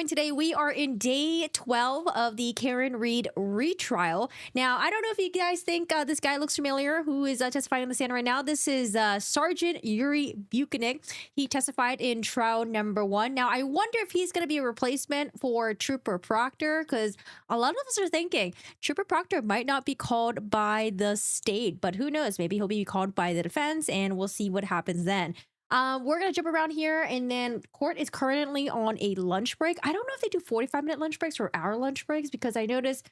going today? We are in day 12 of the Karen Read retrial. Now, I don't know if you guys think this guy looks familiar who is testifying on the stand right now. This is Sergeant Yuri Buchanan. He testified in trial number 1. Now, I wonder if he's going to be a replacement for Trooper Proctor, because a lot of us are thinking Trooper Proctor might not be called by the state, but who knows? Maybe he'll be called by the defense, and we'll see what happens then. We're going to jump around here, and then court is currently on a lunch break. I don't know if they do 45-minute lunch breaks or hour lunch breaks, because I notice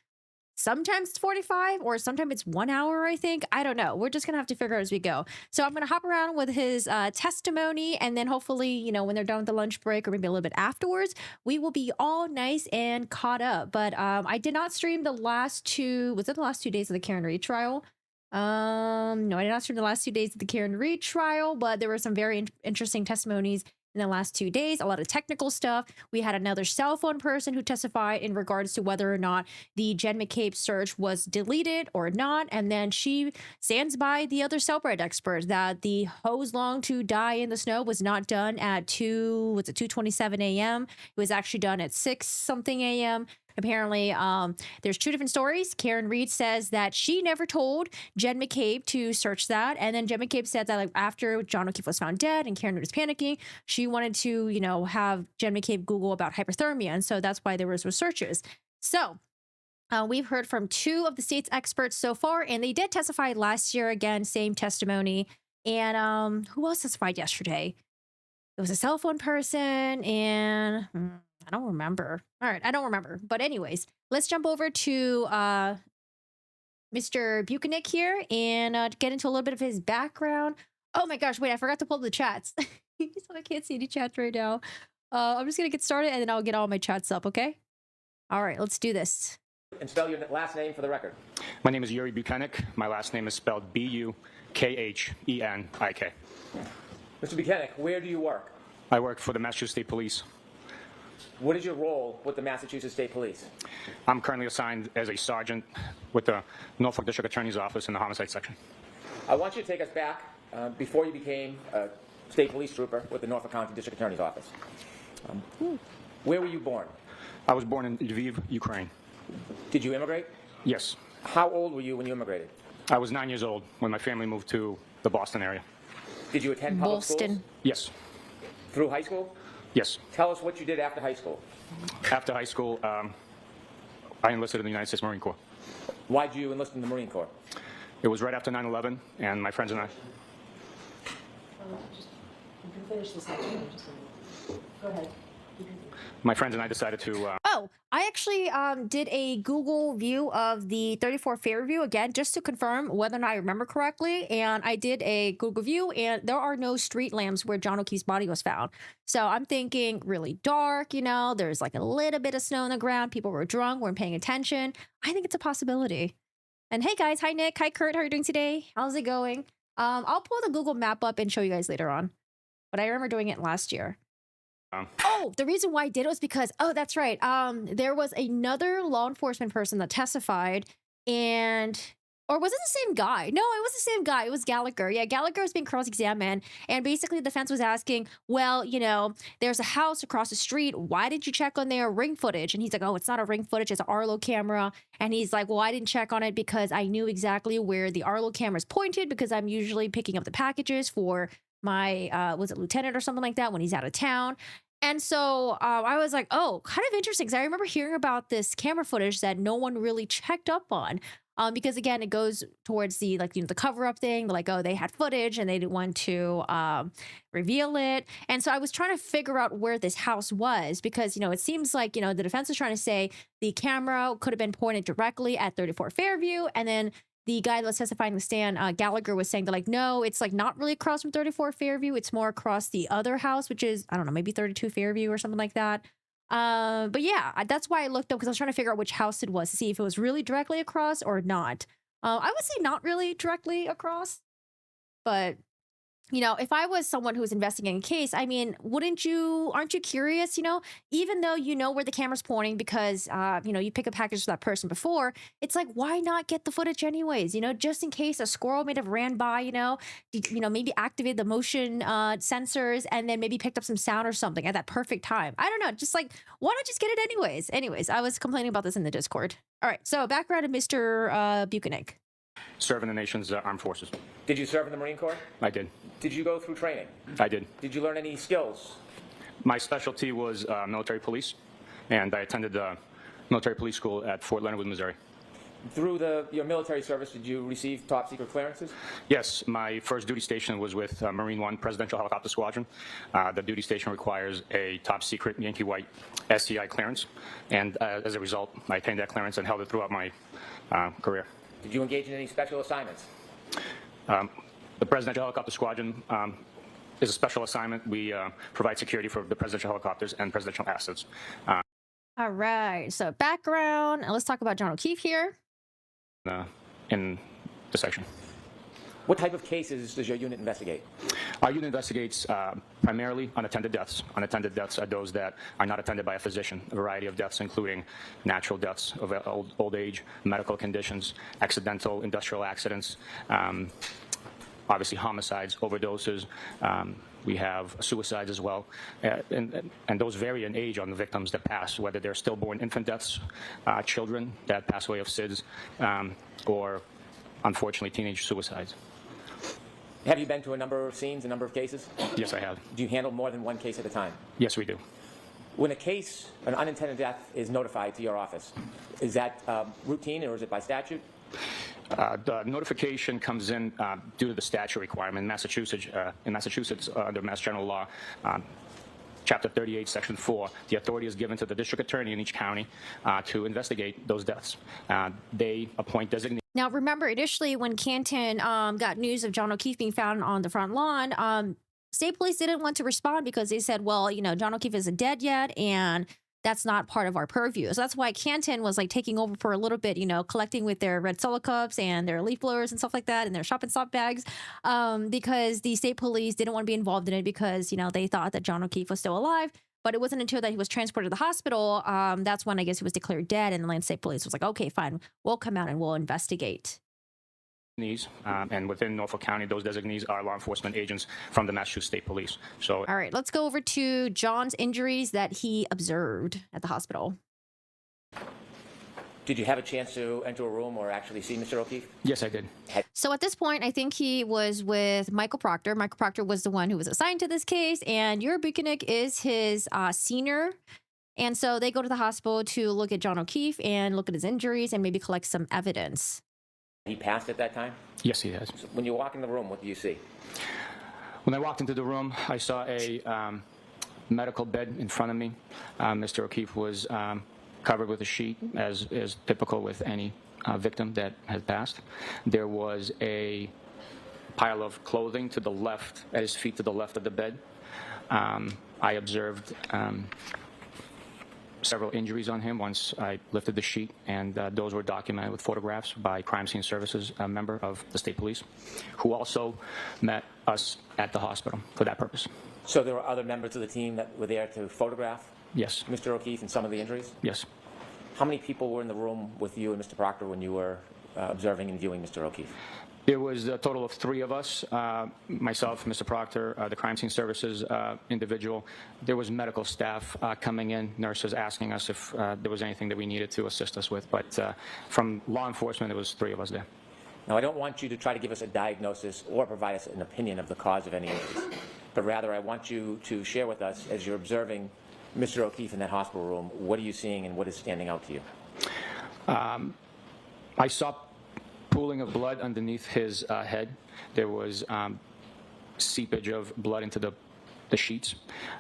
sometimes it's 45 or sometimes it's 1 hour, I think. I don't know. We're just going to have to figure out as we go. So I'm going to hop around with his testimony, and then hopefully, you know, when they're done with the lunch break or maybe a little bit afterwards, we will be all nice and caught up. But I did not stream the last two, was it the last 2 days of the Karen Read trial? No, I did not stream the last 2 days of the Karen Read trial, but there were some very interesting testimonies in the last 2 days, a lot of technical stuff. We had another cell phone person who testified in regards to whether or not the Jen McCabe search was deleted or not. And then she stands by the other cellbrite expert that the hose long to die in the snow was not done at 2:27 a.m. It was actually done at 6 something a.m. Apparently, there's 2 different stories. Karen Read says that she never told Jen McCabe to search that. And then Jen McCabe said that, like, after John O'Keefe was found dead and Karen Read was panicking, she wanted to, you know, have Jen McCabe Google about hypothermia. And so that's why there was searches. So we've heard from 2 of the state's experts so far, and they did testify last year again, same testimony. And who else testified yesterday? It was a cell phone person, and I don't remember. All right, I don't remember. But anyways, let's jump over to Mr. Buchanan here and get into a little bit of his background. Oh my gosh, wait, I forgot to pull up the chats. So I can't see any chats right now. I'm just going to get started, and then I'll get all my chats up, okay? All right, let's do this. And spell your last name for the record. My name is Yuri Buchanan. My last name is spelled B-U-K-H-E-N-I-K. Mr. Buchanan, where do you work? I work for the Massachusetts State Police. What is your role with the Massachusetts State Police? I'm currently assigned as a sergeant with the Norfolk District Attorney's Office in the Homicide section. I want you to take us back before you became a state police trooper with the Norfolk County District Attorney's Office. Where were you born? I was born in Lviv, Ukraine. Did you immigrate? Yes. How old were you when you immigrated? I was 9 years old when my family moved to the Boston area. Did you attend public schools? Yes. Through high school? Yes. Tell us what you did after high school. After high school, I enlisted in the United States Marine Corps. Why did you enlist in the Marine Corps? It was right after 9/11, and my friends and I. You can finish this section. Go ahead. My friends and I decided to. Oh, I actually did a Google view of the 34 Fairview again, just to confirm whether or not I remember correctly. And I did a Google view, and there are no street lamps where John O'Keefe's body was found. So I'm thinking really dark, you know, there's like a little bit of snow on the ground. People were drunk, weren't paying attention. I think it's a possibility. And hey guys, hi Nick, hi Kurt, how are you doing today? How's it going? I'll pull the Google map up and show you guys later on. But I remember doing it last year. Oh, the reason why I did it was because, oh, that's right. There was another law enforcement person that testified, and, or was it the same guy? No, it was the same guy. It was Gallagher. Yeah, Gallagher was being cross-examined, and basically the defense was asking, well, you know, there's a house across the street. Why did you check on their ring footage? And he's like, oh, it's not a ring footage. It's an Arlo camera. And he's like, well, I didn't check on it because I knew exactly where the Arlo camera is pointed, because I'm usually picking up the packages for my, was it lieutenant or something like that when he's out of town. And so I was like, oh, kind of interesting, because I remember hearing about this camera footage that no one really checked up on. Because again, it goes towards the, like, you know, the cover up thing. Like, oh, they had footage and they didn't want to reveal it. And so I was trying to figure out where this house was, because, you know, it seems like, you know, the defense is trying to say the camera could have been pointed directly at 34 Fairview. And then the guy that was testifying in the stand, Gallagher, was saying that, like, no, it's like not really across from 34 Fairview. It's more across the other house, which is, I don't know, maybe 32 Fairview or something like that. But yeah, that's why I looked up, because I was trying to figure out which house it was to see if it was really directly across or not. I would say not really directly across, but you know, if I was someone who was investigating a case, I mean, aren't you curious, you know, even though you know where the camera's pointing because, you know, you pick a package for that person before, it's like, why not get the footage anyways, you know, just in case a squirrel may have ran by, you know, maybe activate the motion sensors and then maybe picked up some sound or something at that perfect time. I don't know, just like, why not just get it anyways? Anyways, I was complaining about this in the Discord. All right, so background of Mr. Buchanan. Serving the nation's armed forces. Did you serve in the Marine Corps? I did. Did you go through training? I did. Did you learn any skills? My specialty was military police, and I attended military police school at Fort Leonard Wood, Missouri. Through your military service, did you receive top secret clearances? Yes, my first duty station was with Marine One Presidential Helicopter Squadron. The duty station requires a top secret Yankee White SCI clearance, and as a result, I attained that clearance and held it throughout my career. Did you engage in any special assignments? The Presidential Helicopter Squadron is a special assignment. We provide security for the presidential helicopters and presidential assets. All right, so background, and let's talk about John O'Keefe here. In the section. What type of cases does your unit investigate? Our unit investigates primarily unattended deaths. Unattended deaths are those that are not attended by a physician. A variety of deaths, including natural deaths of old age, medical conditions, accidental industrial accidents, obviously homicides, overdoses. We have suicides as well. And those vary in age on the victims that pass, whether they're stillborn infant deaths, children that pass away of SIDS, or unfortunately teenage suicides. Have you been to a number of scenes, a number of cases? Yes, I have. Do you handle more than one case at a time? Yes, we do. When a case, an unintended death, is notified to your office, is that routine or is it by statute? The notification comes in due to the statute requirement. In Massachusetts, under Mass General Law, Chapter 38, Section 4, the authority is given to the district attorney in each county to investigate those deaths. They appoint designees. Now, remember, initially when Canton got news of John O'Keefe being found on the front lawn, state police didn't want to respond because they said, well, you know, John O'Keefe isn't dead yet, and that's not part of our purview. So that's why Canton was like taking over for a little bit, you know, collecting with their red solo cups and their leaf blowers and stuff like that and their shop and stop bags, because the state police didn't want to be involved in it because, you know, they thought that John O'Keefe was still alive. But it wasn't until that he was transported to the hospital, that's when I guess he was declared dead, and the Land State Police was like, okay, fine, we'll come out and we'll investigate. And within Norfolk County, those designees are law enforcement agents from the Massachusetts State Police. So, all right, let's go over to John's injuries that he observed at the hospital. Did you have a chance to enter a room or actually see Mr. O'Keefe? yes, I did. So at this point, I think he was with Michael Proctor. Michael Proctor was the one who was assigned to this case, and your Buchanan is his senior. And so they go to the hospital to look at John O'Keefe and look at his injuries and maybe collect some evidence. He passed at that time? Yes, he has. So when you walk in the room, what do you see? When I walked into the room, I saw a medical bed in front of me. Mr. O'Keefe was covered with a sheet, as is typical with any victim that has passed. There was a pile of clothing to the left, at his feet to the left of the bed. I observed several injuries on him once I lifted the sheet, and those were documented with photographs by Crime Scene Services, a member of the state police, who also met us at the hospital for that purpose. So there were other members of the team that were there to photograph Yes. Mr. O'Keefe and some of the injuries? Yes. How many people were in the room with you and Mr. Proctor when you were observing and viewing Mr. O'Keefe? There was a total of 3 of us, myself, Mr. Proctor, the Crime Scene Services individual. There was medical staff coming in, nurses asking us if there was anything that we needed to assist us with. But from law enforcement, there was 3 of us there. Now, I don't want you to try to give us a diagnosis or provide us an opinion of the cause of any injuries, but rather I want you to share with us, as you're observing Mr. O'Keefe in that hospital room, what are you seeing and what is standing out to you? I saw pooling of blood underneath his head. There was seepage of blood into the sheets.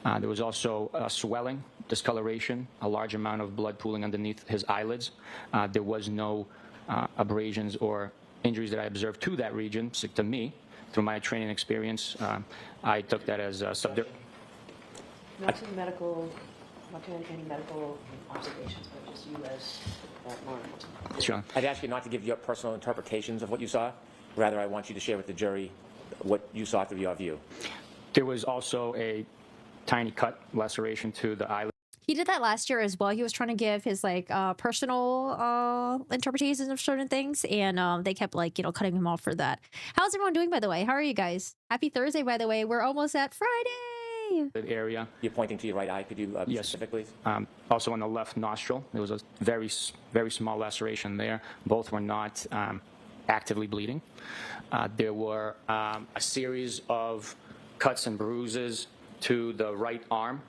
There was also swelling, discoloration, a large amount of blood pooling underneath his eyelids. There was no abrasions or injuries that I observed to that region. So to me, through my training experience, I took that as subject. Not to any medical observations, but just you as that learned. Sure. I'd ask you not to give your personal interpretations of what you saw. Rather, I want you to share with the jury what you saw through your view? There was also a tiny cut laceration to the eyelid. He did that last year as well. He was trying to give his like personal interpretations of certain things, and they kept like cutting him off for that. How's everyone doing, by the way? How are you guys? Happy Thursday, by the way. We're almost at Friday. Area. You're pointing to your right eye. Could you be Yes. specific, please? Also on the left nostril, there was a very small laceration there. Both were not actively bleeding. There were a series of cuts and bruises to the right arm,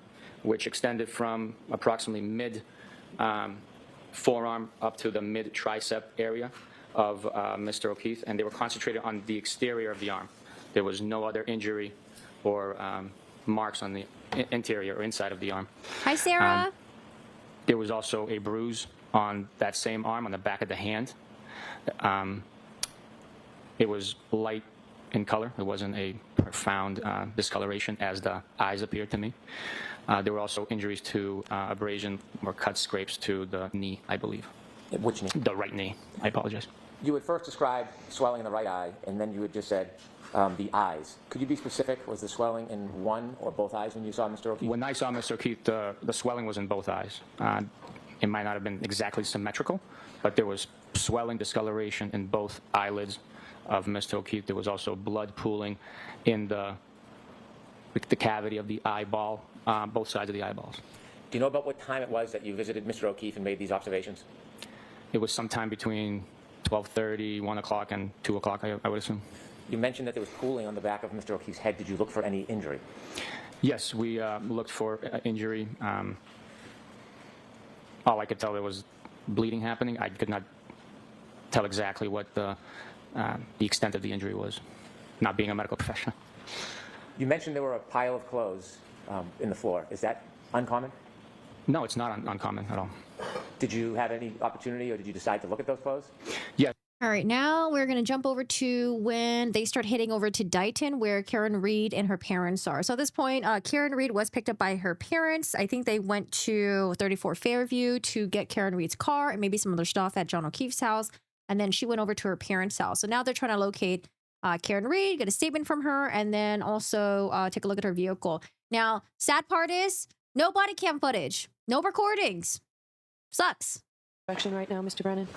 which extended from approximately mid forearm up to the mid tricep area of Mr. O'Keefe, and they were concentrated on the exterior of the arm. There was no other injury or marks on the interior or inside of the arm. Hi, Sarah. There was also a bruise on that same arm on the back of the hand. It was light in color. It wasn't a profound discoloration as the eyes appeared to me. There were also injuries to abrasion or cut scrapes to the knee, I believe. Which knee? The right knee. I apologize. You had first described swelling in the right eye, and then you had just said the eyes. Could you be specific? Was the swelling in one or both eyes when you saw Mr. O'Keefe? When I saw Mr. O'Keefe, the swelling was in both eyes. It might not have been exactly symmetrical, but there was swelling, discoloration in both eyelids of Mr. O'Keefe. There was also blood pooling in the cavity of the eyeball, both sides of the eyeballs. Do you know about what time it was that you visited Mr. O'Keefe and made these observations? It was sometime between 12:30, 1 o'clock, and 2 o'clock, I would assume. You mentioned that there was pooling on the back of Mr. O'Keefe's head. Did you look for any injury? Yes, we looked for injury. All I could tell, there was bleeding happening. I could not tell exactly what the extent of the injury was, not being a medical professional. You mentioned there were a pile of clothes in the floor. Is that uncommon? No, it's not uncommon at all. Did you have any opportunity, or did you decide to look at those clothes? Yes. All right, now we're going to jump over to when they start heading over to Dighton, where Karen Reed and her parents are. So at this point, Karen Reed was picked up by her parents. I think they went to 34 Fairview to get Karen Reed's car and maybe some other stuff at John O'Keefe's house. And then she went over to her parents' house. So now they're trying to locate Karen Reed, get a statement from her, and then also take a look at her vehicle. Now, sad part is no body cam footage, no recordings. Sucks. Action right now, Mr. Brennan?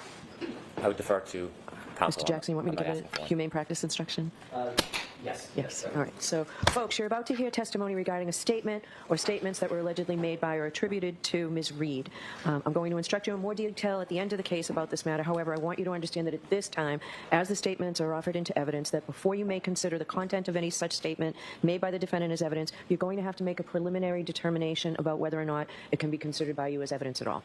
I would defer to counsel. Mr. Jackson, you want me to I'm not give asking for a one. humane practice instruction? Yes. Yes. All right. So, folks, you're about to hear testimony regarding a statement or statements that were allegedly made by or attributed to Ms. Reed. I'm going to instruct you in more detail at the end of the case about this matter. However, I want you to understand that at this time, as the statements are offered into evidence, that before you may consider the content of any such statement made by the defendant as evidence, you're going to have to make a preliminary determination about whether or not it can be considered by you as evidence at all.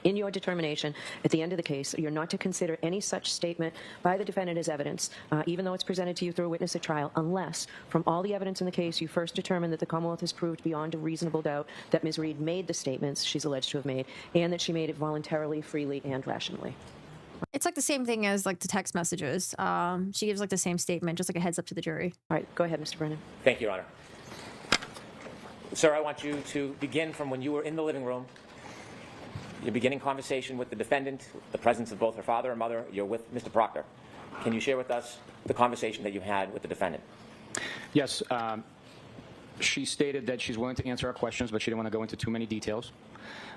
In your determination, at the end of the case, you're not to consider any such statement by the defendant as evidence, even though it's presented to you through a witness at trial, unless, from all the evidence in the case, you first determine that the Commonwealth has proved beyond a reasonable doubt that Ms. Reed made the statements she's alleged to have made, and that she made it voluntarily, freely, and rationally. It's like the same thing as like the text messages. She gives like the same statement, just like a heads up to the jury. All right, go ahead, Mr. Brennan. Thank you, Your Honor. Sir, I want you to begin from when you were in the living room. You're beginning conversation with the defendant, the presence of both her father and mother. You're with Mr. Proctor. Can you share with us the conversation that you had with the defendant? Yes. She stated that she's willing to answer our questions, but she didn't want to go into too many details.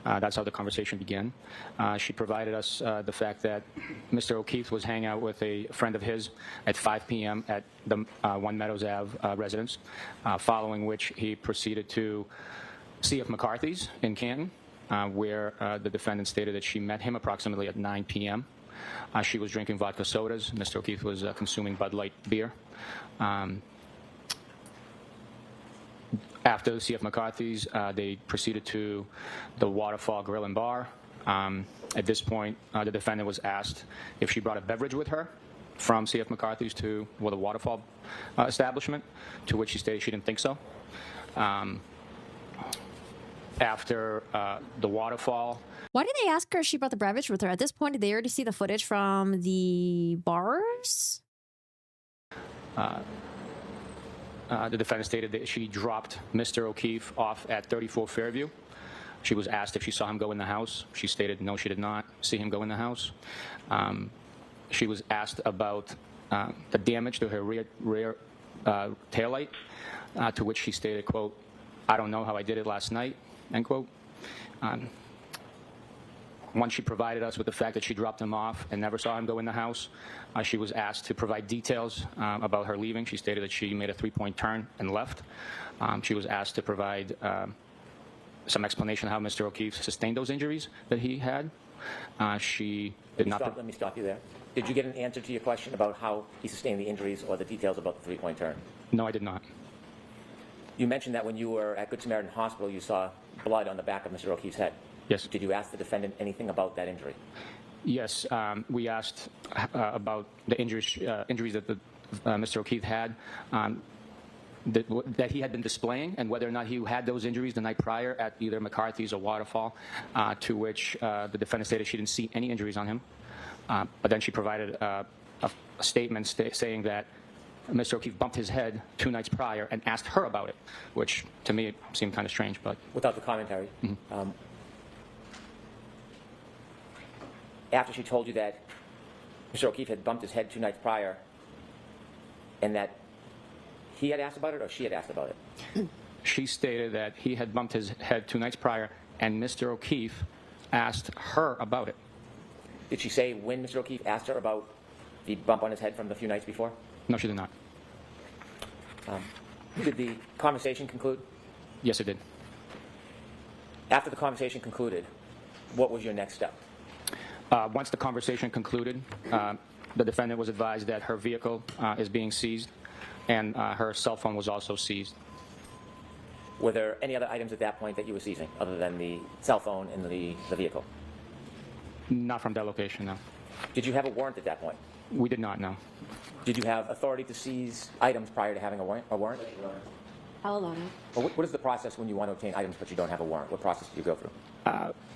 That's how the conversation began. She provided us the fact that Mr. O'Keefe was hanging out with a friend of his at 5 p.m. at the One Meadows Ave residence, following which he proceeded to C.F. McCarthy's in Canton, where the defendant stated that she met him approximately at 9 p.m. She was drinking vodka sodas. Mr. O'Keefe was consuming Bud Light beer. After C.F. McCarthy's, they proceeded to the Waterfall Grill and Bar. At this point, the defendant was asked if she brought a beverage with her from C.F. McCarthy's to the Waterfall establishment, to which she stated she didn't think so. After the Waterfall. Why did they ask her if she brought the beverage with her? At this point, did they already see the footage from the bars? The defendant stated that she dropped Mr. O'Keefe off at 34 Fairview. She was asked if she saw him go in the house. She stated no, she did not see him go in the house. She was asked about the damage to her rear taillight, to which she stated, quote, "I don't know how I did it last night," end quote. Once she provided us with the fact that she dropped him off and never saw him go in the house, she was asked to provide details about her leaving. She stated that she made a 3-point turn and left. She was asked to provide some explanation of how Mr. O'Keefe sustained those injuries that he had. She did not... Let me stop you there. Did you get an answer to your question about how he sustained the injuries or the details about the 3-point turn? No, I did not. You mentioned that when you were at Good Samaritan Hospital, you saw blood on the back of Mr. O'Keefe's head. Yes. Did you ask the defendant anything about that injury? Yes, we asked about the injuries that Mr. O'Keefe had, that he had been displaying, and whether or not he had those injuries the night prior at either McCarthy's or Waterfall, to which the defendant stated she didn't see any injuries on him. But then she provided a statement saying that Mr. O'Keefe bumped his head 2 nights prior and asked her about it, which to me seemed kind of strange. But without the commentary, after she told you that Mr. O'Keefe had bumped his head 2 nights prior, and that he had asked about it or she had asked about it? She stated that he had bumped his head 2 nights prior, and Mr. O'Keefe asked her about it. Did she say when Mr. O'Keefe asked her about the bump on his head from the few nights before? No, she did not. Did the conversation conclude? Yes, it did. After the conversation concluded, what was your next step? Once the conversation concluded, the defendant was advised that her vehicle is being seized, and her cell phone was also seized. Were there any other items at that point that you were seizing, other than the cell phone and the vehicle? Not from that location, no. Did you have a warrant at that point? We did not, no. Did you have authority to seize items prior to having a warrant? How long? Well, what is the process when you want to obtain items but you don't have a warrant? What process do you go through?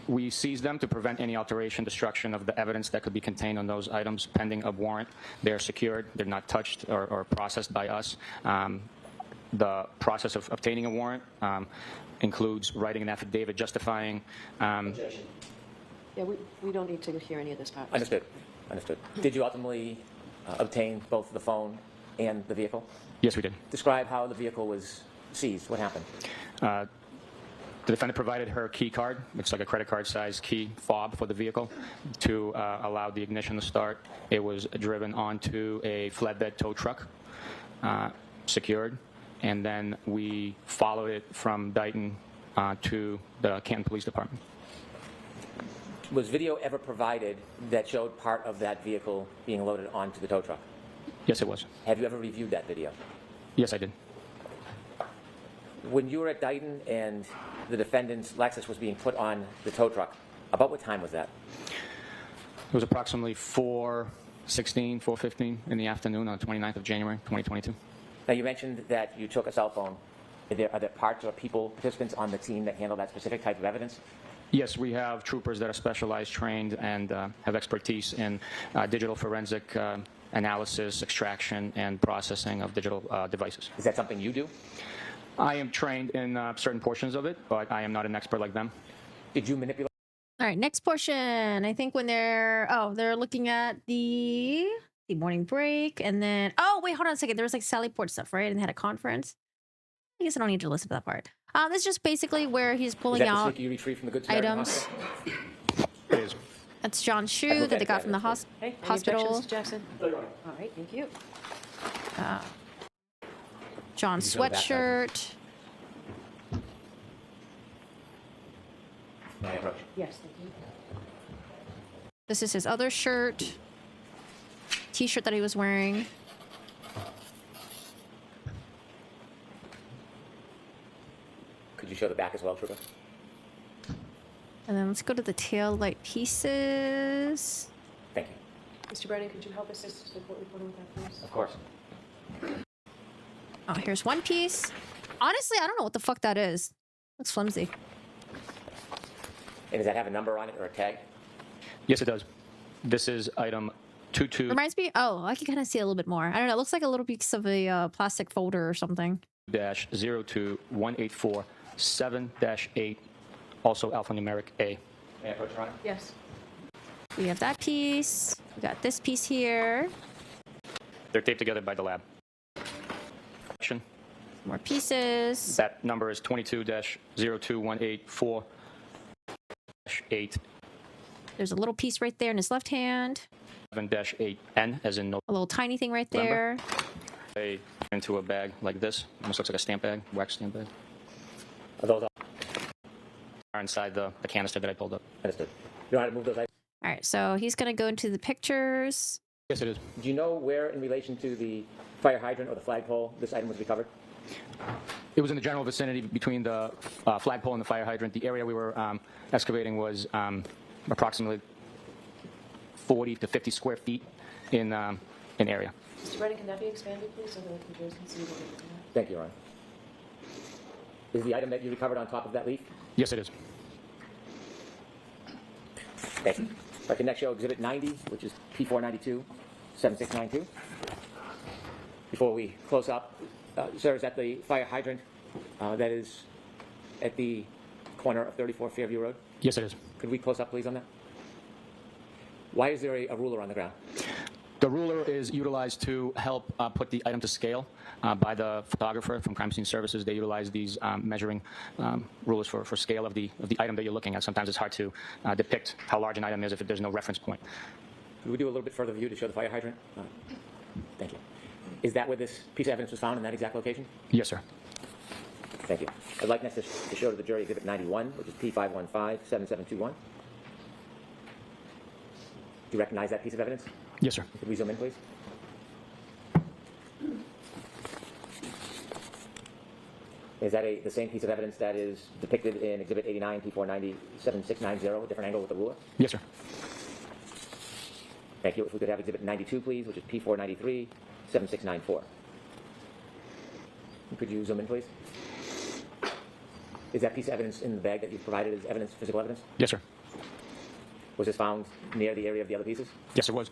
We seized them to prevent any alteration, destruction of the evidence that could be contained on those items pending a warrant. They're secured. They're not touched or processed by us. The process of obtaining a warrant includes writing an affidavit justifying... Yeah, we don't need to hear any of this part. Understood. Understood. Did you ultimately obtain both the phone and the vehicle? Yes, we did. Describe how the vehicle was seized. What happened? The defendant provided her key card, which is like a credit card size key fob for the vehicle, to allow the ignition to start. It was driven onto a flatbed tow truck, secured, and then we followed it from Dighton to the Canton Police Department. Was video ever provided that showed part of that vehicle being loaded onto the tow truck? Yes, it was. Have you ever reviewed that video? Yes, I did. When you were at Dighton and the defendant's Lexus was being put on the tow truck, about what time was that? It was approximately 4:16, 4:15 in the afternoon on the 29th of January, 2022. Now, you mentioned that you took a cell phone. Are there parts or people, participants on the team that handle that specific type of evidence? Yes, we have troopers that are specialized, trained, and have expertise in digital forensic analysis, extraction, and processing of digital devices. Is that something you do? I am trained in certain portions of it, but I am not an expert like them. Did you manipulate? All right, next portion. I think when they're looking at the morning break, and then wait, hold on a second. There was like Sally Port stuff, right? And they had a conference. I guess I don't need to listen to that part. This is just basically where he's pulling Is that out the you retrieved from the Good Samaritan items. Hospital? It is. That's John's shoe that they got from the Okay, any hospital. objections, Jackson? All right, thank you. John's Can you show the back sweatshirt. May I approach? Yes, thank you. This is his other shirt. T-shirt that he was wearing. Could you show the back as well, Trooper? And then let's go to the tail light pieces. Thank you. Mr. Brennan, could you help assist the court reporter with that, please? Of course. Oh, here's one piece. Honestly, I don't know what the fuck that is. Looks flimsy. And does that have a number on it or a tag? Yes, it does. This is item 22. Reminds me. Oh, I can kind of see it a little bit more. I don't know. It looks like a little piece of a plastic folder or something. -02184-7-8, also alphanumeric A. May I approach, Your Honor? Yes. We have that piece. We got this piece here. They're taped together by the lab. More pieces. That number is 22-02184-8. There's a little piece right there in his left hand. 7-8N, as in no. A little tiny thing right there. Into a bag like this. Almost looks like a stamp bag, wax stamp bag. Are those all Are inside the canister that I pulled up. understood? You know how to move those items? All right, so he's going to go into the pictures. Yes, it is. Do you know where, in relation to the fire hydrant or the flagpole, this item was recovered? It was in the general vicinity between the flagpole and the fire hydrant. The area we were excavating was approximately 40 to 50 square feet in area. Mr. Brennan, can that be expanded, please, so that the jurors can see what we're looking at? Thank you, Your Honor. Is the item that you recovered on top of that leaf? Yes, it is. Thank you. If I can next show Exhibit 90, which is P492, 7692. Before we close up, sir, is that the fire hydrant that is at the corner of 34 Fairview Road? Yes, it is. Could we close up, please, on that? Why is there a ruler on the ground? The ruler is utilized to help put the item to scale by the photographer from Crime Scene Services. They utilize these measuring rulers for scale of the item that you're looking at. Sometimes it's hard to depict how large an item is if there's no reference point. Could we do a little bit further view to show the fire hydrant? Thank you. Is that where this piece of evidence was found, in that exact location? Yes, sir. Thank you. I'd like next to show to the jury Exhibit 91, which is P515-7721. Do you recognize that piece of evidence? Yes, sir. Could we zoom in, please? Is that the same piece of evidence that is depicted in Exhibit 89, P490-7690, a different angle with the ruler? Yes, sir. Thank you. If we could have Exhibit 92, please, which is P493-7694. Could you zoom in, please? Is that piece of evidence in the bag that you provided as evidence, physical evidence? Yes, sir. Was this found near the area of the other pieces? Yes, it was.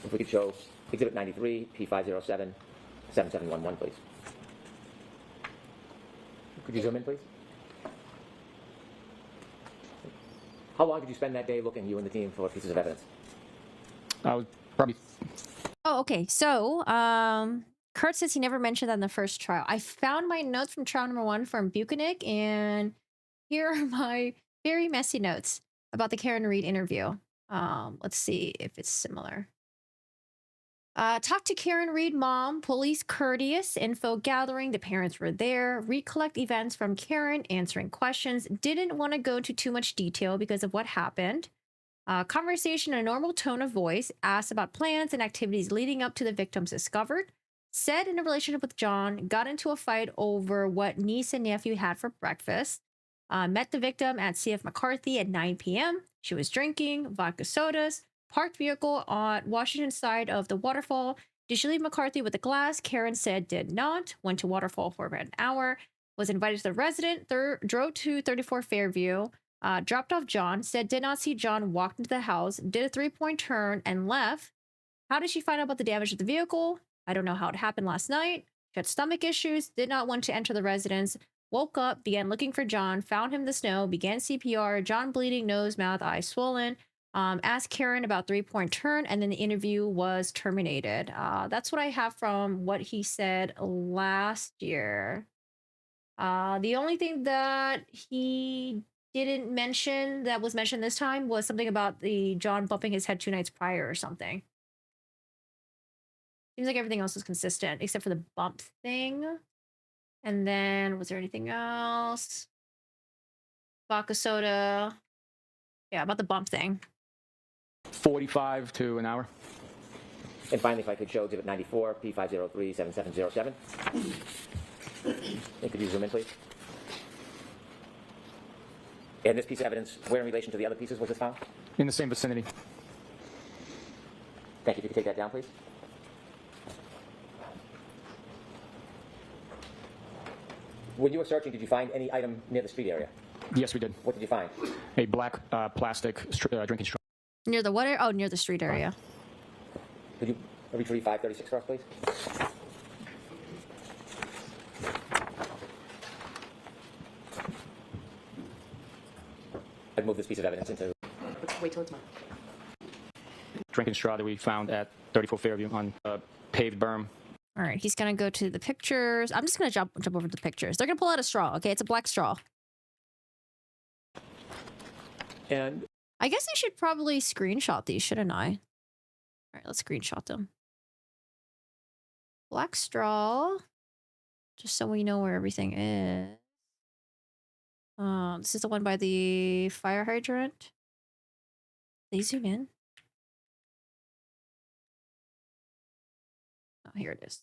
If we could show Exhibit 93, P507-7711, please. Could you zoom in, please? How long did you spend that day looking, you and the team, for pieces of evidence? Probably. Oh, okay. So, Kurt says he never mentioned that in the first trial. I found my notes from trial number 1 from Buchanan, and here are my very messy notes about the Karen Read interview. Let's see if it's similar. Talk to Karen Read mom, police courteous, info gathering, the parents were there, recollect events from Karen, answering questions, didn't want to go into too much detail because of what happened. Conversation in a normal tone of voice, asked about plans and activities leading up to the victims discovered, said in a relationship with John, got into a fight over what niece and nephew had for breakfast, met the victim at CF McCarthy at 9 p.m. She was drinking vodka sodas, parked vehicle on Washington side of the waterfall. Did she leave McCarthy with a glass? Karen said did not. Went to waterfall for about an hour. Was invited to the resident. Drove to 34 Fairview. Dropped off John. Said did not see John. Walked into the house. Did a 3-point turn and left. How did she find out about the damage to the vehicle? I don't know how it happened last night. She had stomach issues. Did not want to enter the residence. Woke up. Began looking for John. Found him in the snow. Began CPR. John bleeding. Nose, mouth, eyes swollen. Asked Karen about 3-point turn, and then the interview was terminated. That's what I have from what he said last year. The only thing that he didn't mention that was mentioned this time was something about the John bumping his head 2 nights prior or something. Seems like everything else is consistent except for the bump thing. And then was there anything else? Vodka soda. Yeah, about the bump thing. 45 to an hour. And finally, if I could show Exhibit 94, P503-7707. And could you zoom in, please? And this piece of evidence, where in relation to the other pieces was this found? In the same vicinity. Thank you. If you could take that down, please. When you were searching, did you find any item near the street area? Yes, we did. What did you find? A black plastic drinking straw. Near the what? Oh, near the street area. Could you retrieve 536 for us, please? I'd move this piece of evidence into... Let's wait till it's mine. Drinking straw that we found at 34 Fairview on a paved berm. All right, he's gonna go to the pictures. I'm just gonna jump over to the pictures. They're gonna pull out a straw. Okay, it's a black straw. And I guess I should probably screenshot these, shouldn't I? All right, let's screenshot them. Black straw, just so we know where everything is. This is the one by the fire hydrant. They zoom in. Oh, here it is.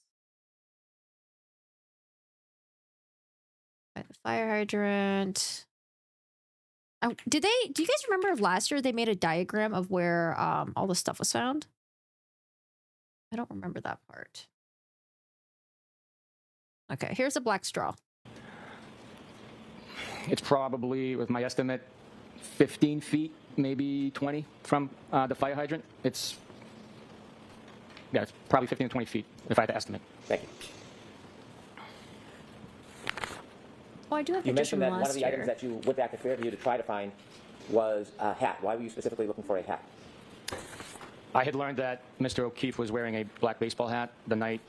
By the fire hydrant. Do you guys remember if last year they made a diagram of where all the stuff was found? I don't remember that part. Okay, here's a black straw. It's probably, with my estimate, 15 feet, maybe 20 from the fire hydrant. It's probably 15 to 20 feet, if I had to estimate. thank you. Oh, I do have You pictures from mentioned that one of last the items year. that you went back to Fairview to try to find was a hat. Why were you specifically looking for a hat? I had learned that Mr. O'Keefe was wearing a black baseball hat the night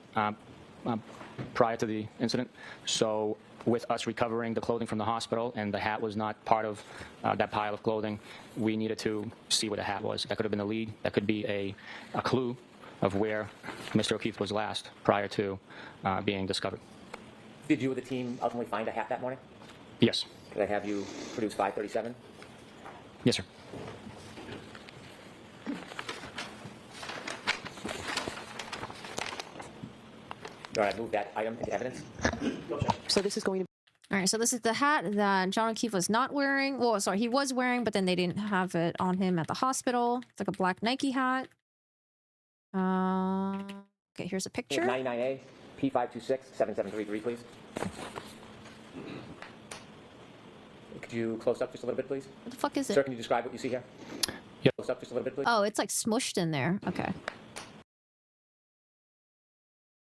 prior to the incident. So with us recovering the clothing from the hospital and the hat was not part of that pile of clothing, we needed to see where the hat was. That could have been a lead. That could be a clue of where Mr. O'Keefe was last prior to being discovered. Did you or the team ultimately find a hat that morning? Yes. Could I have you produce 537? Yes, sir. All right, move that item into evidence. So this is going to All right, so this is the hat that John O'Keefe was not wearing. Well, sorry, he was wearing, but then they didn't have it on him at the hospital. It's like a black Nike hat. Okay, here's a picture. 99A, P526, 7733, please. Could you close up just a little bit, please? What the fuck is Sir, it? can you describe what you see here? Yep. Close up just a little bit, please. Oh, it's like smushed in there. Okay.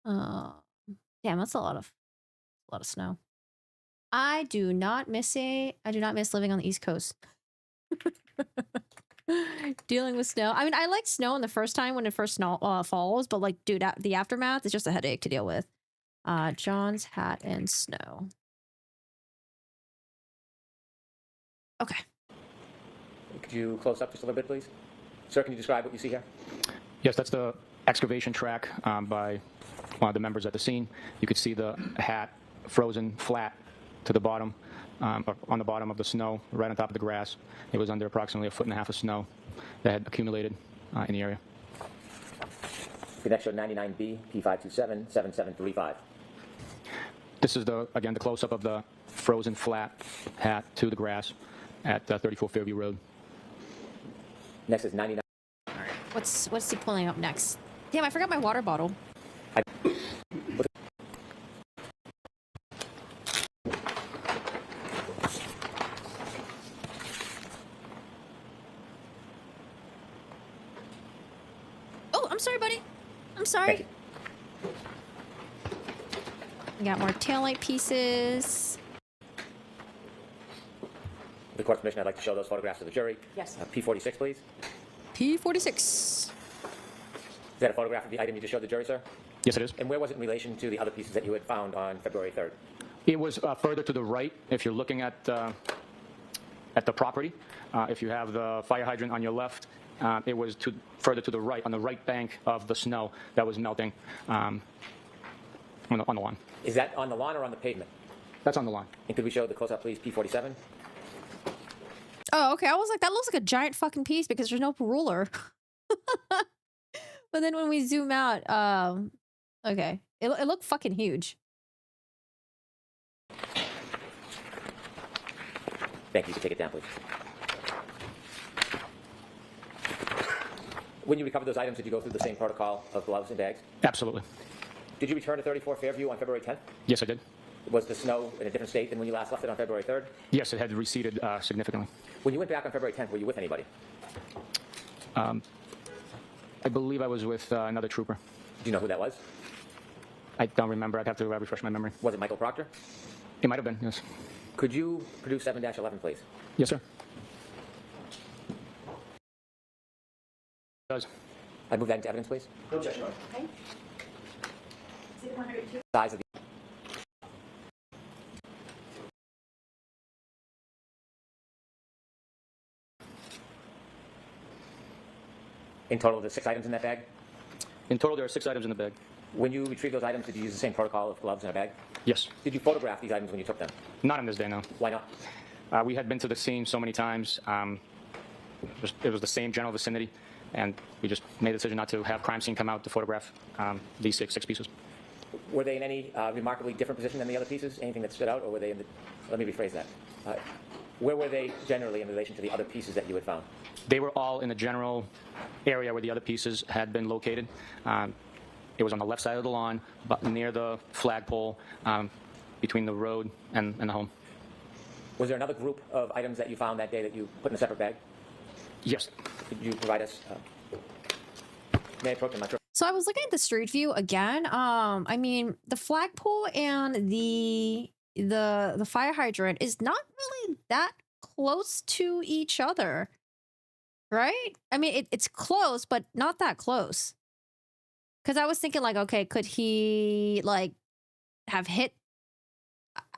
Damn, that's a lot of snow. I do not miss living on the East Coast. Dealing with snow. I mean, I like snow in the first time when it first falls, but like, dude, the aftermath is just a headache to deal with. John's hat and snow. Okay. Could you close up just a little bit, please? Sir, can you describe what you see here? Yes, that's the excavation track by one of the members at the scene. You could see the hat frozen flat to the bottom, or on the bottom of the snow, right on top of the grass. It was under approximately 1.5 feet of snow that had accumulated in the area. The next show 99B, P527, 7735. This is again the close-up of the frozen flat hat to the grass at 34 Fairview Road. Next is 99. What's he pulling up next? Damn, I forgot my water bottle. Oh, I'm sorry, buddy. I'm sorry. Thank you. We got more taillight pieces. With the court's permission, I'd like to show those photographs to the jury. Yes. P46, please. P46. Is that a photograph of the item you just showed the jury, sir? Yes, it is. And where was it in relation to the other pieces that you had found on February 3rd? It was further to the right. If you're looking at the property, if you have the fire hydrant on your left, it was further to the right, on the right bank of the snow that was melting on the lawn. Is that on the lawn or on the pavement? That's on the lawn. And could we show the close-up, please, P47? Oh, okay. I was like, that looks like a giant fucking piece because there's no ruler. But then when we zoom out, okay, it looked fucking huge. Thank you. You can take it down, please. When you recovered those items, did you go through the same protocol of gloves and bags? Absolutely. Did you return to 34 Fairview on February 10th? Yes, I did. Was the snow in a different state than when you last left it on February 3rd? Yes, it had receded significantly. When you went back on February 10th, were you with anybody? I believe I was with another trooper. Do you know who that was? I don't remember. I'd have to refresh my memory. Was it Michael Proctor? It might have been, yes. Could you produce 7-11, please? Yes, sir. Does. I move that into evidence, please. Okay. size of the... In total, there's 6 items in that bag. In total, there are 6 items in the bag. When you retrieved those items, did you use the same protocol of gloves in a bag? Yes. Did you photograph these items when you took them? Not on this day, no. Why not? We had been to the scene so many times. It was the same general vicinity, and we just made the decision not to have crime scene come out to photograph these six pieces. Were they in any remarkably different position than the other pieces? Anything that stood out, or were they in the... Let me rephrase that. Where were they generally in relation to the other pieces that you had found? They were all in the general area where the other pieces had been located. It was on the left side of the lawn, but near the flagpole, between the road and the home. Was there another group of items that you found that day that you put in a separate bag? Yes. Could you provide us... May I approach the microphone? So I was looking at the street view again. I mean, the flagpole and the fire hydrant is not really that close to each other, right? I mean, it's close, but not that close. Because I was thinking, like, okay, could he like have hit?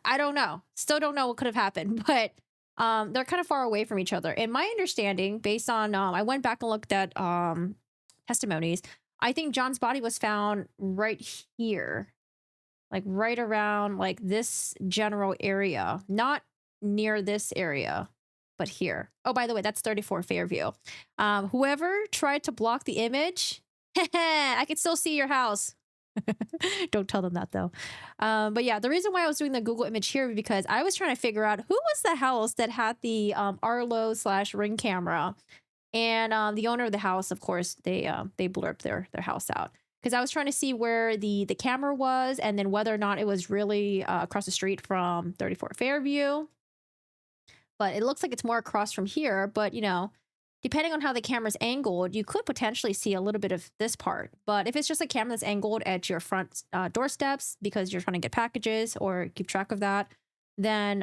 I don't know. Still don't know what could have happened, but they're kind of far away from each other. And my understanding, based on I went back and looked at testimonies. I think John's body was found right here, like right around like this general area, not near this area, but here. Oh, by the way, that's 34 Fairview. Whoever tried to block the image, I can still see your house. Don't tell them that though. But yeah, the reason why I was doing the Google image here is because I was trying to figure out who was the house that had the Arlo/Ring camera. And the owner of the house, of course, they blurped their house out. Because I was trying to see where the camera was and then whether or not it was really across the street from 34 Fairview. But it looks like it's more across from here. But, you know, depending on how the camera's angled, you could potentially see a little bit of this part. But if it's just a camera that's angled at your front doorsteps because you're trying to get packages or keep track of that, then...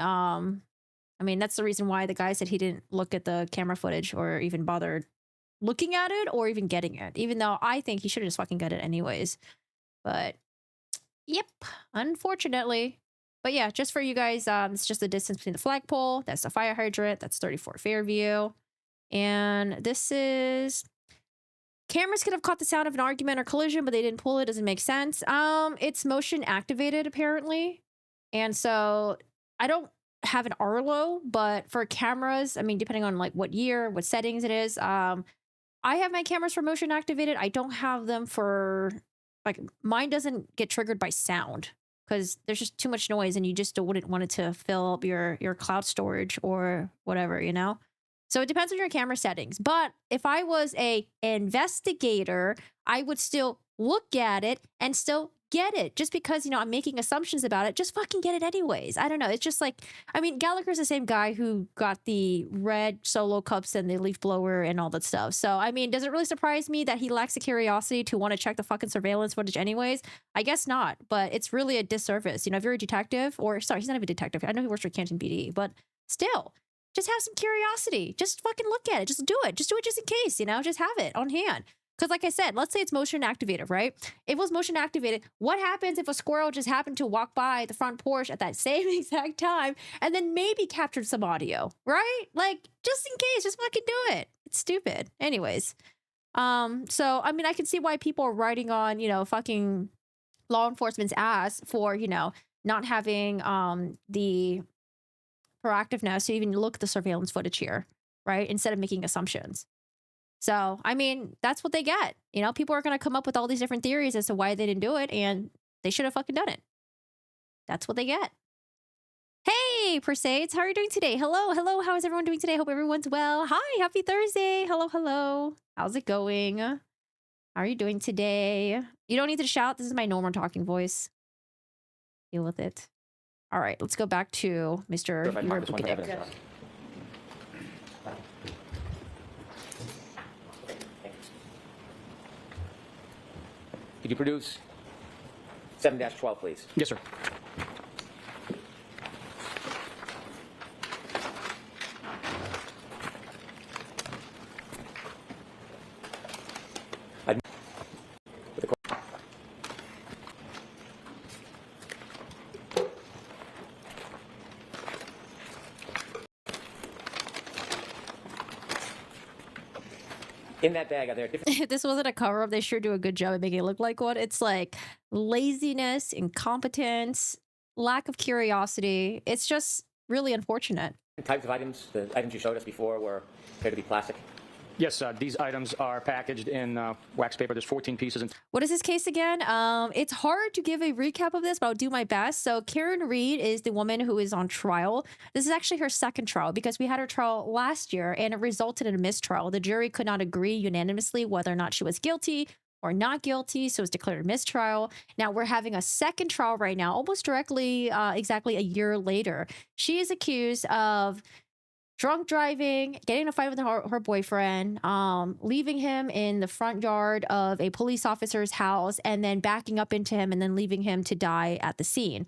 I mean, that's the reason why the guy said he didn't look at the camera footage or even bothered looking at it or even getting it, even though I think he should have just fucking got it anyways. But, yep, unfortunately. But yeah, just for you guys, it's just the distance between the flagpole. That's the fire hydrant. That's 34 Fairview. And this is... Cameras could have caught the sound of an argument or collision, but they didn't pull it. Doesn't make sense. It's motion activated, apparently. And so, I don't have an Arlo, but for cameras, I mean, depending on like what year, what settings it is, I have my cameras for motion activated. I don't have them for, like, mine doesn't get triggered by sound because there's just too much noise and you just wouldn't want it to fill up your cloud storage or whatever, you know? So it depends on your camera settings. But if I was a investigator, I would still look at it and still get it. Just because, you know, I'm making assumptions about it, just fucking get it anyways. I don't know. It's just like, I mean, Gallagher's the same guy who got the red solo cups and the leaf blower and all that stuff. So, I mean, does it really surprise me that he lacks the curiosity to want to check the fucking surveillance footage anyways? I guess not, but it's really a disservice. You know, if you're a detective, or sorry, he's not even a detective. I know he works for Canton PD, but still, just have some curiosity. Just fucking look at it. Just do it. Just do it just in case, you know, just have it on hand. Because like I said, let's say it's motion activated, right? If it was motion activated, what happens if a squirrel just happened to walk by the front porch at that same exact time and then maybe captured some audio, right? Like, just in case, just fucking do it. It's stupid. Anyways. So, I mean, I can see why people are writing on, you know, fucking law enforcement's ass for, you know, not having the proactiveness to even look at the surveillance footage here, right? Instead of making assumptions. So, I mean, that's what they get. You know, people are going to come up with all these different theories as to why they didn't do it, and they should have fucking done it. That's what they get. Hey, Persades, how are you doing today? Hello, hello. How is everyone doing today? Hope everyone's well. Hi, happy Thursday. Hello, hello. How's it going? How are you doing today? You don't need to shout. This is my normal talking voice. Deal with it. All right, let's go back to Mr. If I mark this one for Buchanan. evidence, Ross. Could you produce 7-12, please? Yes, sir. In that bag, are there different If this wasn't a cover up, they sure do a good job at making it look like one. It's like laziness, incompetence, lack of curiosity. It's just really unfortunate. types of items? The items you showed us before were appear to be plastic. Yes, these items are packaged in wax paper. There's 14 pieces. What is this case again? It's hard to give a recap of this, but I'll do my best. So Karen Read is the woman who is on trial. This is actually her second trial because we had her trial last year and it resulted in a mistrial. The jury could not agree unanimously whether or not she was guilty or not guilty, so it was declared a mistrial. Now we're having a second trial right now, almost directly, exactly a year later. She is accused of drunk driving, getting in a fight with her boyfriend, leaving him in the front yard of a police officer's house, and then backing up into him and then leaving him to die at the scene.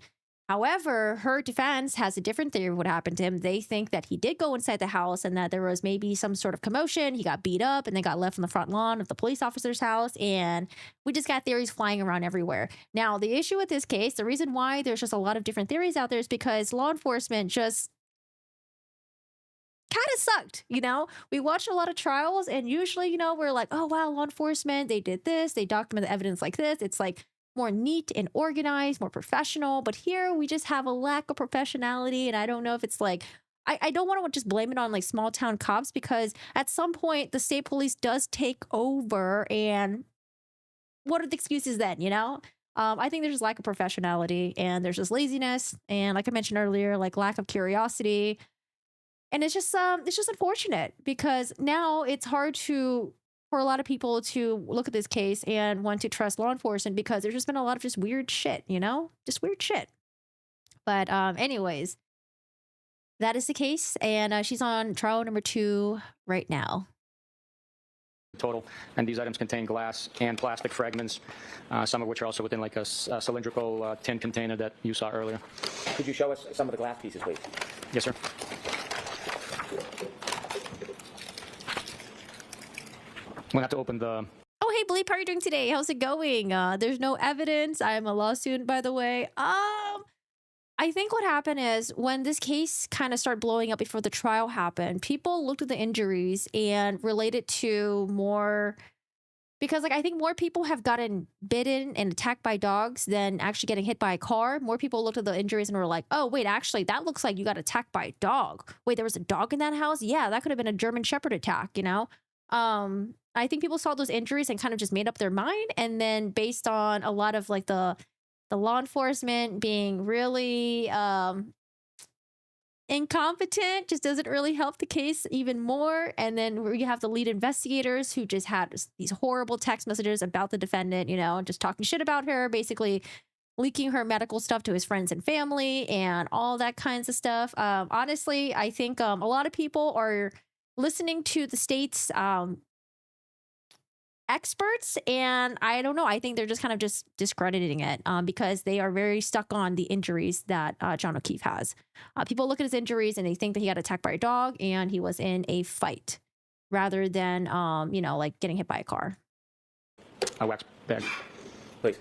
However, her defense has a different theory of what happened to him. They think that he did go inside the house and that there was maybe some sort of commotion. He got beat up and then got left on the front lawn of the police officer's house. And we just got theories flying around everywhere. Now, the issue with this case, the reason why there's just a lot of different theories out there is because law enforcement just kind of sucked. We watched a lot of trials and usually, we're like, oh, wow, law enforcement, they did this. They document the evidence like this. It's like more neat and organized, more professional. But here we just have a lack of professionality. And I don't know if it's like, I don't want to just blame it on like small town cops because at some point the state police does take over. And what are the excuses then, I think there's just lack of professionality and there's just laziness. And like I mentioned earlier, like lack of curiosity. And it's just unfortunate because now it's hard for a lot of people to look at this case and want to trust law enforcement because there's just been a lot of just weird shit, just weird shit. But anyways, that is the case. And she's on trial number 2 right now. Total, and these items contain glass and plastic fragments, some of which are also within like a cylindrical tin container that you saw earlier. Could you show us some of the glass pieces, please? Yes, sir. We'll have to open the... Oh, hey, Bleep, how are you doing today? How's it going? There's no evidence. I am a law student, by the way. I think what happened is when this case kind of started blowing up before the trial happened, people looked at the injuries and related to more... Because I think more people have gotten bitten and attacked by dogs than actually getting hit by a car. More people looked at the injuries and were like, oh, wait, actually, that looks like you got attacked by a dog. Wait, there was a dog in that house? Yeah, that could have been a German Shepherd attack, I think people saw those injuries and kind of just made up their mind. And then based on a lot of like the law enforcement being really incompetent, just doesn't really help the case even more. And then we have the lead investigators who just had these horrible text messages about the defendant, just talking shit about her, basically leaking her medical stuff to his friends and family and all that kinds of stuff. Honestly, I think a lot of people are listening to the state's experts, and I don't know, I think they're just kind of just discrediting it because they are very stuck on the injuries that John O'Keefe has. People look at his injuries and they think that he got attacked by a dog and he was in a fight rather than like getting hit by a car. A wax bag. Please.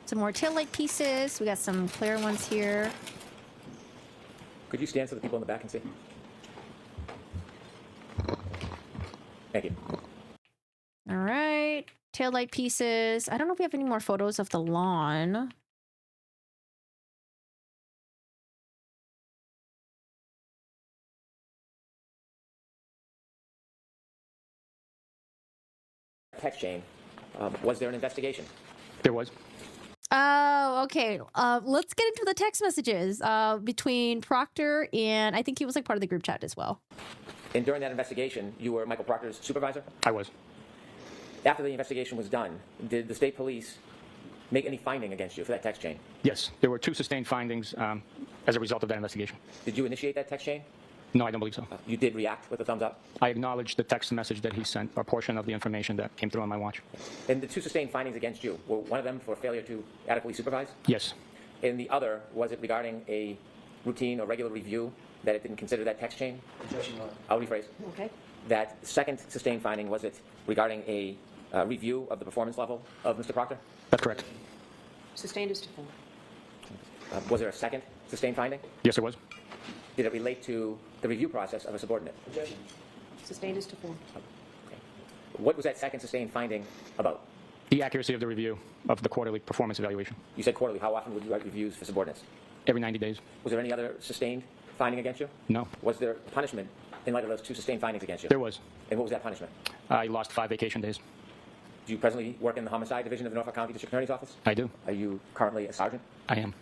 Some more taillight pieces. We got some clear ones here. Could you stand so the people in the back can see? Thank you. All right. Taillight pieces. I don't know if we have any more photos of the lawn. Text chain. Was there an investigation? There was. Oh, okay. Let's get into the text messages between Proctor and I think he was like part of the group chat as well. And during that investigation, you were Michael Proctor's supervisor? I was. After the investigation was done, did the state police make any finding against you for that text chain? Yes, there were 2 sustained findings as a result of that investigation. Did you initiate that text chain? No, I don't believe so. You did react with a thumbs up? I acknowledge the text message that he sent, a portion of the information that came through on my watch. And the two sustained findings against you, were one of them for failure to adequately supervise? Yes. And the other, was it regarding a routine or regular review that it didn't consider that text chain? I'll rephrase. Okay. That second sustained finding, was it regarding a review of the performance level of Mr. Proctor? That's correct. Sustained is to full. Was there a second sustained finding? Yes, there was. Did it relate to the review process of a subordinate? Sustained is to full. Okay. What was that second sustained finding about? The accuracy of the review of the quarterly performance evaluation. You said quarterly. How often would you write reviews for subordinates? Every 90 days. Was there any other sustained finding against you? No. Was there punishment in light of those two sustained findings against you? There was. And what was that punishment? I lost 5 vacation days. Do you presently work in the Homicide Division of the Norfolk County District Attorney's Office? I do. Are you currently a sergeant? I am.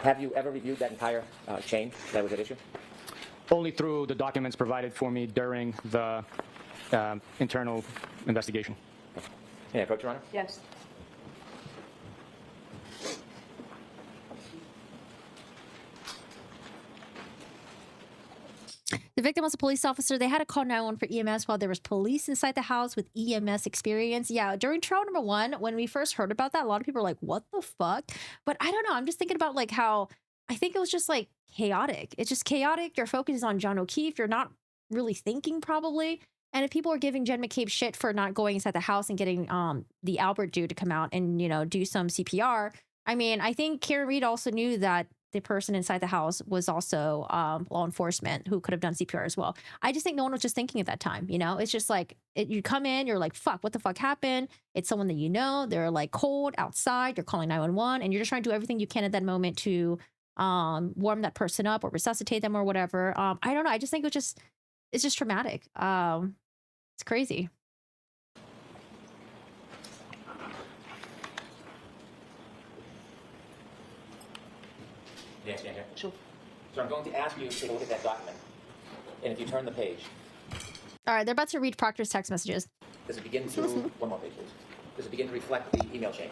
Have you ever reviewed that entire chain that was at issue? Only through the documents provided for me during the internal investigation. Yeah, Proctor, Your Honor? Yes. The victim was a police officer. They had to call 911 for EMS while there was police inside the house with EMS experience. Yeah, during trial number 1, when we first heard about that, a lot of people were like, what the fuck? But I don't know. I'm just thinking about like how I think it was just like chaotic. It's just chaotic. Your focus is on John O'Keefe. You're not really thinking probably. And if people are giving Jen McCabe shit for not going inside the house and getting the Albert dude to come out and, you know, do some CPR, I mean, I think Karen Reed also knew that the person inside the house was also law enforcement who could have done CPR as well. I just think no one was just thinking at that time, you know? It's just like, you come in, you're like, fuck, what the fuck happened? It's someone that you know, they're like cold outside, you're calling 911, and you're just trying to do everything you can at that moment to warm that person up or resuscitate them or whatever. I don't know, I just think it's just traumatic. It's crazy. Yes, stand here. Sure. So I'm going to ask you to take a look at that document. And if you turn the page, All right, they're about to read Proctor's text messages. does it begin to, one more page, please. Does it begin to reflect the email chain?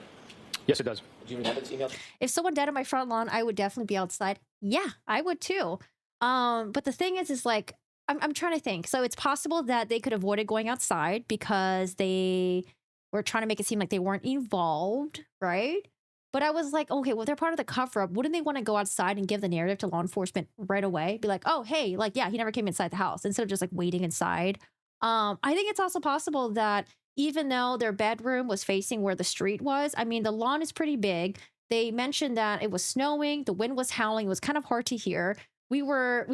Yes, it does. Do you remember this email chain? If someone died on my front lawn, I would definitely be outside. Yeah, I would too. But the thing is like, I'm trying to think. So it's possible that they could have avoided going outside because they were trying to make it seem like they weren't involved, right? But I was like, okay, well, they're part of the cover-up. Wouldn't they want to go outside and give the narrative to law enforcement right away? Be like, oh, hey, like, yeah, he never came inside the house, instead of just like waiting inside. I think it's also possible that even though their bedroom was facing where the street was, I mean, the lawn is pretty big. They mentioned that it was snowing, the wind was howling, it was kind of hard to hear. We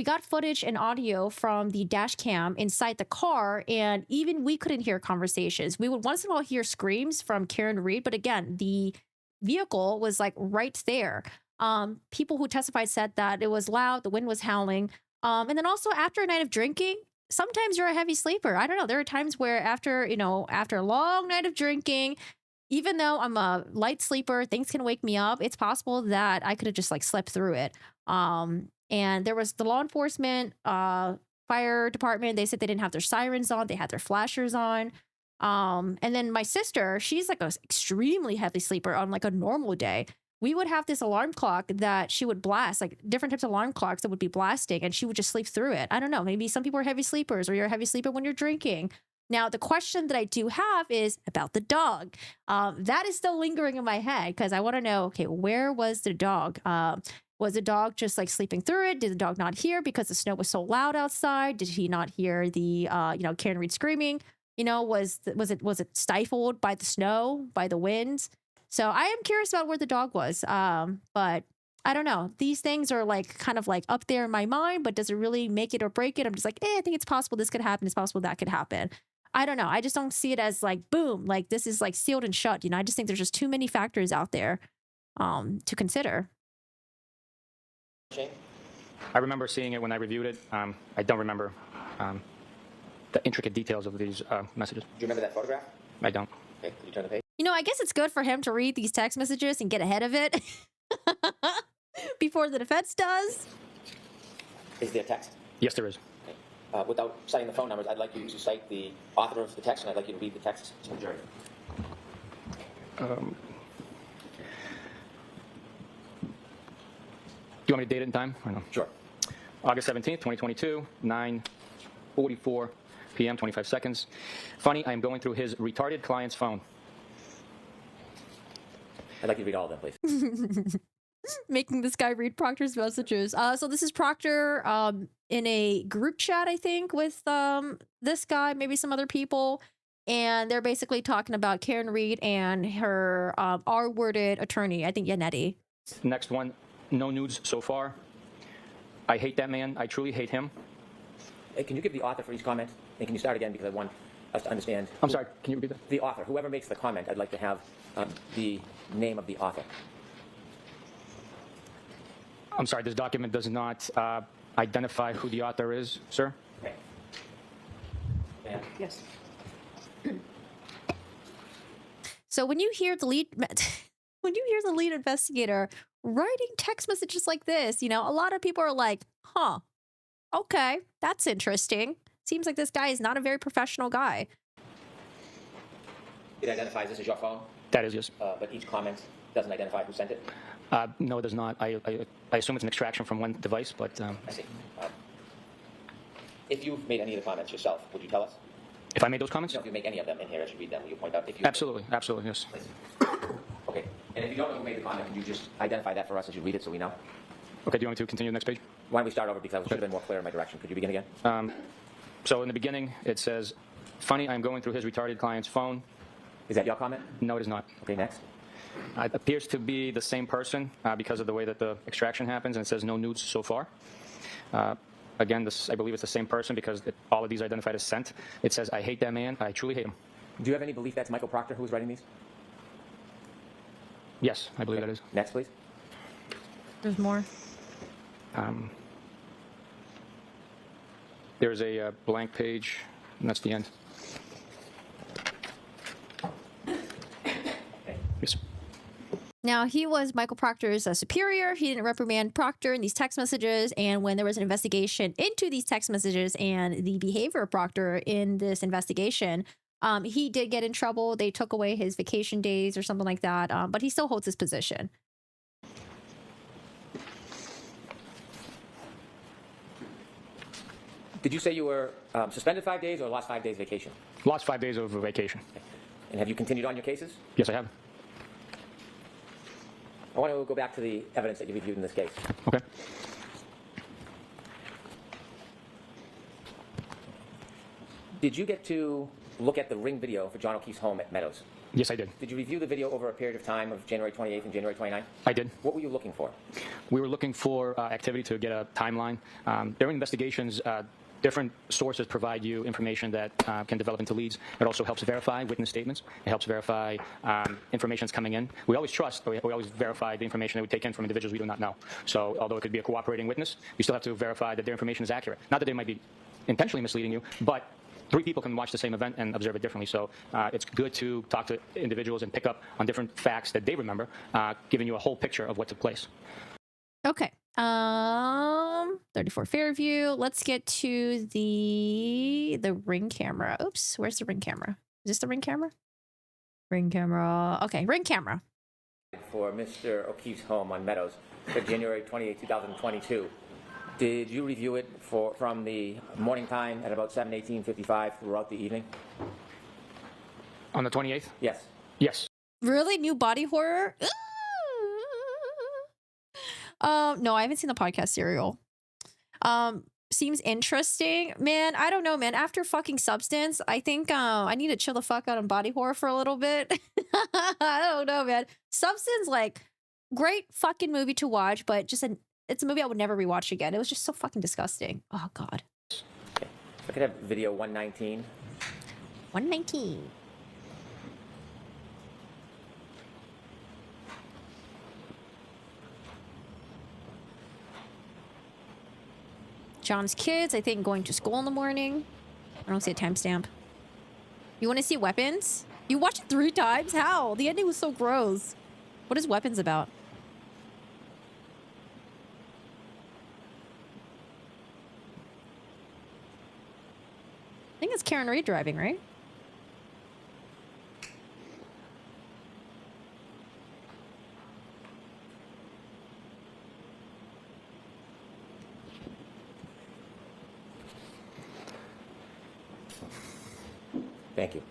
got footage and audio from the dash cam inside the car, and even we couldn't hear conversations. We would once in a while hear screams from Karen Reed, but again, the vehicle was like right there. People who testified said that it was loud, the wind was howling. And then also after a night of drinking, sometimes you're a heavy sleeper. I don't know. There are times where after a long night of drinking, even though I'm a light sleeper, things can wake me up. It's possible that I could have just like slept through it. And there was the law enforcement, fire department. They said they didn't have their sirens on. They had their flashers on. And then my sister, she's like an extremely heavy sleeper on like a normal day. We would have this alarm clock that she would blast, like different types of alarm clocks that would be blasting, and she would just sleep through it. I don't know. Maybe some people are heavy sleepers, or you're a heavy sleeper when you're drinking. Now, the question that I do have is about the dog. That is still lingering in my head because I want to know, okay, where was the dog? Was the dog just like sleeping through it? Did the dog not hear because the snow was so loud outside? Did he not hear the, Karen Reed screaming? Was it stifled by the snow, by the winds? So I am curious about where the dog was. But I don't know. These things are like kind of like up there in my mind, but does it really make it or break it? I'm just like, I think it's possible this could happen. It's possible that could happen. I don't know. I just don't see it as like, boom, like this is like sealed and shut. I just think there's just too many factors out there to consider. Chain? I remember seeing it when I reviewed it. I don't remember the intricate details of these messages. Do you remember that photograph? I don't. Okay, could you turn the page? I guess it's good for him to read these text messages and get ahead of it before the defense does. Is there text? Yes, there is. Okay. Without citing the phone numbers, I'd like you to cite the author of the text, and I'd like you to read the text to the jury. you want me to date it in time? Or no? Sure. August 17th, 2022, 9:44 p.m., 25 seconds. Funny, I am going through his retarded client's phone. I'd like you to read all of them, please. Making this guy read Proctor's messages. So this is Proctor in a group chat, I think, with this guy, maybe some other people. And they're basically talking about Karen Read and her R-worded attorney, I think Yannetti. Next one, no nudes so far. I hate that man. I truly hate him. Hey, can you give the author for each comment? And can you start again because I want us to understand? I'm sorry, can you repeat that? The author, whoever makes the comment, I'd like to have the name of the author. I'm sorry, this document does not identify who the author is, sir. Okay. Yeah. Yes. So when you hear the lead, when you hear the lead investigator writing text messages like this, you know, a lot of people are like, huh, okay, that's interesting. Seems like this guy is not a very professional guy. It identifies this as your phone, That is, yes. but each comment doesn't identify who sent it. No, it does not. I assume it's an extraction from one device, but I see. If you've made any of the comments yourself, would you tell us? if I made those comments? No, if you make any of them in here as you read them, will you point out if you... Absolutely, absolutely, yes. Please. Okay. And if you don't know who made the comment, can you just identify that for us as you read it so we know? Okay, do you want me to continue the next page? Why don't we start over because I should have been more clear in my direction. Could you begin again? So in the beginning, it says, funny, I'm going through his retarded client's phone. Is that your comment? No, it is not. Okay, next. It appears to be the same person because of the way that the extraction happens, and it says no nudes so far. Again, I believe it's the same person because all of these are identified as sent. It says, I hate that man. I truly hate him. Do you have any belief that's Michael Proctor who was writing these? Yes, I believe that is. Next, please. There's more. There's a blank page, and that's the end. Yes. Now, he was Michael Proctor's superior. He didn't reprimand Proctor in these text messages. And when there was an investigation into these text messages and the behavior of Proctor in this investigation, he did get in trouble. They took away his vacation days or something like that. But he still holds his position. Did you say you were suspended 5 days or lost 5 days vacation? Lost 5 days of vacation. And have you continued on your cases? Yes, I have. I want to go back to the evidence that you reviewed in this case. Okay. Did you get to look at the ring video for John O'Keefe's home at Meadows? Yes, I did. Did you review the video over a period of time of January 28th and January 29th? I did. What were you looking for? We were looking for activity to get a timeline. During investigations, different sources provide you information that can develop into leads. It also helps verify witness statements. It helps verify information that's coming in. We always trust, we always verify the information that we take in from individuals we do not know. So although it could be a cooperating witness, we still have to verify that their information is accurate. Not that they might be intentionally misleading you, but 3 people can watch the same event and observe it differently. So it's good to talk to individuals and pick up on different facts that they remember, giving you a whole picture of what took place. Okay. 34 Fairview. Let's get to the ring camera. Oops, where's the ring camera? Is this the ring camera? Ring camera. Okay, ring camera. For Mr. O'Keefe's home on Meadows for January 28, 2022. Did you review it from the morning time at about 7:18:55 throughout the evening? On the 28th? Yes. Yes. Really? New body horror? No, I haven't seen the podcast Serial. Seems interesting. Man, I don't know, man. After fucking Substance, I think I need to chill the fuck out on body horror for a little bit. I don't know, man. Substance, like, great fucking movie to watch, but it's a movie I would never rewatch again. It was just so fucking disgusting. Oh, God. Okay. I could have video 119. 119. John's kids, I think, going to school in the morning. I don't see a timestamp. You want to see Weapons? You watched it 3 times? How? The ending was so gross. What is Weapons about? I think it's Karen Read driving, right? Thank you.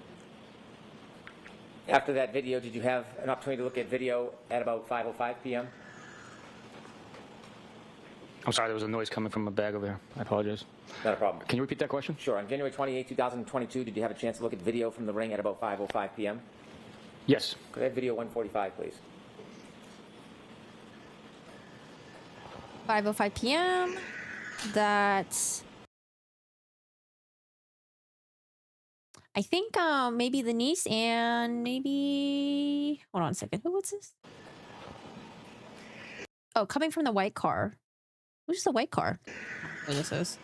After that video, did you have an opportunity to look at video at about 5:05 p.m.? I'm sorry, there was a noise coming from a bag over here. I apologize. Not a problem. Can you repeat that question? Sure. On January 28, 2022, did you have a chance to look at video from the ring at about 5:05 p.m.? Yes. Could I have video 145, please? 5:05 p.m. That's, I think, maybe the niece and maybe, hold on a second. What's this? Oh, coming from the white car. Who's the white car? I don't know who this is.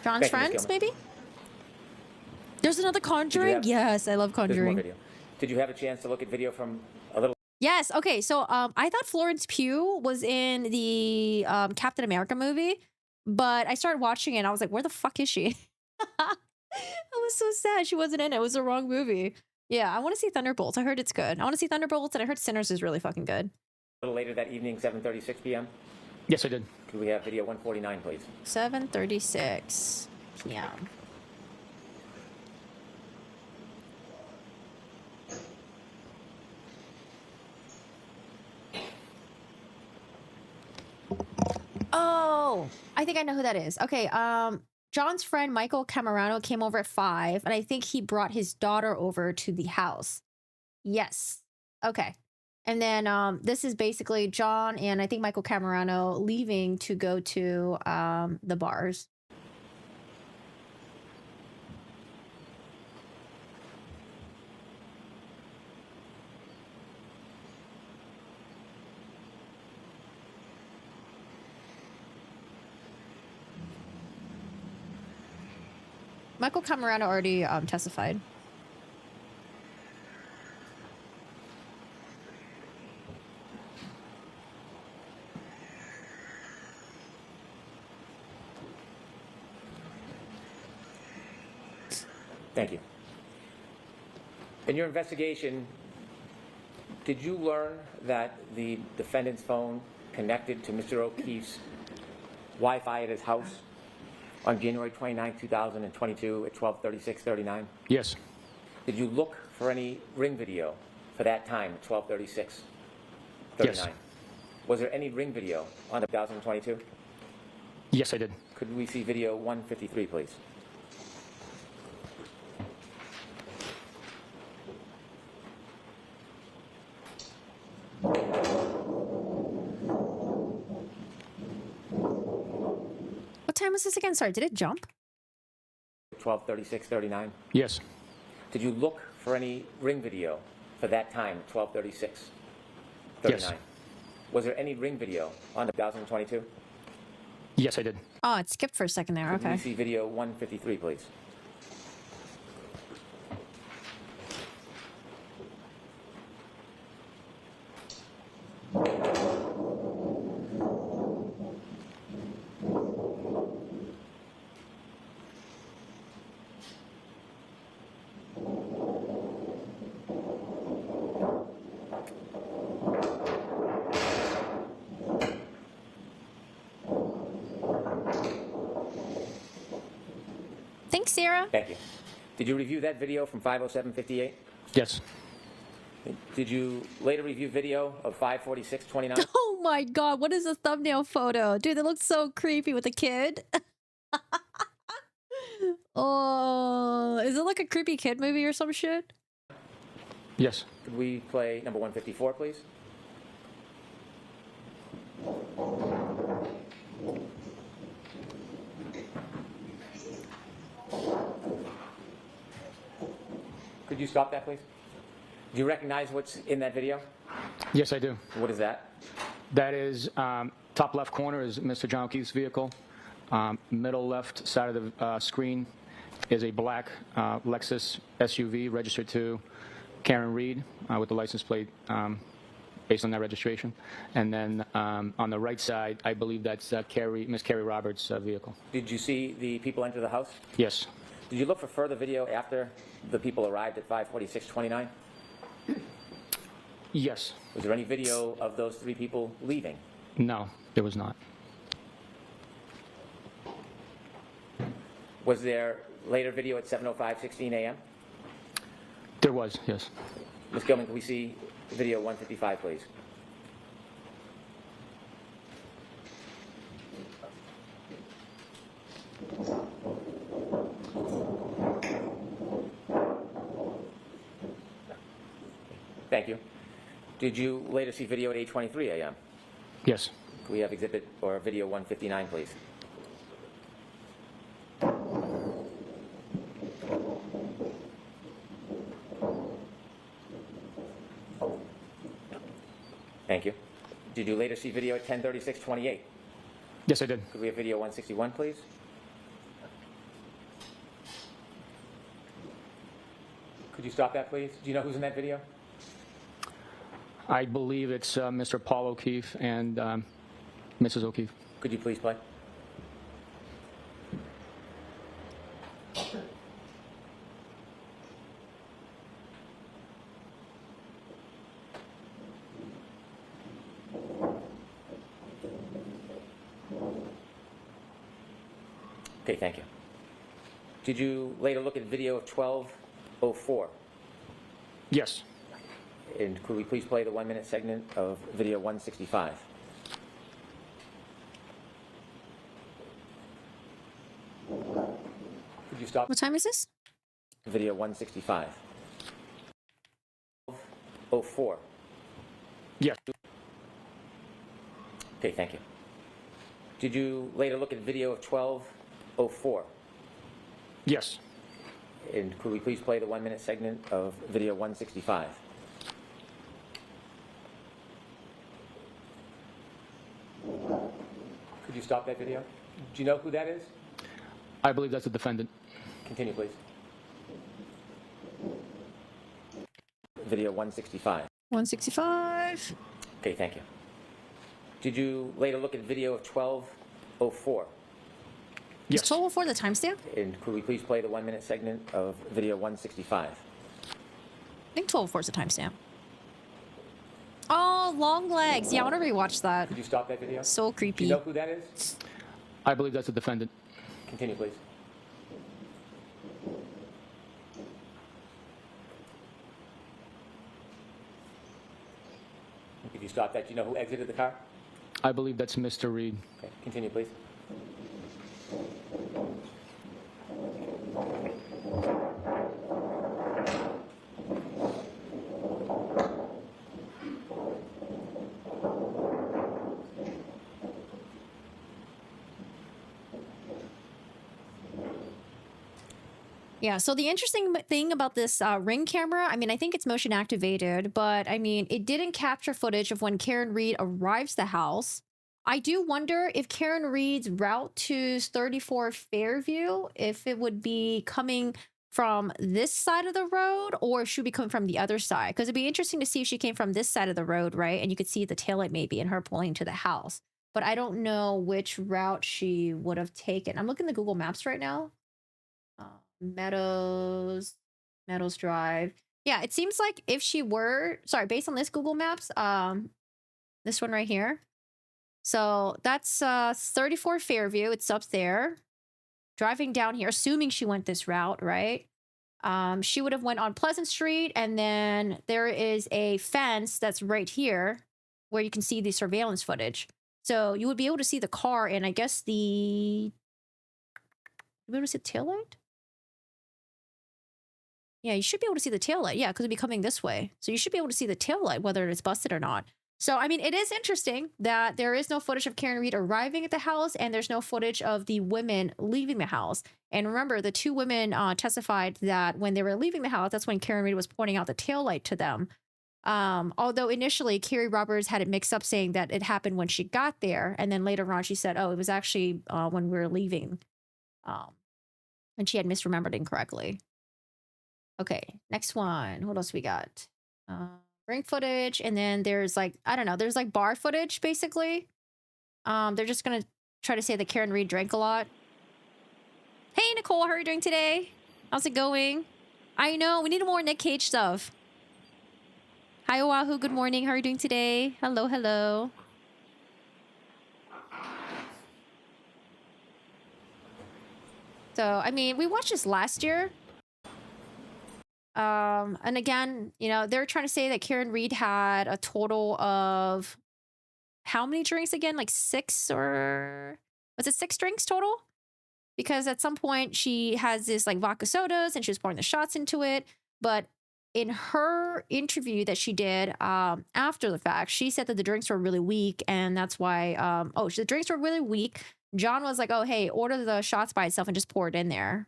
John's Thank you, Ms. friends, Gilman. maybe? There's another Conjuring? have- Yes, I love There's more Conjuring. video. Did you have a chance to look at video from a little Yes. Okay. So I thought Florence Pugh was in the Captain America movie, but I started watching it and I was like, where the fuck is she? I was so sad she wasn't in it. It was the wrong movie. Yeah, I want to see Thunderbolts. I heard it's good. I want to see Thunderbolts, and I heard Sinners is really fucking good. later that evening, 7:36 p.m.? Yes, I did. Could we have video 149, please? 7:36 p.m. Oh, I think I know who that is. Okay, John's friend Michael Camerano came over at 5, and I think he brought his daughter over to the house. Yes. Okay. And then this is basically John and I think Michael Camerano leaving to go to the bars. Michael Camerano already testified. Thank you. In your investigation, did you learn that the defendant's phone connected to Mr. O'Keefe's Wi-Fi at his house on January 29, 2022 at 12:36:39? Yes. Did you look for any ring video for that time, 12:36:39? Yes. Was there any ring video on 2022? Yes, I did. Could we see video 153, please? What time was this again? Sorry, did it jump? 12:36:39. Yes. Did you look for any ring video for that time, 12:36:39? Yes. Was there any ring video on 2022? Yes, I did. Oh, it skipped for a second there. Could we Okay. see video 153, please? Thanks, Sarah. Thank you. Did you review that video from 5:07:58? Yes. Did you later review video of 5:46:29? Oh my god, what is a thumbnail photo? Dude, that looks so creepy with a kid. Oh, is it like a creepy kid movie or some shit? Yes. Could we play number 154, please? Could you stop that, please? Do you recognize what's in that video? Yes, I do. What is that? That is top left corner is Mr. John O'Keefe's vehicle. Middle left side of the screen is a black Lexus SUV registered to Karen Reed with the license plate based on that registration. And then on the right side, I believe that's Miss Carrie Roberts' vehicle. Did you see the people enter the house? Yes. Did you look for further video after the people arrived at 5:46:29? Yes. Was there any video of those three people leaving? No, there was not. Was there later video at 7:05:16 a.m.? There was, yes. Ms. Gilman, can we see video 155, please? Thank you. Did you later see video at 8:23 a.m.? Yes. Can we have exhibit or video 159, please? Thank you. Did you later see video at 10:36:28? Yes, I did. Could we have video 161, please? Could you stop that, please? Do you know who's in that video? I believe it's Mr. Paul O'Keefe and Mrs. O'Keefe. Could you please play? Okay, thank you. Did you later look at video of 12:04? Yes. And could we please play the 1-minute segment of video 165? Could you stop What time is this? video 165? 12:04. Yes. Okay, thank you. Did you later look at video of 12:04? Yes. And could we please play the 1-minute segment of video 165? Could you stop that video? Do you know who that is? I believe that's the defendant. Continue, please. Video 165. 165. Okay, thank you. Did you later look at video of 12:04? Is Yes. 1204 the timestamp? And could we please play the 1-minute segment of video 165? I think 1204 is the timestamp. Oh, long legs. Yeah, I want to rewatch that. Could you stop that video? So Do creepy. you know who that is? I believe that's the defendant. Continue, please. Could you stop that? Do you know who exited the car? I believe that's Mr. Reed. Okay, continue, please. Yeah, so the interesting thing about this Ring camera, I mean, I think it's motion activated, but I mean, it didn't capture footage of when Karen Reed arrives at the house. I do wonder if Karen Reed's route to 34 Fairview, if it would be coming from this side of the road or if she'd be coming from the other side. Because it'd be interesting to see if she came from this side of the road, right? And you could see the taillight maybe and her pulling to the house. But I don't know which route she would have taken. I'm looking at the Google Maps right now. Meadows Drive. Yeah, it seems like if she were, sorry, based on this Google Maps, this one right here. So that's 34 Fairview. It's up there. Driving down here, assuming she went this route, right? She would have went on Pleasant Street, and then there is a fence that's right here where you can see the surveillance footage. So you would be able to see the car, and I guess you'd be able to see the taillight? Yeah, you should be able to see the taillight. Yeah, because it'd be coming this way. So you should be able to see the taillight, whether it's busted or not. So, I mean, it is interesting that there is no footage of Karen Reed arriving at the house, and there's no footage of the women leaving the house. And remember, the two women testified that when they were leaving the house, that's when Karen Reed was pointing out the taillight to them. Although initially, Carrie Roberts had it mixed up, saying that it happened when she got there. And then later on, she said, oh, it was actually when we were leaving. And she had misremembered incorrectly. Okay, next one. What else we got? Ring footage, and then there's like, I don't know, there's like bar footage, basically. They're just gonna try to say that Karen Reed drank a lot. Hey, Nicole, how are you doing today? How's it going? I know, we need more Nick Cage stuff. Hi, Oahu. Good morning. How are you doing today? Hello, hello. So, I mean, we watched this last year. And again, you know, they're trying to say that Karen Reed had a total of how many drinks again? Like 6 or was it 6 drinks total? Because at some point she has this like vodka sodas and she was pouring the shots into it. But in her interview that she did after the fact, she said that the drinks were really weak, and that's why the drinks were really weak. John was like, oh, hey, order the shots by itself and just pour it in there.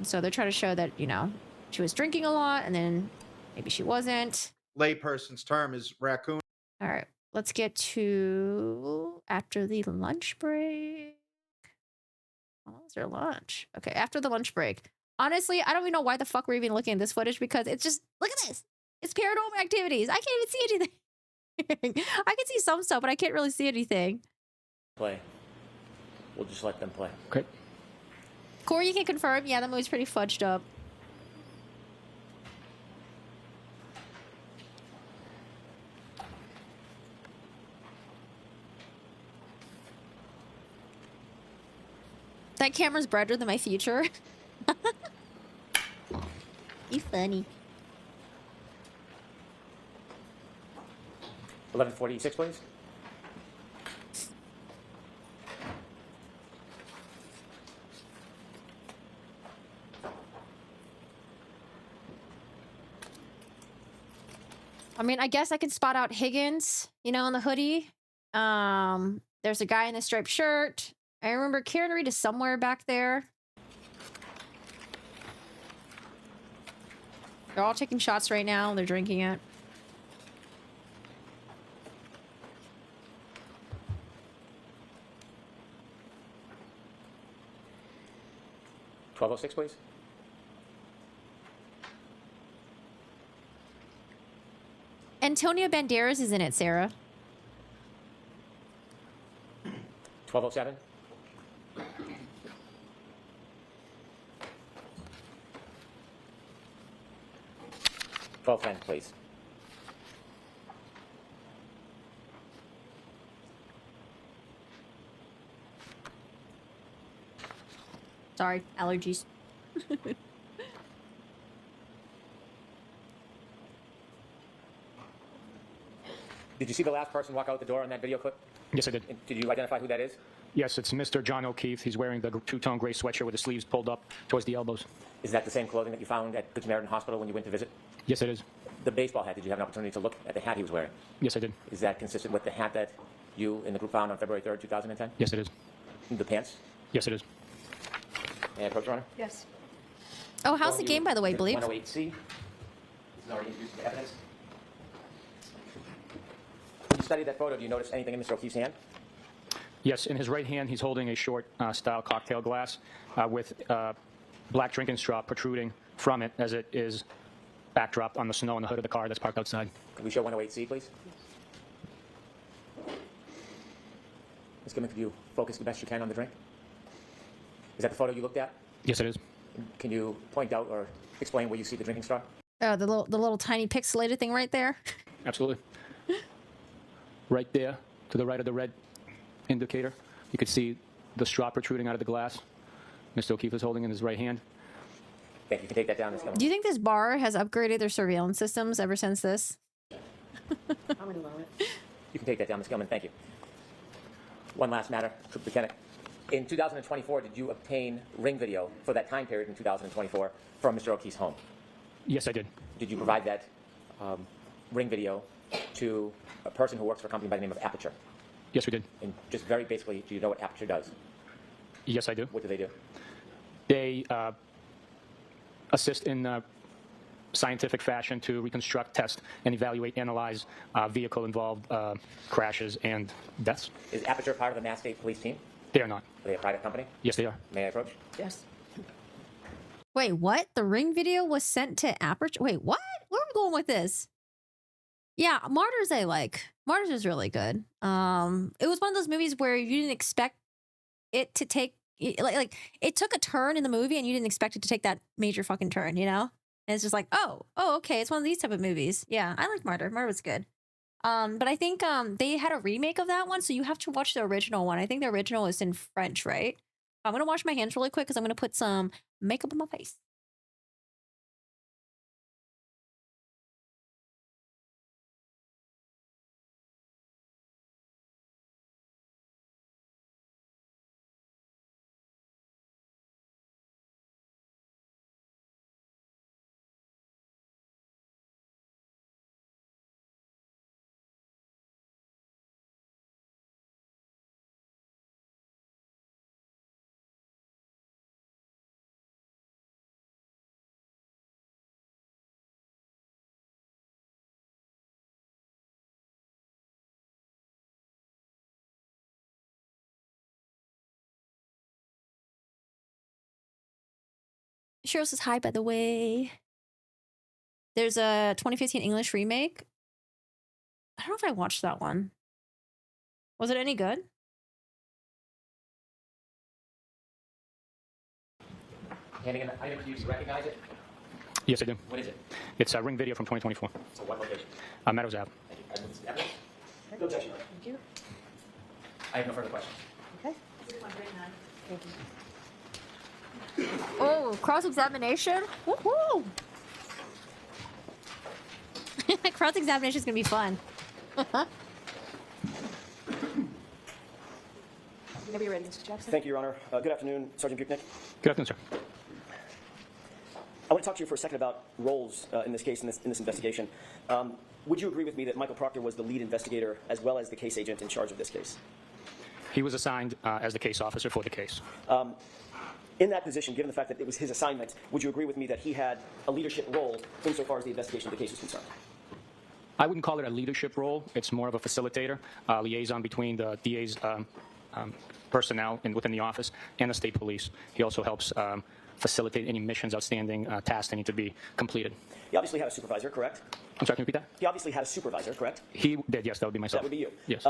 So they're trying to show that, you know, she was drinking a lot and then maybe she wasn't. Layperson's term is raccoon. All right, let's get to after the lunch break. Oh, was there lunch? Okay, after the lunch break. Honestly, I don't even know why the fuck we're even looking at this footage, because it's just, look at this. It's paranormal activities. I can't even see anything. I can see some stuff, but I can't really see anything. Play. We'll just let them play. Okay. Corey, you can confirm. Yeah, the movie's pretty fudged up. That camera's brighter than my future. You funny. 11:46, please. I mean, I guess I can spot out Higgins, you know, in the hoodie. There's a guy in the striped shirt. I remember Karen Reed is somewhere back there. They're all taking shots right now. They're drinking it. $12:06, please. Antonio Banderas is in it, Sarah. 12:07. $12:10, please. Sorry, allergies. Did you see the last person walk out the door in that video clip? Yes, I did. And did you identify who that is? Yes, it's Mr. John O'Keefe. He's wearing the two-tone gray sweatshirt with the sleeves pulled up towards the elbows. Is that the same clothing that you found at Good Samaritan Hospital when you went to visit? Yes, it is. The baseball hat, did you have an opportunity to look at the hat he was wearing? Yes, I did. Is that consistent with the hat that you and the group found on February 3rd, 2010? Yes, it is. The pants? Yes, it is. And Proctor Honor? Yes. Oh, how's the game, by the way, Bleep? 108C. This is already introduced to evidence. When you studied that photo, do you notice anything in Mr. O'Keefe's hand? Yes, in his right hand, he's holding a short-style cocktail glass with black drinking straw protruding from it as it is backdropped on the snow in the hood of the car that's parked outside. Could we show 108C, please? Ms. Gilman, could you focus the best you can on the drink? Is that the photo you looked at? Yes, it is. Can you point out or explain where you see the drinking straw? The little tiny pixelated thing right there. Absolutely. Right there, to the right of the red indicator, you could see the straw protruding out of the glass Mr. O'Keefe is holding in his right hand. Thank you. You can take that down, Ms. Gilman. Do you think this bar has upgraded their surveillance systems ever since this? I'm going to allow it. You can take that down, Ms. Gilman. Thank you. One last matter, Trooper Lieutenant. In 2024, did you obtain ring video for that time period in 2024 from Mr. O'Keefe's home? Yes, I did. Did you provide that ring video to a person who works for a company by the name of Aperture? Yes, we did. And just very basically, do you know what Aperture does? Yes, I do. What do they do? They assist in scientific fashion to reconstruct, test, and evaluate, analyze vehicle-involved crashes and deaths. Is Aperture part of the Mass State Police team? They are not. Are they a private company? Yes, they are. May I approach? Yes. Wait, what? The ring video was sent to Aperture? Wait, what? Where are we going with this? Yeah, Martyrs I like. Martyrs is really good. It was one of those movies where you didn't expect it to take like it took a turn in the movie and you didn't expect it to take that major fucking turn, you know? And it's just like, oh, okay, it's one of these type of movies. Yeah, I like Martyr. Martyr was good. But I think they had a remake of that one, so you have to watch the original one. I think the original is in French, right? I'm gonna wash my hands really quick because I'm gonna put some makeup on my face. Cheryl says hi, by the way. There's a 2015 English remake. I don't know if I watched that one. Was it any good? Handing an item to you, you recognize it? Yes, I do. What is it? It's a Ring video from 2024. So what location? Meadows Ave. Thank you. Evidence? No objection. Thank you. I have no further questions. Okay. Thank you. Oh, cross-examination? Woohoo! Cross-examination is going to be fun. Whenever you're ready, Mr. Jackson. Thank you, Your Honor. Good afternoon, Sergeant Buchnick. Good afternoon, sir. I want to talk to you for a second about roles in this case, in this investigation. Would you agree with me that Michael Proctor was the lead investigator as well as the case agent in charge of this case? He was assigned as the case officer for the case. In that position, given the fact that it was his assignment, would you agree with me that he had a leadership role insofar as the investigation of the case is concerned? I wouldn't call it a leadership role. It's more of a facilitator, liaison between the DA's personnel within the office and the state police. He also helps facilitate any missions, outstanding tasks that need to be completed. He obviously had a supervisor, correct? I'm sorry, can you repeat that? He obviously had a supervisor, correct? He did, yes, that would be myself. That would be you. Yes.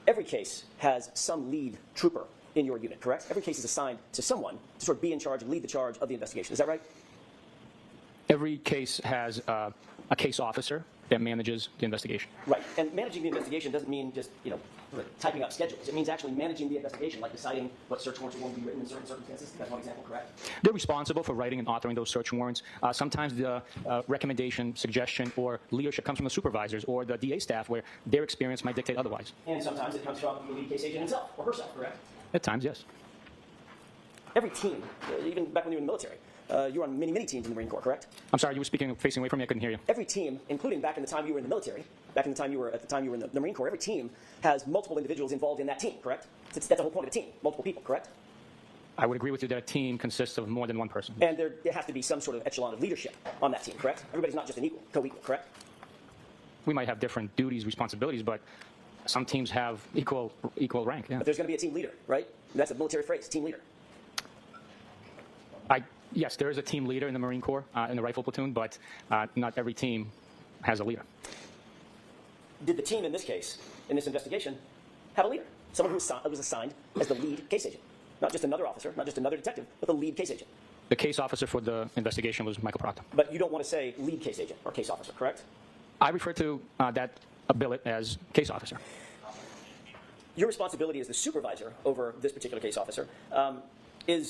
Every case has some lead trooper in your unit, correct? Every case is assigned to someone to sort of be in charge and lead the charge of the investigation. Is that right? Every case has a case officer that manages the investigation. Right. And managing the investigation doesn't mean just, typing up schedules. It means actually managing the investigation, like deciding what search warrants are going to be written in certain circumstances. That's one example, correct? They're responsible for writing and authoring those search warrants. Sometimes the recommendation, suggestion, or leadership comes from the supervisors or the DA staff where their experience might dictate otherwise. And sometimes it comes from the lead case agent himself or herself, correct? At times, yes. Every team, even back when you were in the military, you were on many, many teams in the Marine Corps, correct? I'm sorry, you were speaking, facing away from me. I couldn't hear you. Every team, including back in the time you were in the military, back in the time you were in the Marine Corps, every team has multiple individuals involved in that team, correct? That's the whole point of a team, multiple people, correct? I would agree with you that a team consists of more than one person. And there has to be some sort of echelon of leadership on that team, correct? Everybody's not just an equal, co-equal, correct? We might have different duties, responsibilities, but some teams have equal rank. Yeah. But there's going to be a team leader, right? That's a military phrase, team leader. Yes, there is a team leader in the Marine Corps, in the rifle platoon, but not every team has a leader. Did the team in this case, in this investigation, have a leader? Someone who was assigned as the lead case agent. Not just another officer, not just another detective, but the lead case agent. The case officer for the investigation was Michael Proctor. But you don't want to say lead case agent or case officer, correct? I refer to that billet as case officer. Your responsibility as the supervisor over this particular case officer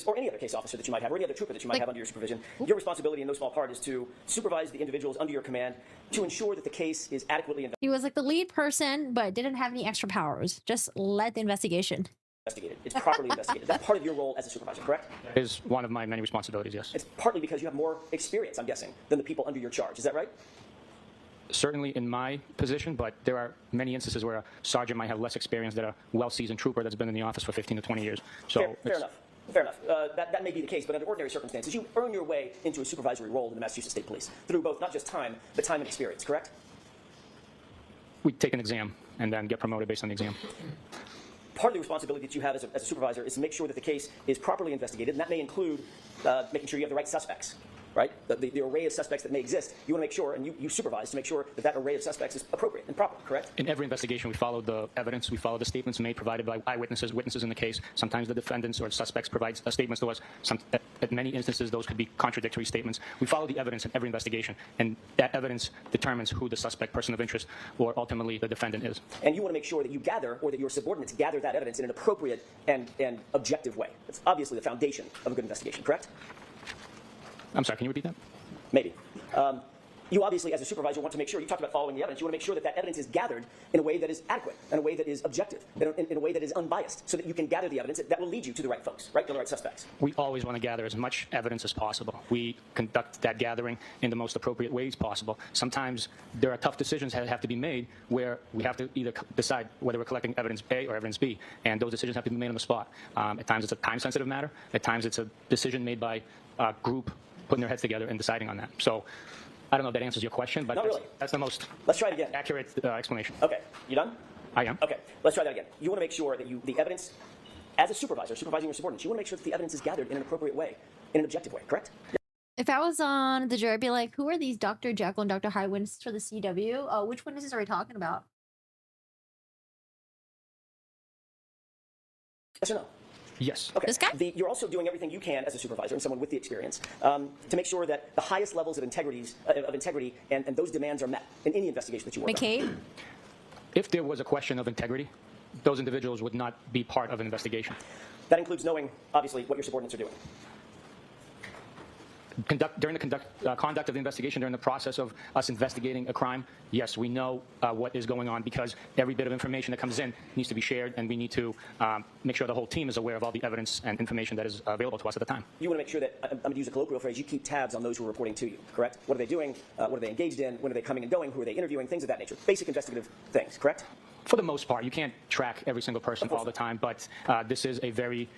or any other case officer that you might have, or any other trooper that you might have under your supervision, your responsibility in no small part is to supervise the individuals under your command to ensure that the case is adequately He was like the lead person, but didn't have any extra powers. Just led the investigation. investigated. It's properly investigated. That's part of your role as a supervisor, correct? That is one of my many responsibilities, yes. It's partly because you have more experience, I'm guessing, than the people under your charge. Is that right? Certainly in my position, but there are many instances where a sergeant might have less experience than a well-seasoned trooper that's been in the office for 15 to 20 years. So Fair enough. Fair enough. That may be the case, but under ordinary circumstances, you earn your way into a supervisory role in the Massachusetts State Police through both not just time, but time and experience, correct? we take an exam and then get promoted based on the exam. Part of the responsibility that you have as a supervisor is to make sure that the case is properly investigated, and that may include making sure you have the right suspects. right? The array of suspects that may exist, you want to make sure, and you supervise to make sure that that array of suspects is appropriate and proper, correct? In every investigation, we follow the evidence. We follow the statements made, provided by eyewitnesses, witnesses in the case. Sometimes the defendants or suspects provide statements to us. At many instances, those could be contradictory statements. We follow the evidence in every investigation, and that evidence determines who the suspect, person of interest, or ultimately the defendant is. And you want to make sure that you gather, or that your subordinates gather that evidence in an appropriate and objective way. That's obviously the foundation of a good investigation, correct? I'm sorry, can you repeat that? Maybe. You obviously, as a supervisor, want to make sure, you talked about following the evidence, you want to make sure that that evidence is gathered in a way that is adequate, in a way that is objective, in a way that is unbiased, so that you can gather the evidence that will lead you to the right folks, right, to the right suspects. We always want to gather as much evidence as possible. We conduct that gathering in the most appropriate ways possible. Sometimes there are tough decisions that have to be made where we have to either decide whether we're collecting evidence A or evidence B, and those decisions have to be made on the spot. At times it's a time-sensitive matter. At times it's a decision made by a group putting their heads together and deciding on that. So I don't know if that answers your question, but that's the most Let's try it again. accurate explanation. Okay, you done? I am. Okay, let's try that again. You want to make sure that the evidence, as a supervisor, supervising your subordinates, you want to make sure that the evidence is gathered in an appropriate way, in an objective way, correct? If I was on the jury, I'd be like, who are these Dr. Jekyll and Dr. Hyde witnesses for the CW? Which witnesses are we talking about? Yes or no? Yes. Okay. This guy? You're also doing everything you can as a supervisor and someone with the experience to make sure that the highest levels of integrity and those demands are met in any investigation that you work on. McCabe? If there was a question of integrity, those individuals would not be part of an investigation. That includes knowing, obviously, what your subordinates are doing. During the conduct of the investigation, during the process of us investigating a crime, yes, we know what is going on because every bit of information that comes in needs to be shared, and we need to make sure the whole team is aware of all the evidence and information that is available to us at the time. You want to make sure that, I'm going to use a colloquial phrase, you keep tabs on those who are reporting to you, correct? What are they doing? What are they engaged in? When are they coming and going? Who are they interviewing? Things of that nature. Basic investigative things, correct? For the most part, you can't track every single person all the time, but this is a very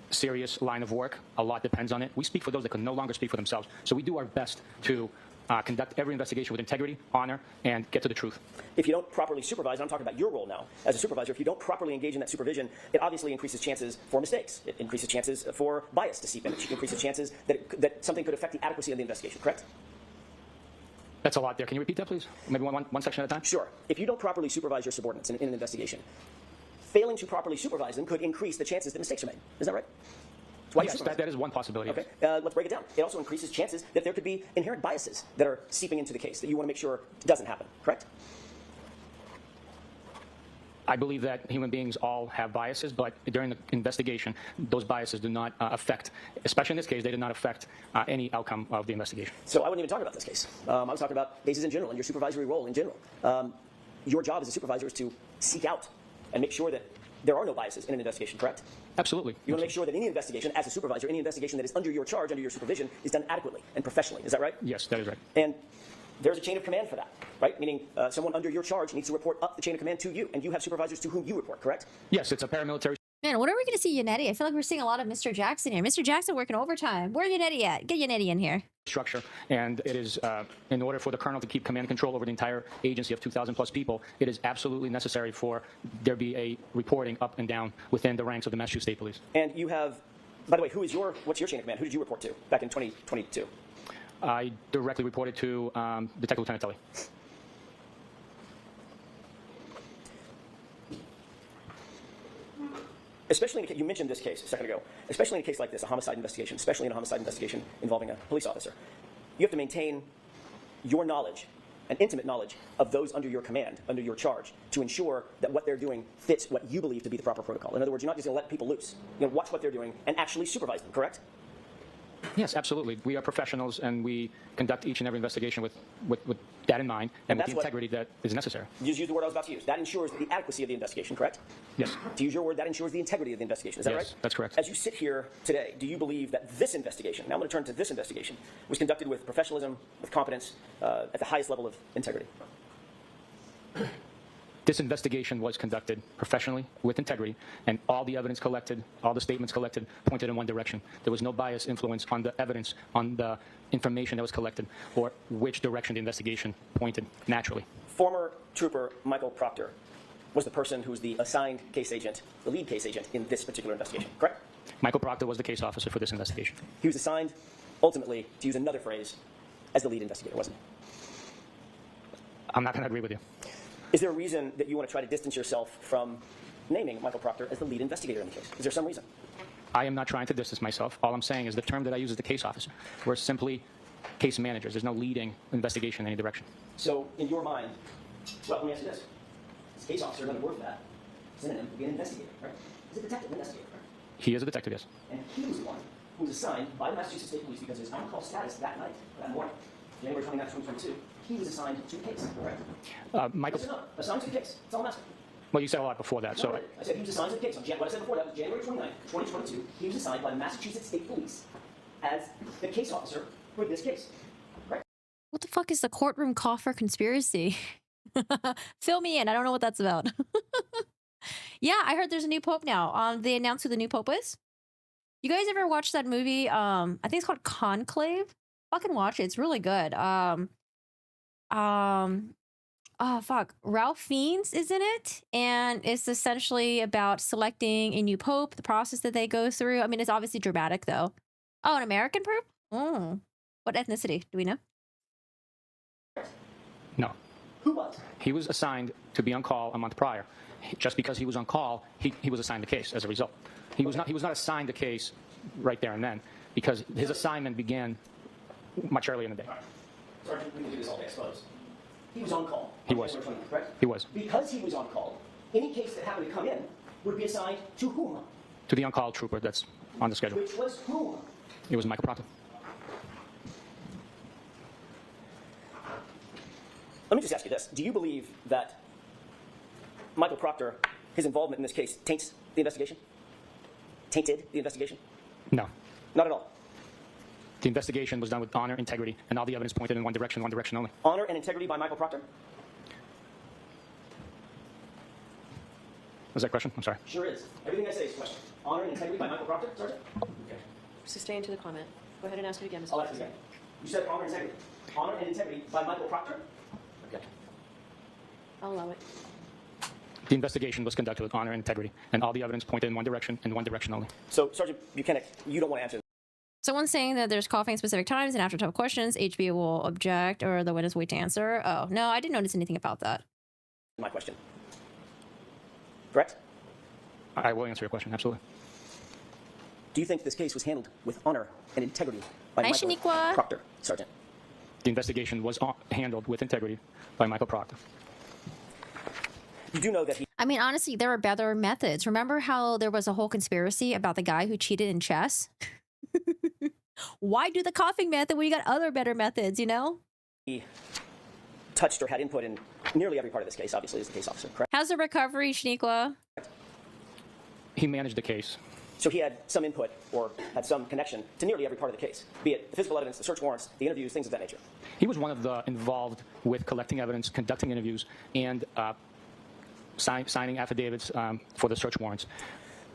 serious line of work. A lot depends on it. We speak for those that can no longer speak for themselves. So we do our best to conduct every investigation with integrity, honor, and get to the truth. If you don't properly supervise, I'm talking about your role now as a supervisor, if you don't properly engage in that supervision, it obviously increases chances for mistakes. It increases chances for bias to seep in. It increases chances that something could affect the adequacy of the investigation, correct? That's a lot there. Can you repeat that, please? Maybe one section at a time? Sure. If you don't properly supervise your subordinates in an investigation, failing to properly supervise them could increase the chances that mistakes are made. Is that right? Yes, that is one possibility. Okay, let's break it down. It also increases chances that there could be inherent biases that are seeping into the case that you want to make sure doesn't happen, correct? I believe that human beings all have biases, but during the investigation, those biases do not affect, especially in this case, they did not affect any outcome of the investigation. So I wasn't even talking about this case. I was talking about cases in general and your supervisory role in general. Your job as a supervisor is to seek out and make sure that there are no biases in an investigation, correct? Absolutely. You want to make sure that any investigation, as a supervisor, any investigation that is under your charge, under your supervision, is done adequately and professionally. Is that right? Yes, that is right. And there's a chain of command for that, right? Meaning someone under your charge needs to report up the chain of command to you, and you have supervisors to whom you report, correct? Yes, it's a paramilitary. Man, when are we going to see Yannetti? I feel like we're seeing a lot of Mr. Jackson here. Mr. Jackson working overtime. Where's Yannetti at? Get Yannetti in here. Structure, and it is in order for the colonel to keep command and control over the entire agency of 2,000 plus people, it is absolutely necessary for there be a reporting up and down within the ranks of the Massachusetts State Police. And you have, by the way, what's your chain of command? Who did you report to back in 2022? I directly reported to Detective Lieutenant Tully. Especially you mentioned this case a second ago, especially in a case like this, a homicide investigation, especially in a homicide investigation involving a police officer, you have to maintain your knowledge, an intimate knowledge of those under your command, under your charge, to ensure that what they're doing fits what you believe to be the proper protocol. In other words, you're not just going to let people loose. You're going to watch what they're doing and actually supervise them, correct? Yes, absolutely. We are professionals, and we conduct each and every investigation with that in mind and with the integrity that is necessary. You just used the word I was about to use. That ensures the adequacy of the investigation, correct? Yes. To use your word, that ensures the integrity of the investigation. Is that right? Yes, that's correct. As you sit here today, do you believe that this investigation, now I'm going to turn to this investigation, was conducted with professionalism, with competence, at the highest level of integrity? This investigation was conducted professionally, with integrity, and all the evidence collected, all the statements collected, pointed in one direction. There was no bias influence on the evidence, on the information that was collected, or which direction the investigation pointed naturally. Former Trooper Michael Proctor was the person who was the assigned case agent, the lead case agent in this particular investigation, correct? Michael Proctor was the case officer for this investigation. He was assigned ultimately, to use another phrase, as the lead investigator, wasn't he? I'm not going to agree with you. Is there a reason that you want to try to distance yourself from naming Michael Proctor as the lead investigator in the case? Is there some reason? I am not trying to distance myself. All I'm saying is the term that I use is the case officer. We're simply case managers. There's no leading investigation in any direction. So, in your mind, well, let me ask you this. Is case officer another word for that? Synonym would be an investigator, right? He's a detective investigator, right? He is a detective, yes. And he was the one who was assigned by the Massachusetts State Police because of his on-call status that night, that morning, January 29, 2022. He was assigned to the case, correct? Michael, Yes or no? Assigned to the case. That's all I'm asking. well, you said a lot before that, so No, I said he was assigned to the case. What I said before that was January 29, 2022. He was assigned by the Massachusetts State Police as the case officer for this case. Correct? What the fuck is the courtroom coffer conspiracy? Fill me in. I don't know what that's about. Yeah, I heard there's a new pope now. They announced who the new pope is. You guys ever watch that movie? I think it's called Conclave. Fucking watch it. It's really good. Oh fuck, Ralph Fiennes is in it, and it's essentially about selecting a new pope, the process that they go through. I mean, it's obviously dramatic though. Oh, an American pope? Oh, what ethnicity do we know? no. Who was? He was assigned to be on call a month prior. Just because he was on call, he was assigned the case as a result. He was not assigned the case right there and then, because his assignment began much earlier in the day. Sergeant, we can do this all day, I suppose. He was on call. He was. January 29th, correct? He was. Because he was on call, any case that happened to come in would be assigned to whom? To the on-call trooper that's on the schedule. Which was whom? It was Michael Proctor. Let me just ask you this. Do you believe that Michael Proctor, his involvement in this case, taints the investigation? Tainted the investigation? No. Not at all. The investigation was done with honor, integrity, and all the evidence pointed in one direction only. Honor and integrity by Michael Proctor? Was that a question? I'm sorry. Sure is. Everything I say is a question. Honor and integrity by Michael Proctor, Sergeant? Okay. Sustain to the comment. Go ahead and ask it again, Mr. I'll ask it again. You said honor and integrity. Honor and integrity by Michael Proctor? Okay. I'll allow it. The investigation was conducted with honor and integrity, and all the evidence pointed in one direction and one direction only. So, Sergeant Buchanan, you don't want to answer. Someone's saying that there's coughing at specific times, and after tough questions, HB will object or the witness wait to answer. Oh, no, I didn't notice anything about that. My question. Correct? I will answer your question, absolutely. Do you think this case was handled with honor and integrity by Hi, Michael Shaniqua. Proctor, Sergeant? The investigation was handled with integrity by Michael Proctor. You do know that he I mean, honestly, there are better methods. Remember how there was a whole conspiracy about the guy who cheated in chess? Why do the coughing method when you got other better methods, you know? touched or had input in nearly every part of this case, obviously, as the case officer, correct? How's the recovery, Shaniqua? He managed the case. So he had some input or had some connection to nearly every part of the case, be it the physical evidence, the search warrants, the interviews, things of that nature. He was one of the involved with collecting evidence, conducting interviews, and signing affidavits for the search warrants.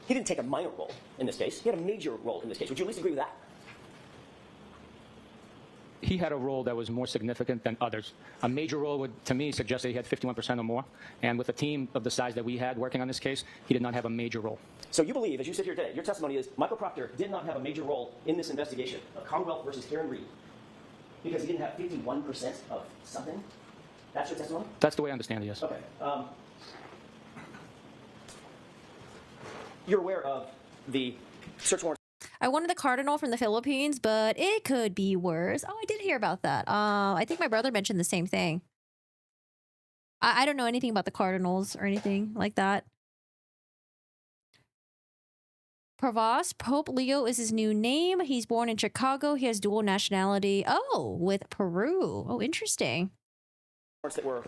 He didn't take a minor role in this case. He had a major role in this case. Would you at least agree with that? He had a role that was more significant than others. A major role would, to me, suggest that he had 51% or more. And with a team of the size that we had working on this case, he did not have a major role. So you believe, as you sit here today, your testimony is Michael Proctor did not have a major role in this investigation of Commonwealth versus Karen Read because he didn't have 51% of something? That's your testimony? That's the way I understand it, yes. Okay. You're aware of the search warrant. I wanted the cardinal from the Philippines, but it could be worse. Oh, I did hear about that. I think my brother mentioned the same thing. I don't know anything about the cardinals or anything like that. Provost, Pope Leo is his new name. He's born in Chicago. He has dual nationality. Oh, with Peru. Oh, interesting. Warrants that were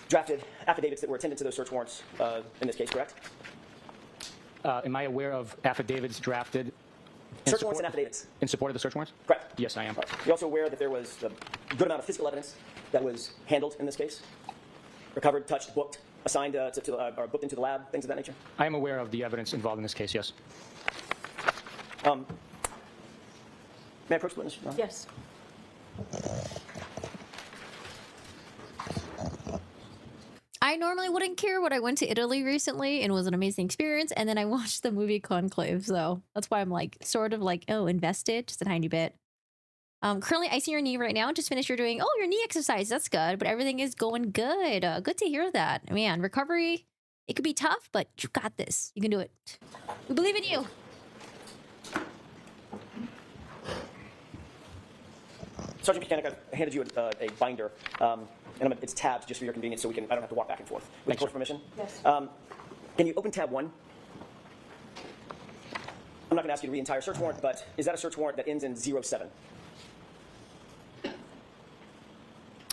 drafted, affidavits that were attended to those search warrants in this case, correct? Am I aware of affidavits drafted Search warrants and affidavits. in support of the search warrants? Correct. Yes, I am. You're also aware that there was a good amount of physical evidence that was handled in this case? Recovered, touched, booked, assigned or booked into the lab, things of that nature? I am aware of the evidence involved in this case, yes. May I approach the witness? Yes. I normally wouldn't care, but I went to Italy recently and it was an amazing experience. And then I watched the movie Conclave, so that's why I'm like sort of like invested just a tiny bit. Currently icing your knee right now. Just finished your your knee exercise. That's good, but everything is going good. Good to hear that, man. Recovery, it could be tough, but you got this. You can do it. We believe in you. Sergeant Buchanan, I handed you a binder, and it's tabbed just for your convenience, so I don't have to walk back and forth. With the court's permission? Yes. Can you open tab 1? I'm not going to ask you to read the entire search warrant, but is that a search warrant that ends in 07?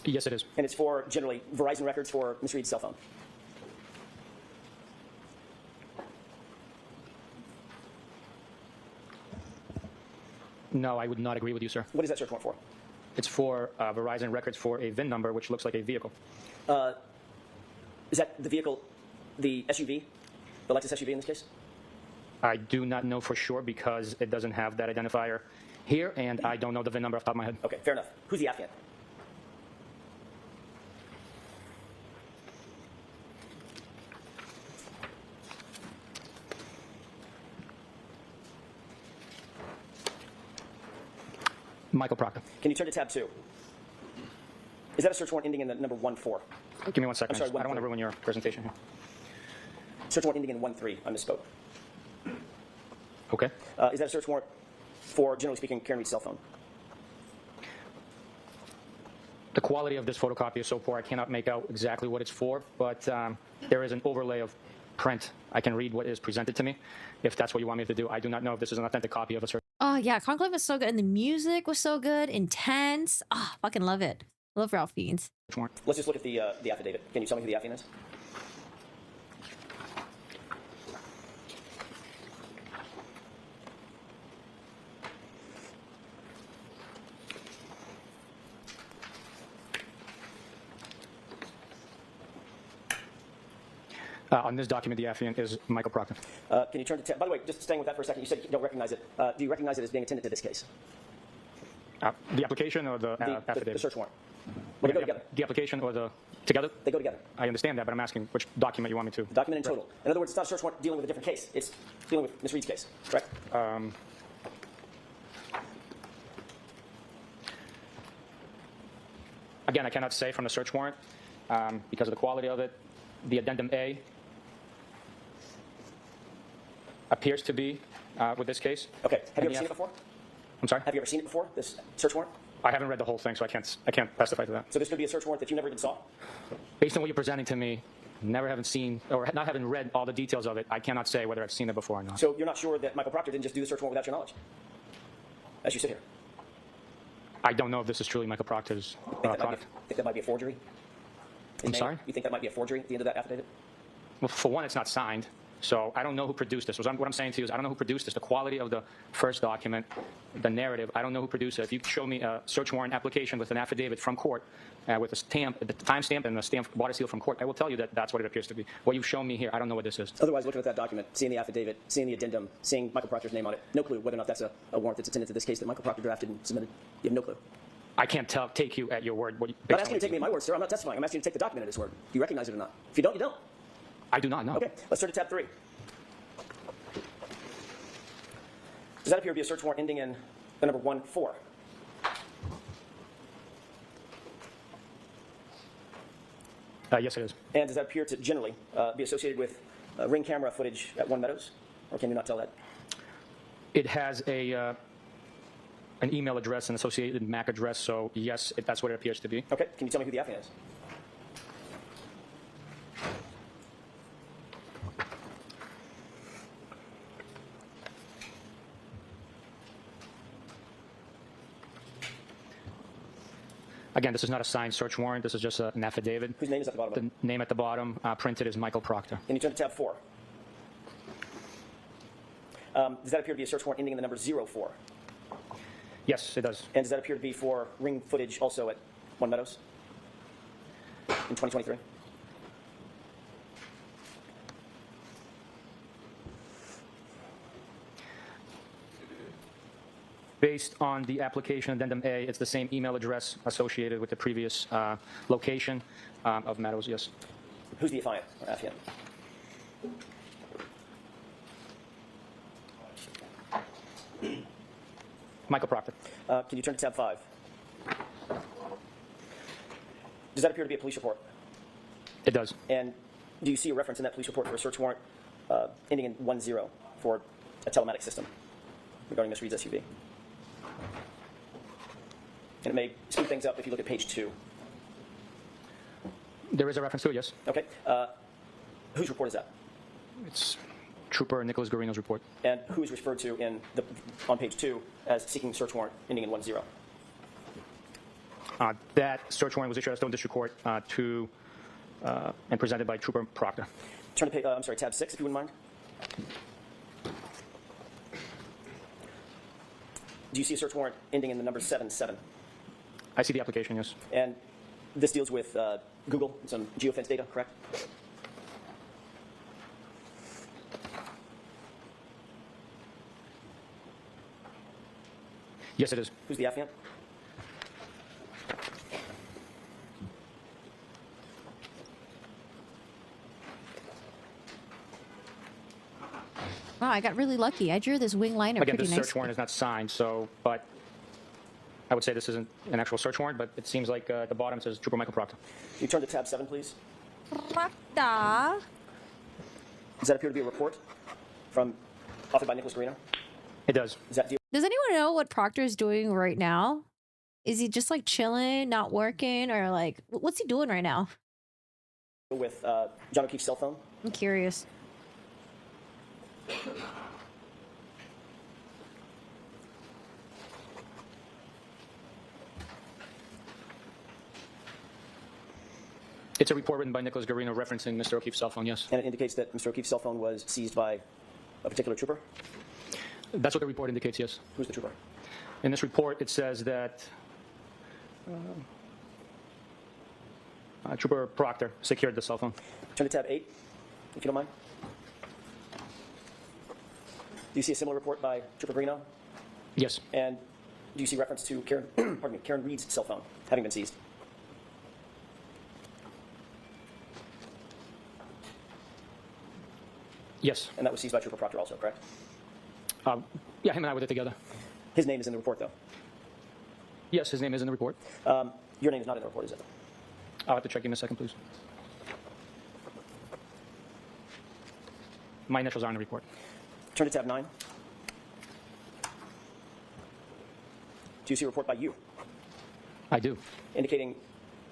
Yes, it is. And it's for, generally, Verizon records for Ms. Reed's cell phone? No, I would not agree with you, sir. What is that search warrant for? It's for Verizon records for a VIN number, which looks like a vehicle. Is that the vehicle, the SUV, the Lexus SUV in this case? I do not know for sure because it doesn't have that identifier here, and I don't know the VIN number off the top of my head. Okay, fair enough. Who's the Afghan? Michael Proctor. Can you turn to tab 2? Is that a search warrant ending in the number 14? Give me 1 second. I'm sorry, I don't want to ruin your presentation here. Search warrant ending in 13. I misspoke. Okay. Is that a search warrant for, generally speaking, Karen Reed's cell phone? The quality of this photocopy is so poor I cannot make out exactly what it's for, but there is an overlay of print. I can read what is presented to me if that's what you want me to do. I do not know if this is an authentic copy of a search Oh yeah, Conclave was so good, and the music was so good, intense. Ah, fucking love it. Love Ralph Fiennes. warrant. Let's just look at the affidavit. Can you tell me who the Afghan is? On this document, the affiant is Michael Proctor. Can you turn to by the way, just staying with that for a second, you said you don't recognize it. Do you recognize it as being attendant to this case? The application or the affidavit? The search warrant. Well, they go together. The application or the together? They go together. I understand that, but I'm asking which document you want me to. The document in total. In other words, it's not a search warrant dealing with a different case. It's dealing with Ms. Reed's case, correct? Again, I cannot say from the search warrant because of the quality of it. The addendum A appears to be with this case. Okay. Have you ever seen it before? I'm sorry? Have you ever seen it before, this search warrant? I haven't read the whole thing, so I can't testify to that. So this could be a search warrant that you never even saw? Based on what you're presenting to me, never having seen or not having read all the details of it, I cannot say whether I've seen it before or not. So you're not sure that Michael Proctor didn't just do the search warrant without your knowledge? As you sit here. I don't know if this is truly Michael Proctor's product. Think that might be a forgery? I'm sorry? You think that might be a forgery at the end of that affidavit? Well, for one, it's not signed, so I don't know who produced this. What I'm saying to you is I don't know who produced this. The quality of the first document, the narrative, I don't know who produced it. If you show me a search warrant application with an affidavit from court, with a stamp, the timestamp and a stamped water seal from court, I will tell you that that's what it appears to be. What you've shown me here, I don't know what this is. Otherwise, looking at that document, seeing the affidavit, seeing the addendum, seeing Michael Proctor's name on it, no clue whether or not that's a warrant that's attendant to this case that Michael Proctor drafted and submitted. You have no clue. I can't take you at your word. I'm not asking you to take me at my word, sir. I'm not testifying. I'm asking you to take the document at its word. Do you recognize it or not? If you don't, you don't. I do not know. Okay, let's turn to tab 3. Does that appear to be a search warrant ending in the number 14? Yes, it is. And does that appear to generally be associated with Ring camera footage at One Meadows? Or can you not tell that? It has an email address, an associated MAC address, so yes, that's what it appears to be. Okay, can you tell me who the Afghan is? Again, this is not a signed search warrant. This is just an affidavit. Whose name is at the bottom? The name at the bottom printed is Michael Proctor. Can you turn to tab 4? Does that appear to be a search warrant ending in the number 04? Yes, it does. And does that appear to be for Ring footage also at One Meadows in 2023? Based on the application addendum A, it's the same email address associated with the previous location of Meadows, yes. Who's the affiant or affiant? Michael Proctor. Can you turn to tab 5? Does that appear to be a police report? It does. And do you see a reference in that police report for a search warrant ending in 10 for a telematic system regarding Ms. Reed's SUV? And it may speed things up if you look at page 2. There is a reference to it, yes. Okay. Whose report is that? It's Trooper Nicholas Garino's report. And who is referred to on page 2 as seeking search warrant ending in 10? That search warrant was issued at Stone District Court and presented by Trooper Proctor. Turn to page, tab 6, if you wouldn't mind. Do you see a search warrant ending in the number 77? I see the application, yes. And this deals with Google, some geofence data, correct? Yes, it is. Who's the affiant? Wow, I got really lucky. I drew this wing liner Again, pretty this nice. search warrant is not signed, but I would say this isn't an actual search warrant, but it seems like at the bottom says Trooper Michael Proctor. Can you turn to tab 7, please? Proctor. Does that appear to be a report authored by Nicholas Garino? It does. Does that deal Does anyone know what Proctor is doing right now? Is he just like chilling, not working, or like what's he doing right now? with John O'Keefe's cell phone? I'm curious. It's a report written by Nicholas Garino referencing Mr. O'Keefe's cell phone, yes. And it indicates that Mr. O'Keefe's cell phone was seized by a particular trooper? That's what the report indicates, yes. Who's the trooper? In this report, it says that Trooper Proctor secured the cell phone. Turn to tab 8, if you don't mind. Do you see a similar report by Trooper Garino? Yes. And do you see reference to Karen Reed's cell phone having been seized? Yes. And that was seized by Trooper Proctor also, correct? Yeah, him and I were there together. His name is in the report, though. Yes, his name is in the report. Your name is not in the report, is it? I'll have to check. Give me a second, please. My initials are in the report. Turn to tab 9. Do you see a report by you I do. indicating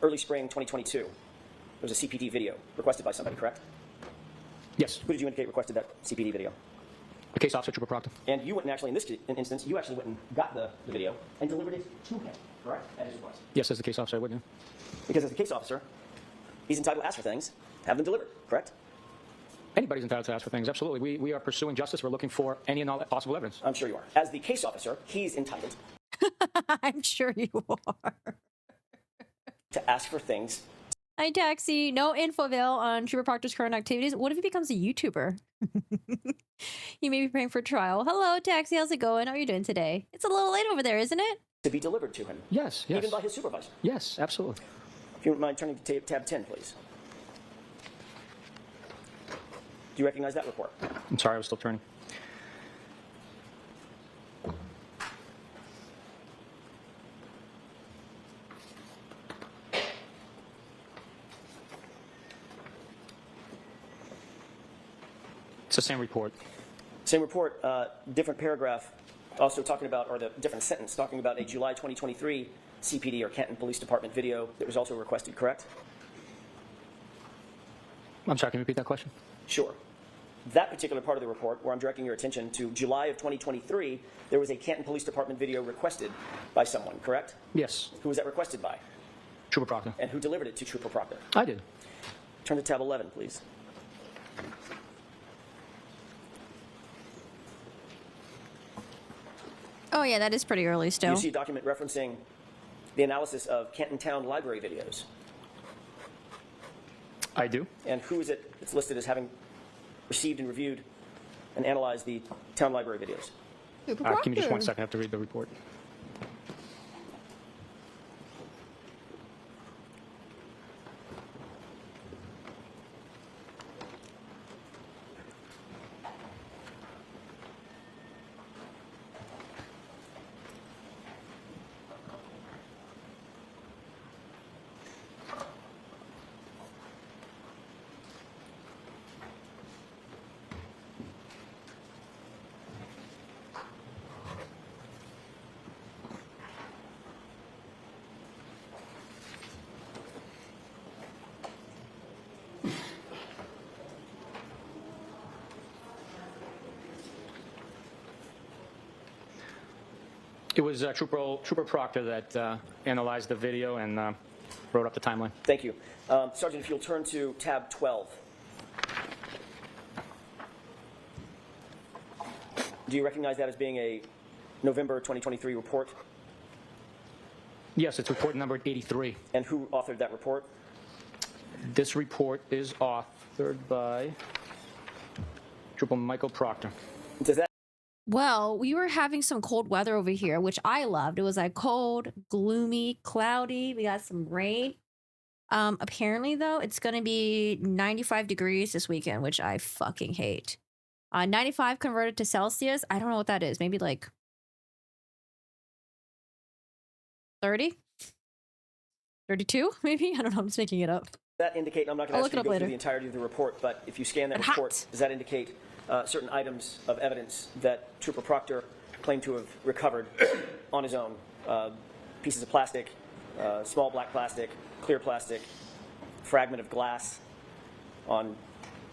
early spring 2022? There was a CPD video requested by somebody, correct? Yes. Who did you indicate requested that CPD video? The case officer, Trooper Proctor. And you went and actually, in this instance, you actually went and got the video and delivered it to him, correct? At his request. Yes, as the case officer, I would. Yeah. Because as the case officer, he's entitled to ask for things, have them delivered, correct? Anybody's entitled to ask for things. Absolutely. We are pursuing justice. We're looking for any and all possible evidence. I'm sure you are. As the case officer, he's entitled I'm sure you are. to ask for things. Hi, Taxi. No infoville on Trooper Proctor's current activities. What if he becomes a YouTuber? He may be praying for trial. Hello, Taxi. How's it going? How are you doing today? It's a little late over there, isn't it? To be delivered to him. Yes, yes. Even by his supervisor. Yes, absolutely. If you wouldn't mind turning to tab 10, please. Do you recognize that report? I'm sorry, I was still turning. It's the same report. Same report, different paragraph, also talking about, or the different sentence, talking about a July 2023 CPD or Canton Police Department video that was also requested, correct? I'm sorry, can you repeat that question? Sure. That particular part of the report, where I'm directing your attention to July of 2023, there was a Canton Police Department video requested by someone, correct? Yes. Who was that requested by? Trooper Proctor. And who delivered it to Trooper Proctor? I did. Turn to tab 11, please. Oh, yeah, that is pretty early You still. see a document referencing the analysis of Canton Town Library videos. I do. And who is it that's listed as having received and reviewed and analyzed the town library videos? Trooper Give me just one Proctor. second. I have to read the report. It was Trooper Proctor that analyzed the video and wrote up the timeline. Thank you. Sergeant, if you'll turn to tab 12. Do you recognize that as being a November 2023 report? Yes, it's report number 83. And who authored that report? This report is authored by Trooper Michael Proctor. Does that Well, we were having some cold weather over here, which I loved. It was like cold, gloomy, cloudy. We got some rain. Apparently, though, it's going to be 95 degrees this weekend, which I fucking hate. 95 converted to Celsius. I don't know what that is. Maybe like 30? 32, maybe? I don't know. I'm just making it up. that indicate, I'm not going to ask you to go later. through the entirety of the report, but if you scan that And report, hot. does that indicate certain items of evidence that Trooper Proctor claimed to have recovered on his own? Pieces of plastic, small black plastic, clear plastic, fragment of glass on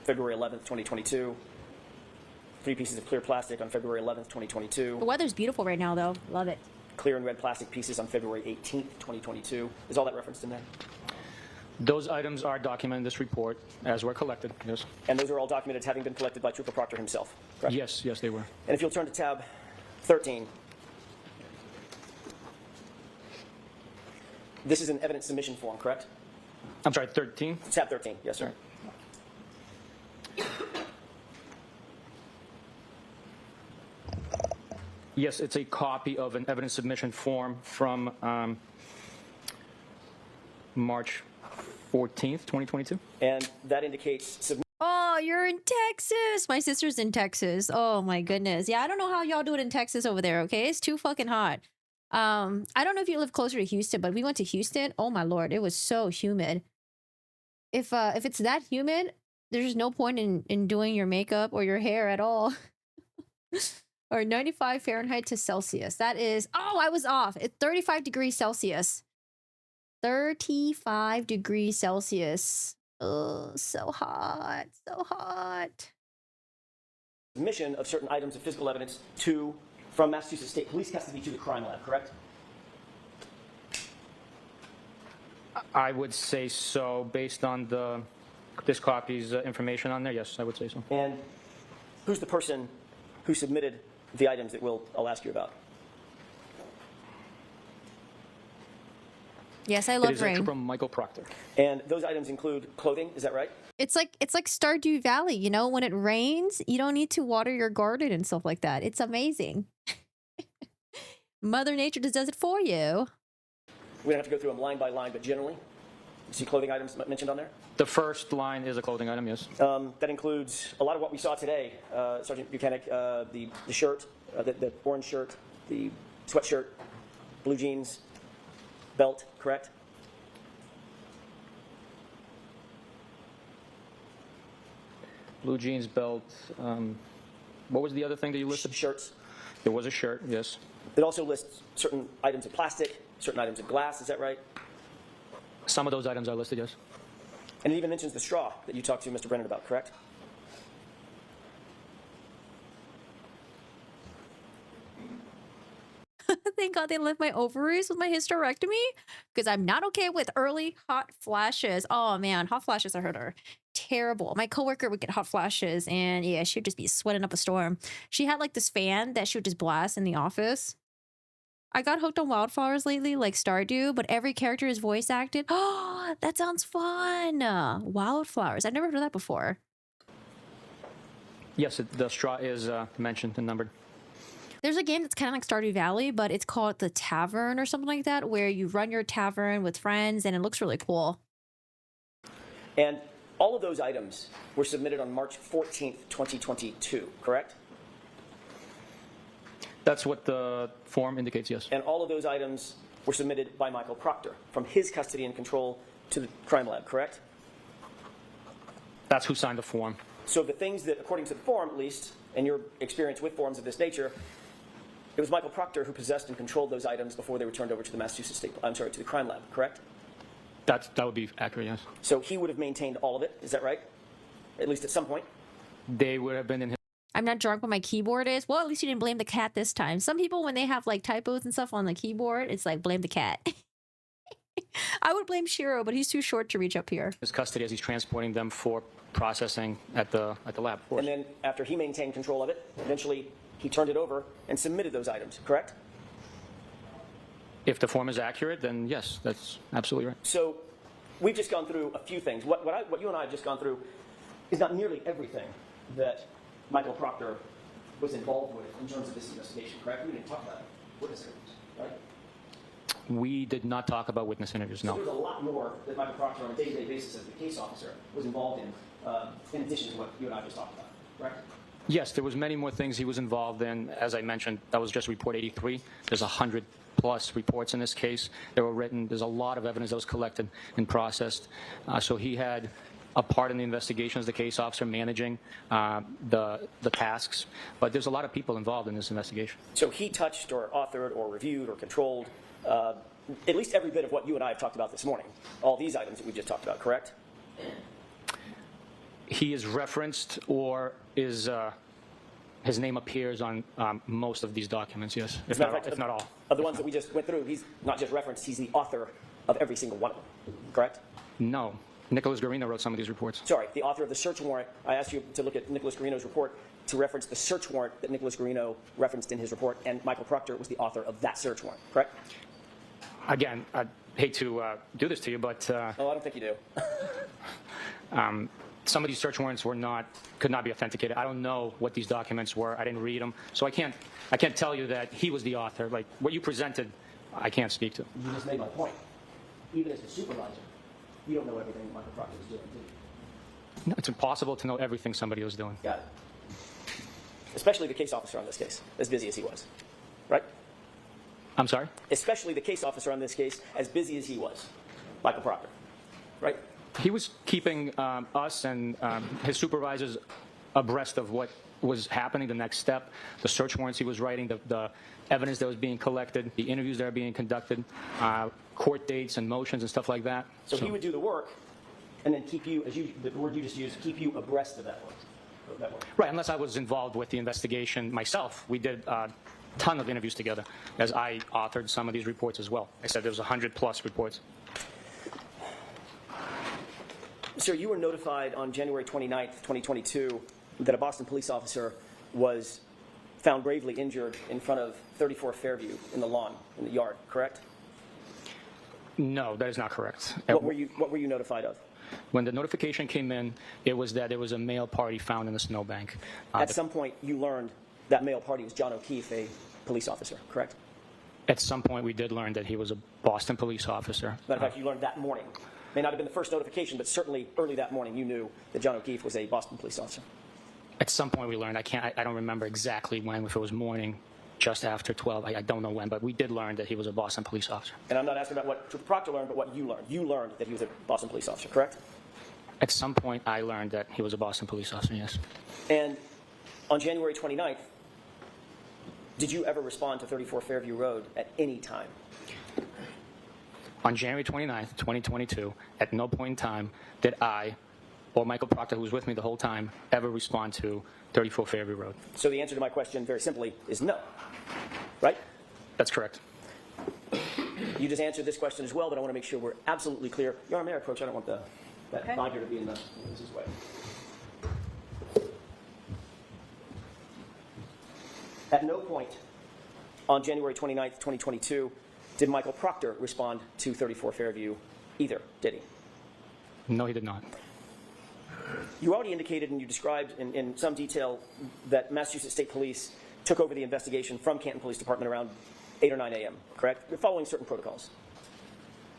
February 11th, 2022. 3 pieces of clear plastic on February 11th, 2022. The weather's beautiful right now, though. Love it. Clear and red plastic pieces on February 18th, 2022. Is all that referenced in there? Those items are documented in this report as were collected, yes. And those are all documented as having been collected by Trooper Proctor himself, correct? Yes, yes, they were. And if you'll turn to tab 13. This is an evidence submission form, correct? I'm sorry, 13? Tab 13, yes, sir. Yes, it's a copy of an evidence submission form from March 14th, 2022. And that indicates Oh, you're in Texas. My sister's in Texas. Oh my goodness. Yeah, I don't know how y'all do it in Texas over there, okay? It's too fucking hot. I don't know if you live closer to Houston, but we went to Houston. Oh my lord, it was so humid. If it's that humid, there's no point in doing your makeup or your hair at all. Or 95 Fahrenheit to Celsius. That is, oh, I was off. It's 35 degrees Celsius. 35 degrees Celsius. Oh, so hot, so hot. submission of certain items of physical evidence from Massachusetts State Police custody to the crime lab, correct? I would say so, based on this copy's information on there. Yes, I would say so. And who's the person who submitted the items that I'll ask you about? Yes, I It love is rain. Trooper Michael Proctor. And those items include clothing, is that right? It's like Stardew Valley, you know, when it rains, you don't need to water your garden and stuff like that. It's amazing. Mother Nature just does it for you. We don't have to go through them line by line, but generally, you see clothing items mentioned on there? The first line is a clothing item, yes. That includes a lot of what we saw today. Sergeant Buchanan, the shirt, the orange shirt, the sweatshirt, blue jeans, belt, correct? Blue jeans, belt. What was the other thing that you listed? Shirts. There was a shirt, yes. It also lists certain items of plastic, certain items of glass, is that right? Some of those items are listed, yes. And it even mentions the straw that you talked to Mr. Brennan about, correct? Thank God they left my ovaries with my hysterectomy because I'm not okay with early hot flashes. Oh man, hot flashes I heard are terrible. My coworker would get hot flashes and yeah, she would just be sweating up a storm. She had like this fan that she would just blast in the office. I got hooked on Wildflowers lately, like Stardew, but every character is voice acted. Oh, that sounds fun. Wildflowers. I've never heard of that before. Yes, the straw is mentioned and numbered. There's a game that's kind of like Stardew Valley, but it's called The Tavern or something like that, where you run your tavern with friends, and it looks really cool. And all of those items were submitted on March 14th, 2022, correct? That's what the form indicates, yes. And all of those items were submitted by Michael Proctor from his custody and control to the crime lab, correct? That's who signed the form. So the things that, according to the form at least, and your experience with forms of this nature, it was Michael Proctor who possessed and controlled those items before they were turned over to the to the crime lab, correct? That would be accurate, yes. So he would have maintained all of it, is that right? At least at some point? They would have been in his I'm not drunk when my keyboard is. Well, at least you didn't blame the cat this time. Some people, when they have like typos and stuff on the keyboard, it's like blame the cat. I would blame Shiro, but he's too short to reach up here. His custody as he's transporting them for processing at the lab. And then after he maintained control of it, eventually he turned it over and submitted those items, correct? If the form is accurate, then yes, that's absolutely right. So we've just gone through a few things. What you and I have just gone through is not nearly everything that Michael Proctor was involved with in terms of this investigation, correct? We didn't talk about witness interviews, right? We did not talk about witness interviews, no. So there's a lot more that Michael Proctor on a day-to-day basis as the case officer was involved in addition to what you and I just talked about, correct? Yes, there was many more things he was involved in. As I mentioned, that was just report 83. There's 100+ reports in this case that were written. There's a lot of evidence that was collected and processed. So he had a part in the investigation as the case officer managing the tasks. But there's a lot of people involved in this investigation. So he touched or authored or reviewed or controlled at least every bit of what you and I have talked about this morning, all these items that we just talked about, correct? He is referenced or is his name appears on most of these documents, yes, if not all. Of the ones that we just went through, he's not just referenced, he's the author of every single one of them, correct? No. Nicholas Garino wrote some of these reports. Sorry, the author of the search warrant. I asked you to look at Nicholas Garino's report to reference the search warrant that Nicholas Garino referenced in his report, and Michael Proctor was the author of that search warrant, correct? Again, I hate to do this to you, but Oh, I don't think you do. some of these search warrants could not be authenticated. I don't know what these documents were. I didn't read them, so I can't tell you that he was the author. Like what you presented, I can't speak to. You just made my point. Even as the supervisor, you don't know everything that Michael Proctor was doing, do you? No, it's impossible to know everything somebody was doing. Got it. Especially the case officer on this case, as busy as he was, right? I'm sorry? Especially the case officer on this case, as busy as he was, Michael Proctor, right? He was keeping us and his supervisors abreast of what was happening, the next step, the search warrants he was writing, the evidence that was being collected, the interviews that are being conducted, court dates and motions and stuff like that. So he would do the work and then keep you, the word you just used, keep you abreast of that work. Right, unless I was involved with the investigation myself. We did a ton of interviews together, as I authored some of these reports as well. I said there was 100+ reports. Sir, you were notified on January 29th, 2022, that a Boston police officer was found gravely injured in front of 34 Fairview in the lawn, in the yard, correct? No, that is not correct. What were you notified of? When the notification came in, it was that there was a male party found in the snowbank. At some point, you learned that male party was John O'Keefe, a police officer, correct? At some point, we did learn that he was a Boston police officer. Matter of fact, you learned that morning. May not have been the first notification, but certainly early that morning, you knew that John O'Keefe was a Boston police officer. At some point, we learned. I don't remember exactly when, if it was morning, just after 12. I don't know when, but we did learn that he was a Boston police officer. And I'm not asking about what Proctor learned, but what you learned. You learned that he was a Boston police officer, correct? At some point, I learned that he was a Boston police officer, yes. And on January 29th, did you ever respond to 34 Fairview Road at any time? On January 29th, 2022, at no point in time did I or Michael Proctor, who was with me the whole time, ever respond to 34 Fairview Road. So the answer to my question, very simply, is no, right? That's correct. You just answered this question as well, but I want to make sure we're absolutely clear. Your Honor, may I approach? I don't want that binder to be in the witness's way. At no point on January 29th, 2022, did Michael Proctor respond to 34 Fairview either, did he? No, he did not. You already indicated and you described in some detail that Massachusetts State Police took over the investigation from Canton Police Department around 8 or 9 a.m., correct? You're following certain protocols.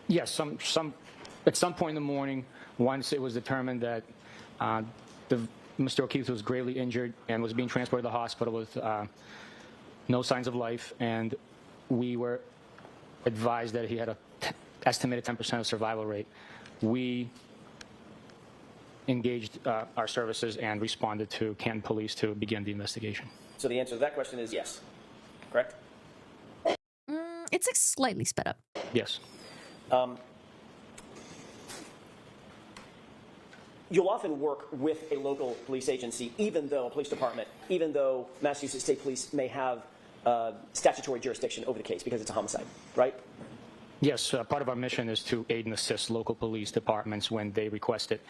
Yes, at some point in the morning, once it was determined that Mr. O'Keefe was gravely injured and was being transported to the hospital with no signs of life, and we were advised that he had an estimated 10% survival rate, we engaged our services and responded to Canton Police to begin the investigation. So the answer to that question is yes, correct? It's like slightly sped up. Yes. you'll often work with a local police agency, even though a police department, even though Massachusetts State Police may have statutory jurisdiction over the case because it's a homicide, right? Yes, part of our mission is to aid and assist local police departments when they request it.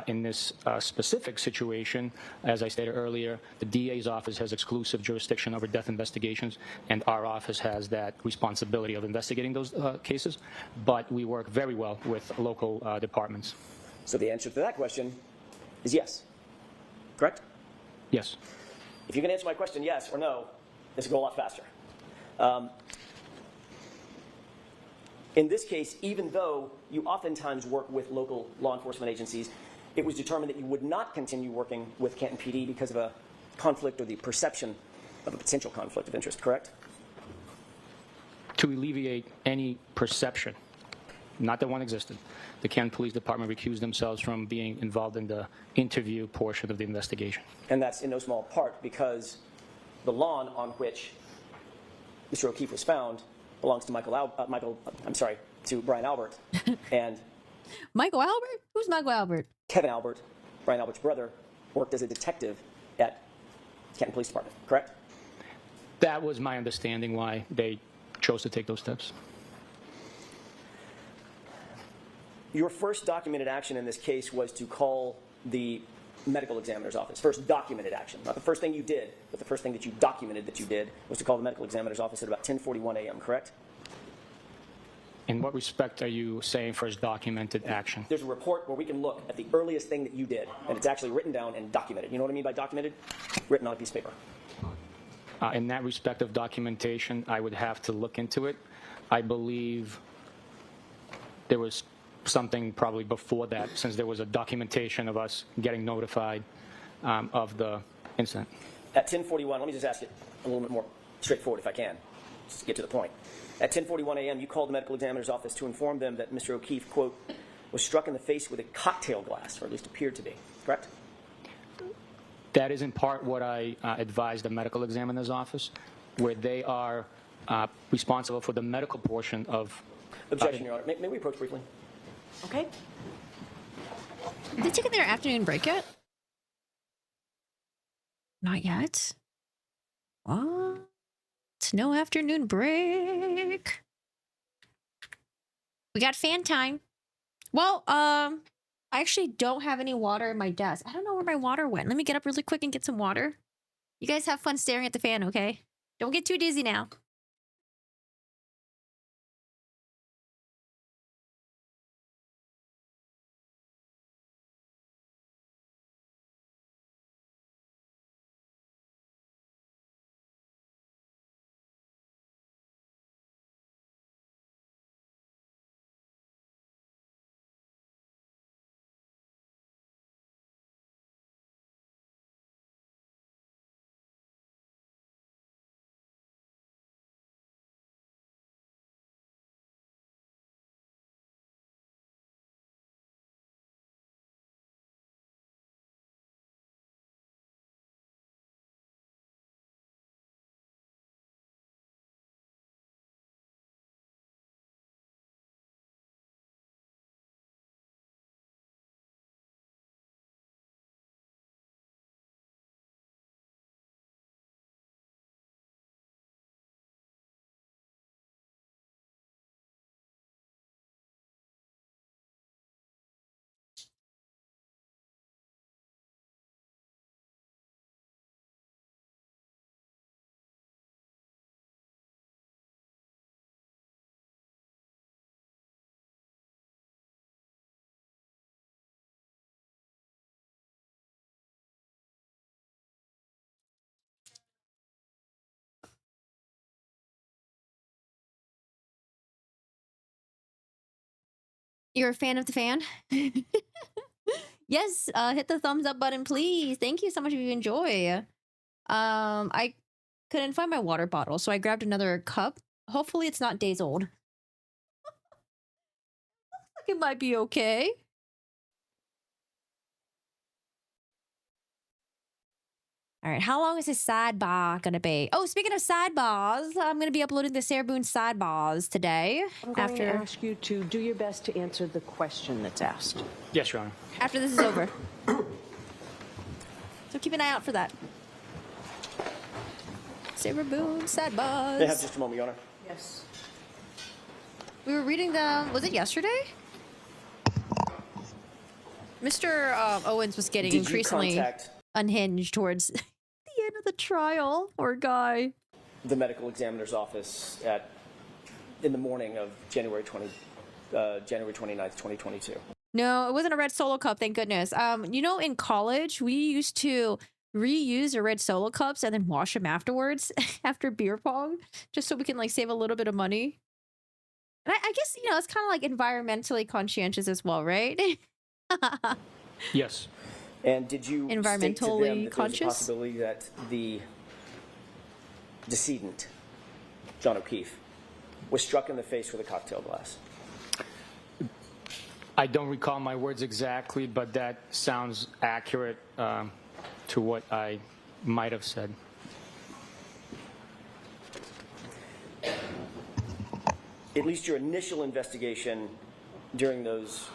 In this specific situation, as I stated earlier, the DA's office has exclusive jurisdiction over death investigations, and our office has that responsibility of investigating those cases. But we work very well with local departments. So the answer to that question is yes, correct? Yes. If you can answer my question yes or no, this will go a lot faster. In this case, even though you oftentimes work with local law enforcement agencies, it was determined that you would not continue working with Canton PD because of a conflict or the perception of a potential conflict of interest, correct? To alleviate any perception, not that one existed, the Canton Police Department recused themselves from being involved in the interview portion of the investigation. And that's in no small part because the lawn on which Mr. O'Keefe was found belongs to to Brian Albert and Michael Albert? Who's Michael Albert? Kevin Albert, Brian Albert's brother, worked as a detective at Canton Police Department, correct? That was my understanding why they chose to take those steps. Your first documented action in this case was to call the medical examiner's office. First documented action. Not the first thing you did, but the first thing that you documented that you did was to call the medical examiner's office at about 10:41 a.m., correct? In what respect are you saying first documented action? There's a report where we can look at the earliest thing that you did, and it's actually written down and documented. You know what I mean by documented? Written on a piece of paper. In that respect of documentation, I would have to look into it. I believe there was something probably before that, since there was a documentation of us getting notified of the incident. At 10:41, let me just ask it a little bit more straightforward if I can, just to get to the point. At 10:41 a.m., you called the medical examiner's office to inform them that Mr. O'Keefe, quote, was struck in the face with a cocktail glass, or at least appeared to be, correct? That is in part what I advised the medical examiner's office, where they are responsible for the medical portion of... Objection, Your Honor. May we approach briefly? Okay. Did they take their afternoon break yet? Not yet. What? No afternoon break. We got fan time. Well, I actually don't have any water in my desk. I don't know where my water went. Let me get up really quick and get some water. You guys have fun staring at the fan, okay? Don't get too dizzy now. You're a fan of the fan? Yes, hit the thumbs up button, please. Thank you so much if you enjoy. I couldn't find my water bottle, so I grabbed another cup. Hopefully it's not days old. Looks like it might be okay. All right, how long is this sidebar gonna be? Oh, speaking of sidebars, I'm gonna be uploading the Sarah Boone sidebars today. I'm going to ask you to do your best to answer the question that's asked. Yes, Your Honor. After this is over. So keep an eye out for that. Sarah Boone sidebars. May I have just a moment, Your Honor? Yes. We were reading them. Was it yesterday? Mr. Owens was getting Did you increasingly contact unhinged towards the end of the trial. Poor guy. the medical examiner's office in the morning of January 29th, 2022? No, it wasn't a red Solo cup, thank goodness. You know, in college, we used to reuse the red Solo cups and then wash them afterwards after beer pong, just so we can like save a little bit of money. And I guess, you know, it's kind of like environmentally conscientious as well, right? Yes. And did you state to them Environmentally that there was a conscious? possibility that the decedent, John O'Keefe, was struck in the face with a cocktail glass? I don't recall my words exactly, but that sounds accurate to what I might have said. At least your initial investigation during those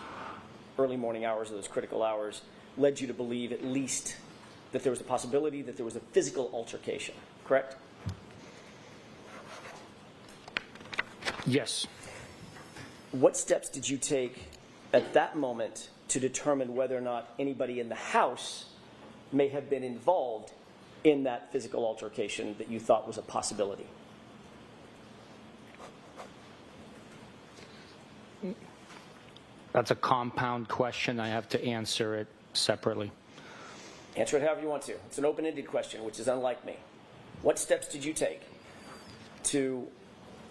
early morning hours, those critical hours, led you to believe at least that there was a possibility that there was a physical altercation, correct? Yes. What steps did you take at that moment to determine whether or not anybody in the house may have been involved in that physical altercation that you thought was a possibility? That's a compound question. I have to answer it separately. Answer it however you want to. It's an open-ended question, which is unlike me. What steps did you take to,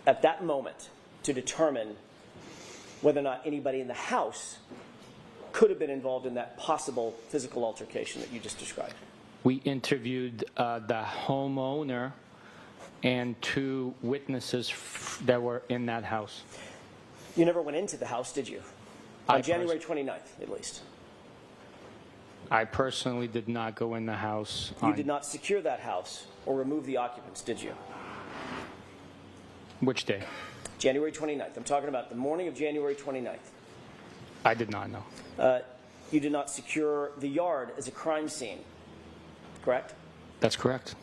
at that moment, to determine whether or not anybody in the house could have been involved in that possible physical altercation that you just described? We interviewed the homeowner and two witnesses that were in that house. You never went into the house, did you? On January 29th, at least. I personally did not go in the house. You did not secure that house or remove the occupants, did you? Which day? January 29th. I'm talking about the morning of January 29th. I did not know. You did not secure the yard as a crime scene, correct? That's correct.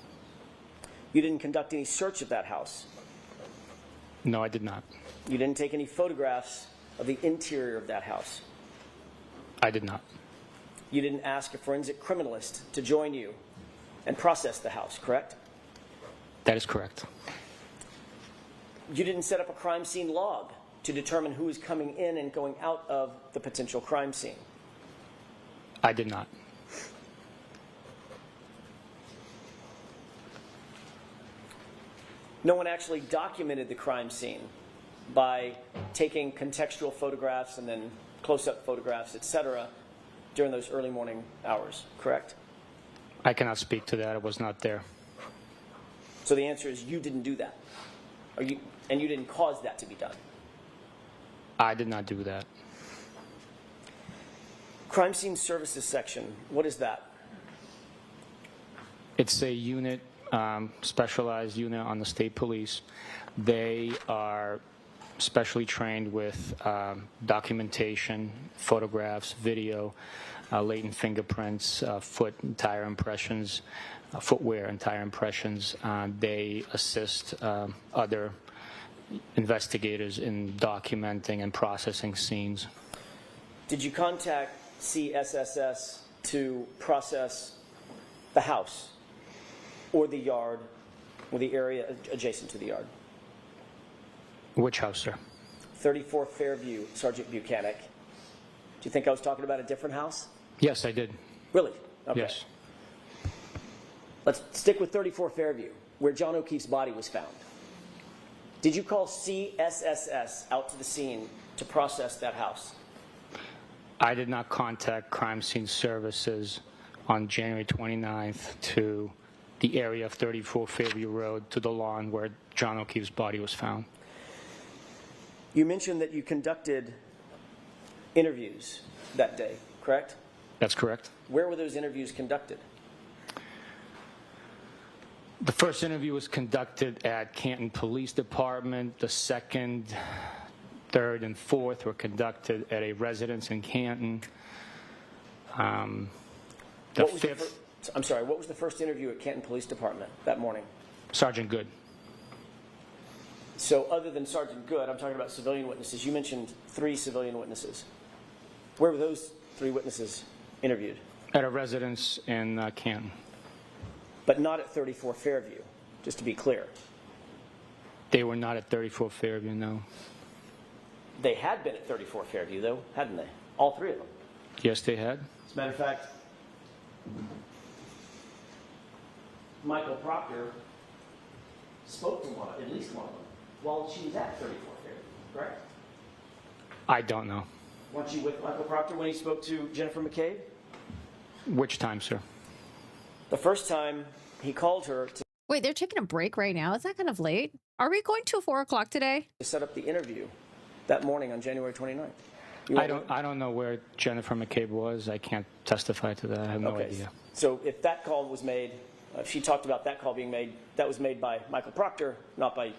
You didn't conduct any search of that house. No, I did not. You didn't take any photographs of the interior of that house. I did not. You didn't ask a forensic criminalist to join you and process the house, correct? That is correct. You didn't set up a crime scene log to determine who is coming in and going out of the potential crime scene. I did not. No one actually documented the crime scene by taking contextual photographs and then close-up photographs, etc., during those early morning hours, correct? I cannot speak to that. I was not there. So the answer is you didn't do that. And you didn't cause that to be done. I did not do that. Crime Scene Services section, what is that? It's a unit, specialized unit on the state police. They are specially trained with documentation, photographs, video, latent fingerprints, foot and tire impressions, footwear and tire impressions. They assist other investigators in documenting and processing scenes. Did you contact CSSS to process the house or the yard or the area adjacent to the yard? Which house, sir? 34 Fairview, Sergeant Buchanan. Do you think I was talking about a different house? Yes, I did. Really? Okay. Yes. Let's stick with 34 Fairview, where John O'Keefe's body was found. Did you call CSSS out to the scene to process that house? I did not contact Crime Scene Services on January 29th to the area of 34 Fairview Road to the lawn where John O'Keefe's body was found. You mentioned that you conducted interviews that day, correct? That's correct. Where were those interviews conducted? The first interview was conducted at Canton Police Department. The second, third, and fourth were conducted at a residence in Canton. The fifth, I'm sorry, what was the first interview at Canton Police Department that morning? Sergeant Good. So other than Sergeant Good, I'm talking about civilian witnesses. You mentioned 3 civilian witnesses. Where were those 3 witnesses interviewed? At a residence in Canton. But not at 34 Fairview, just to be clear. They were not at 34 Fairview, no. They had been at 34 Fairview, though, hadn't they? All 3 of them. Yes, they had. As a matter of fact, Michael Proctor spoke to at least one of them, while she was at 34 Fairview, correct? I don't know. Weren't you with Michael Proctor when he spoke to Jennifer McCabe? Which time, sir? The first time he called her Wait, they're taking a break right now. Is that kind of late? Are we going to 4 o'clock today? to set up the interview that morning on January 29th. I don't know where Jennifer McCabe was. I can't testify to that. I have no idea. So if that call was made, she talked about that call being made, that was made by Michael Proctor, not by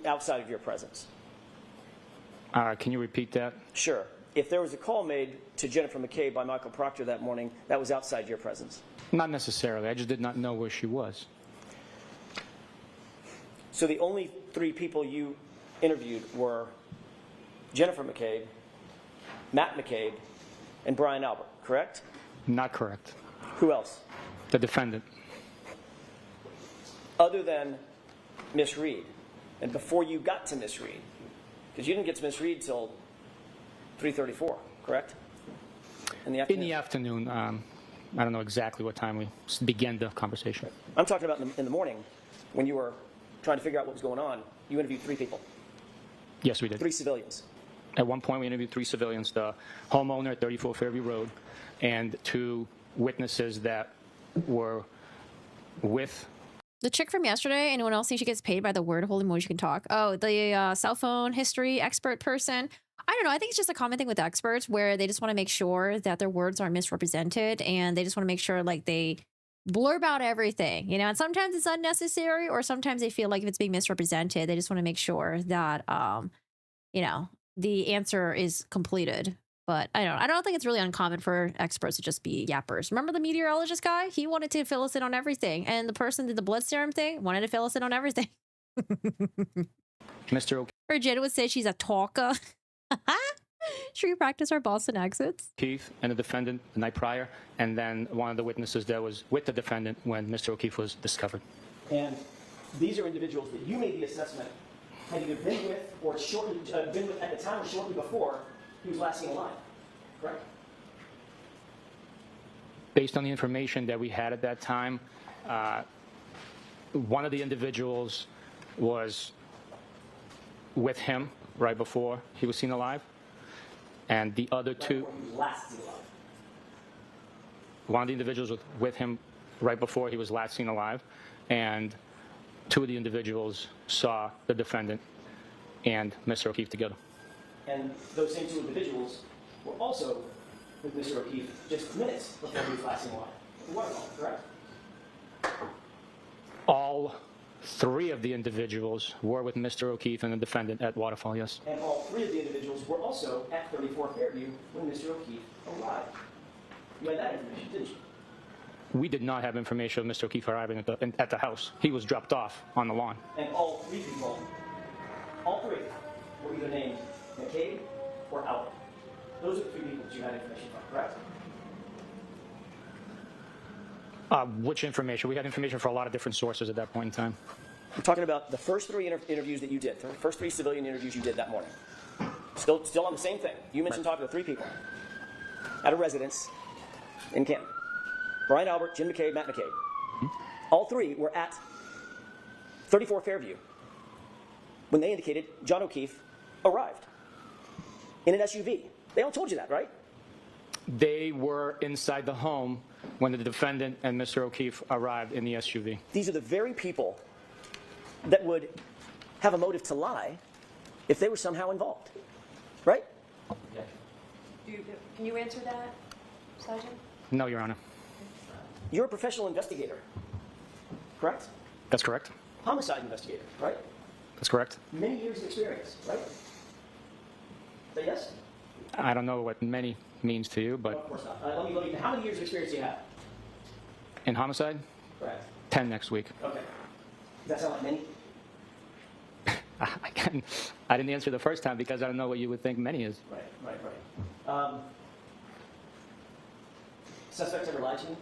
outside of your presence. Can you repeat that? Sure. If there was a call made to Jennifer McCabe by Michael Proctor that morning, that was outside your presence. Not necessarily. I just did not know where she was. So the only 3 people you interviewed were Jennifer McCabe, Matt McCabe, and Brian Albert, correct? Not correct. Who else? The defendant. Other than Miss Reed, and before you got to Miss Reed, because you didn't get to Miss Reed till 3:34, correct? In the afternoon. In the afternoon. I don't know exactly what time we began the conversation. I'm talking about in the morning when you were trying to figure out what was going on. You interviewed 3 people, Yes, we did. 3 civilians. At one point, we interviewed 3 civilians, the homeowner at 34 Fairview Road, and 2 witnesses that were with... The chick from yesterday, anyone else think she gets paid by the word? Holy moly, she can talk. Oh, the cell phone history expert person. I don't know. I think it's just a common thing with experts where they just want to make sure that their words aren't misrepresented, and they just want to make sure like they blurb out everything, and sometimes it's unnecessary, or sometimes they feel like if it's being misrepresented, they just want to make sure that, the answer is completed. But I don't think it's really uncommon for experts to just be yappers. Remember the meteorologist guy? He wanted to fill us in on everything. And the person did the blood serum thing, wanted to fill us in on everything. Mr. Virginia would say she's a talker. Should we practice our Boston accents? O'Keefe and the defendant the night prior, and then one of the witnesses that was with the defendant when Mr. O'Keefe was discovered. And these are individuals that you made the assessment had either been with or shortly been with at the time or shortly before he was last seen alive, correct? Based on the information that we had at that time, one of the individuals was with him right before he was seen alive, and the other 2... Before he was last seen alive. One of the individuals was with him right before he was last seen alive, and 2 of the individuals saw the defendant and Mr. O'Keefe together. And those same 2 individuals were also with Mr. O'Keefe just minutes before he was last seen alive. The waterfall, correct? All 3 of the individuals were with Mr. O'Keefe and the defendant at Waterfall, yes. And all 3 of the individuals were also at 34 Fairview when Mr. O'Keefe arrived. You had that information, didn't you? We did not have information of Mr. O'Keefe arriving at the house. He was dropped off on the lawn. And all 3 people, all 3, were either named McCabe or Albert. Those are the 3 people that you had information from, correct? Which information? We had information for a lot of different sources at that point in time. I'm talking about the first 3 interviews that you did, the first 3 civilian interviews you did that morning. Still on the same thing. You mentioned talking to 3 people at a residence in Canton. Brian Albert, Jim McCabe, Matt McCabe. All 3 were at 34 Fairview when they indicated John O'Keefe arrived in an SUV. They all told you that, right? They were inside the home when the defendant and Mr. O'Keefe arrived in the SUV. These are the very people that would have a motive to lie if they were somehow involved, right? Can you answer that, Sergeant? No, Your Honor. You're a professional investigator, correct? That's correct. Homicide investigator, right? That's correct. Many years of experience, right? Say yes? I don't know what many means to you, Of but course not. Let me, how many years of experience do you have? in homicide, Correct. 10 next week. Okay. Does that sound like many? I didn't answer the first time because I don't know what you would think many is. Right. Suspects ever lie to you?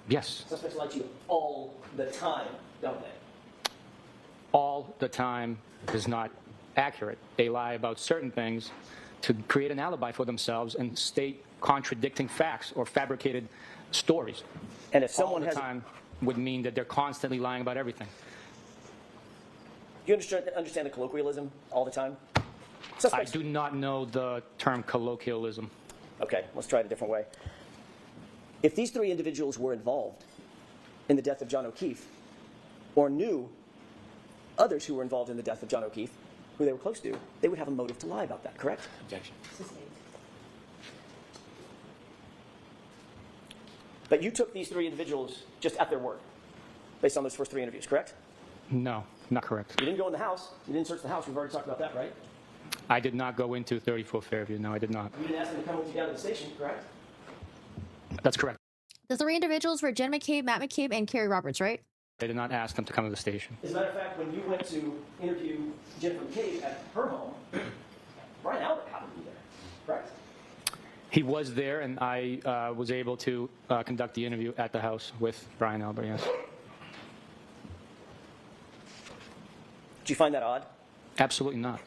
Yes, Suspects lie to you all the time, don't they? all the time is not accurate. They lie about certain things to create an alibi for themselves and state contradicting facts or fabricated stories. And if someone all the has, time would mean that they're constantly lying about everything. do you understand the colloquialism all the time? I Suspects. do not know the term colloquialism. Okay, let's try it a different way. If these three individuals were involved in the death of John O'Keefe, or knew others who were involved in the death of John O'Keefe, who they were close to, they would have a motive to lie about that, correct? Objection. But you took these three individuals just at their word, based on those first three interviews, correct? No, not correct. You didn't go in the house. You didn't search the house. We've already talked about that, right? I did not go into 34 Fairview. No, I did not. You didn't ask them to come with you down to the station, correct? That's correct. The three individuals were Jen McCabe, Matt McCabe, and Carrie Roberts, right? I did not ask them to come to the station. As a matter of fact, when you went to interview Jennifer McCabe at her home, Brian Albert happened to be there, correct? He was there, and I was able to conduct the interview at the house with Brian Albert, yes. Did you find that odd? Absolutely not.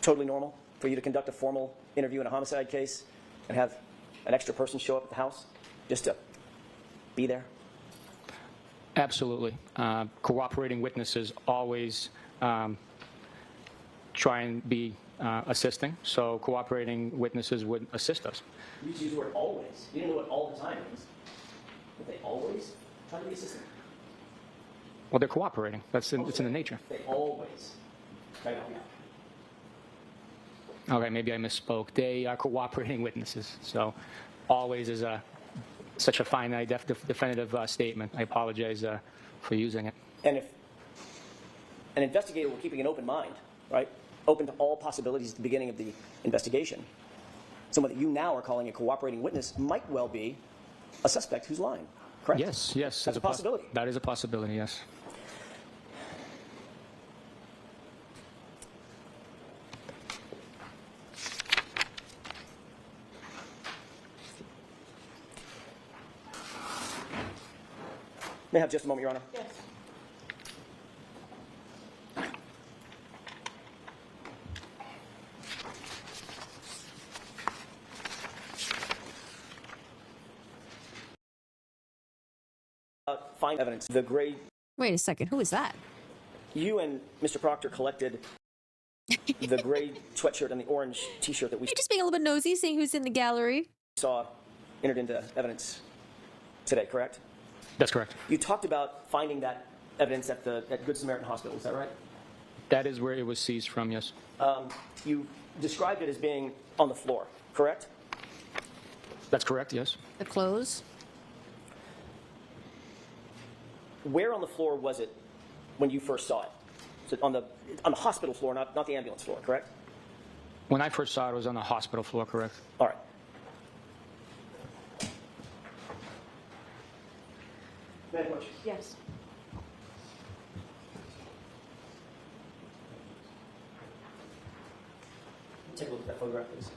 Totally normal for you to conduct a formal interview in a homicide case and have an extra person show up at the house just to be there? Absolutely. Cooperating witnesses always try and be assisting, so cooperating witnesses would assist us. You used the word always. You didn't know what all the time means. But they always try to be assistant. Well, they're cooperating. It's in the nature. They always try to help you out. Okay, maybe I misspoke. They are cooperating witnesses, so always is such a finite, definitive statement. I apologize for using it. And if an investigator were keeping an open mind, right, open to all possibilities at the beginning of the investigation, someone that you now are calling a cooperating witness might well be a suspect who's lying, correct? Yes, yes. That's a possibility. That is a possibility, yes. May I have just a moment, Your Honor? Yes. Find evidence. The gray, Wait a second. Who is that? you and Mr. Proctor collected the gray sweatshirt and the orange T-shirt that we You're just being a little bit nosy, seeing who's in the gallery. saw entered into evidence today, correct? That's correct. You talked about finding that evidence at Good Samaritan Hospital, is that right? That is where it was seized from, yes. You described it as being on the floor, correct? That's correct, yes. The clothes. Where on the floor was it when you first saw it? So on the hospital floor, not the ambulance floor, correct? When I first saw it, it was on the hospital floor, correct? All right. May I approach? Yes. Take a look at that photograph, please.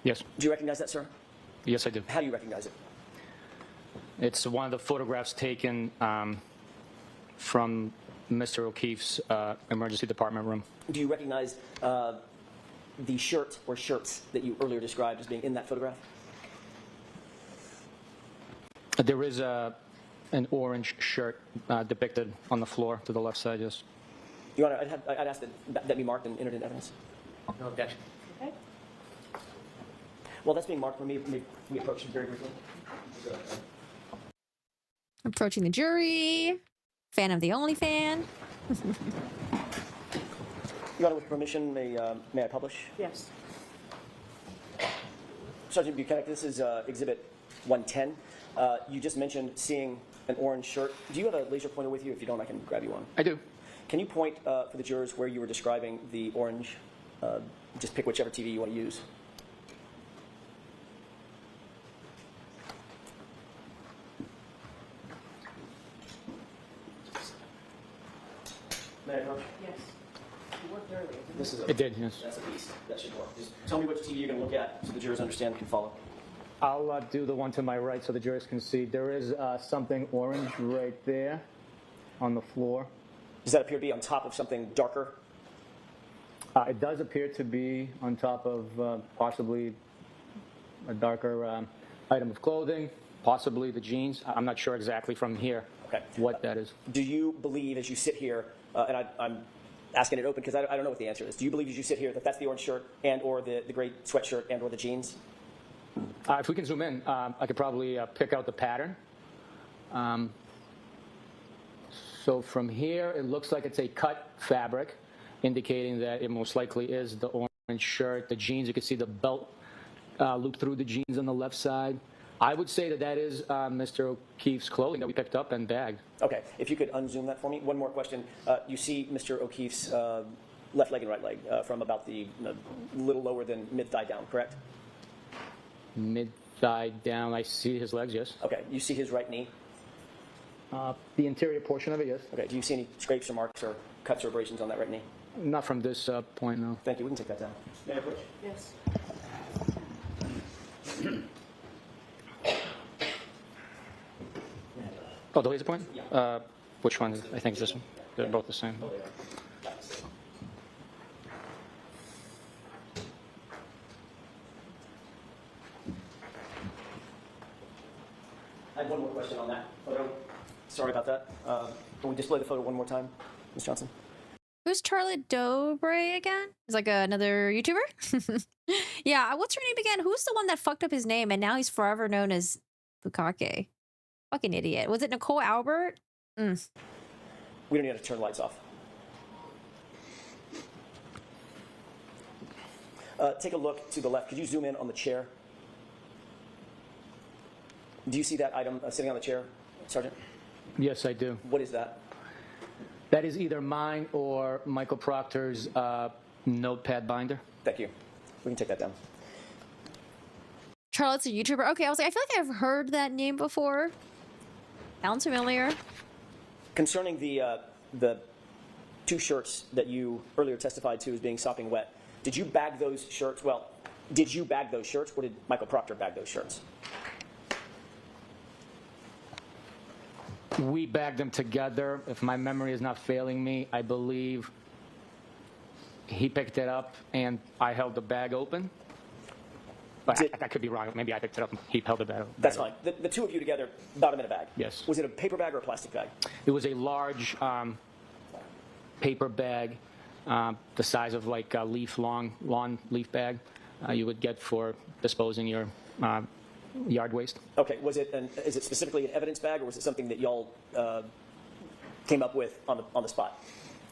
Yes. Do you recognize that, sir? Yes, I do. How do you recognize it? It's one of the photographs taken from Mr. O'Keefe's emergency department room. Do you recognize the shirt or shirts that you earlier described as being in that photograph? There is an orange shirt depicted on the floor to the left side, yes. Your Honor, I'd ask that be marked and entered in evidence. No objection. Okay. Well, that's being marked. Let me approach it very briefly. Approaching the jury. Fan of the only fan. Your Honor, with permission, may I publish? Yes. Sergeant Buchanan, this is Exhibit 110. You just mentioned seeing an orange shirt. Do you have a laser pointer with you? If you don't, I can grab you one. I do. Can you point for the jurors where you were describing the orange? Just pick whichever TV you want to use. May I approach? Yes. You worked earlier. This is It did, yes. That's a beast. That should work. Just tell me which TV you're going to look at so the jurors understand and can follow. I'll do the one to my right so the jurors can see. There is something orange right there on the floor. Does that appear to be on top of something darker? It does appear to be on top of possibly a darker item of clothing, possibly the jeans. I'm not sure exactly from here what that is. Do you believe as you sit here, and I'm asking it open because I don't know what the answer is. Do you believe as you sit here that that's the orange shirt and or the gray sweatshirt and or the jeans? If we can zoom in, I could probably pick out the pattern. So from here, it looks like it's a cut fabric, indicating that it most likely is the orange shirt. The jeans, you can see the belt loop through the jeans on the left side. I would say that that is Mr. O'Keefe's clothing that we picked up and bagged. Okay, if you could unzoom that for me. One more question. You see Mr. O'Keefe's left leg and right leg from about the little lower than mid-thigh down, correct? Mid-thigh down, I see his legs, yes. Okay, you see his right knee? The interior portion of it, yes. Okay, do you see any scrapes or marks or cuts or abrasions on that right knee? Not from this point, no. Thank you, we can take that down. May I approach? Yes. Oh, the laser point? Which one? I think it's this one. They're both the same. I have one more question on that photo. Sorry about that. Can we display the photo one more time, Ms. Johnson? Who's Charlotte Dobre again? He's like another YouTuber? Yeah, what's her name again? Who's the one that fucked up his name and now he's forever known as Bukake? Fucking idiot. Was it Nicole Albert? We don't need to turn the lights off. Take a look to the left. Could you zoom in on the chair? Do you see that item sitting on the chair, Sergeant? Yes, I do. What is that? That is either mine or Michael Proctor's notepad binder. Thank you. We can take that down. Charlotte's a YouTuber. Okay, I was like, I feel like I've heard that name before. Sounds familiar. Concerning the two shirts that you earlier testified to as being sopping wet, did you bag those shirts? Well, did you bag those shirts, or did Michael Proctor bag those shirts? We bagged them together. If my memory is not failing me, I believe he picked it up and I held the bag open. But I could be wrong. Maybe I picked it up and he held the bag open. That's fine. The two of you together, about them in a bag. Yes. Was it a paper bag or a plastic bag? It was a large paper bag, the size of like a lawn leaf bag you would get for disposing your yard waste. Okay. Is it specifically an evidence bag, or was it something that y'all came up with on the spot?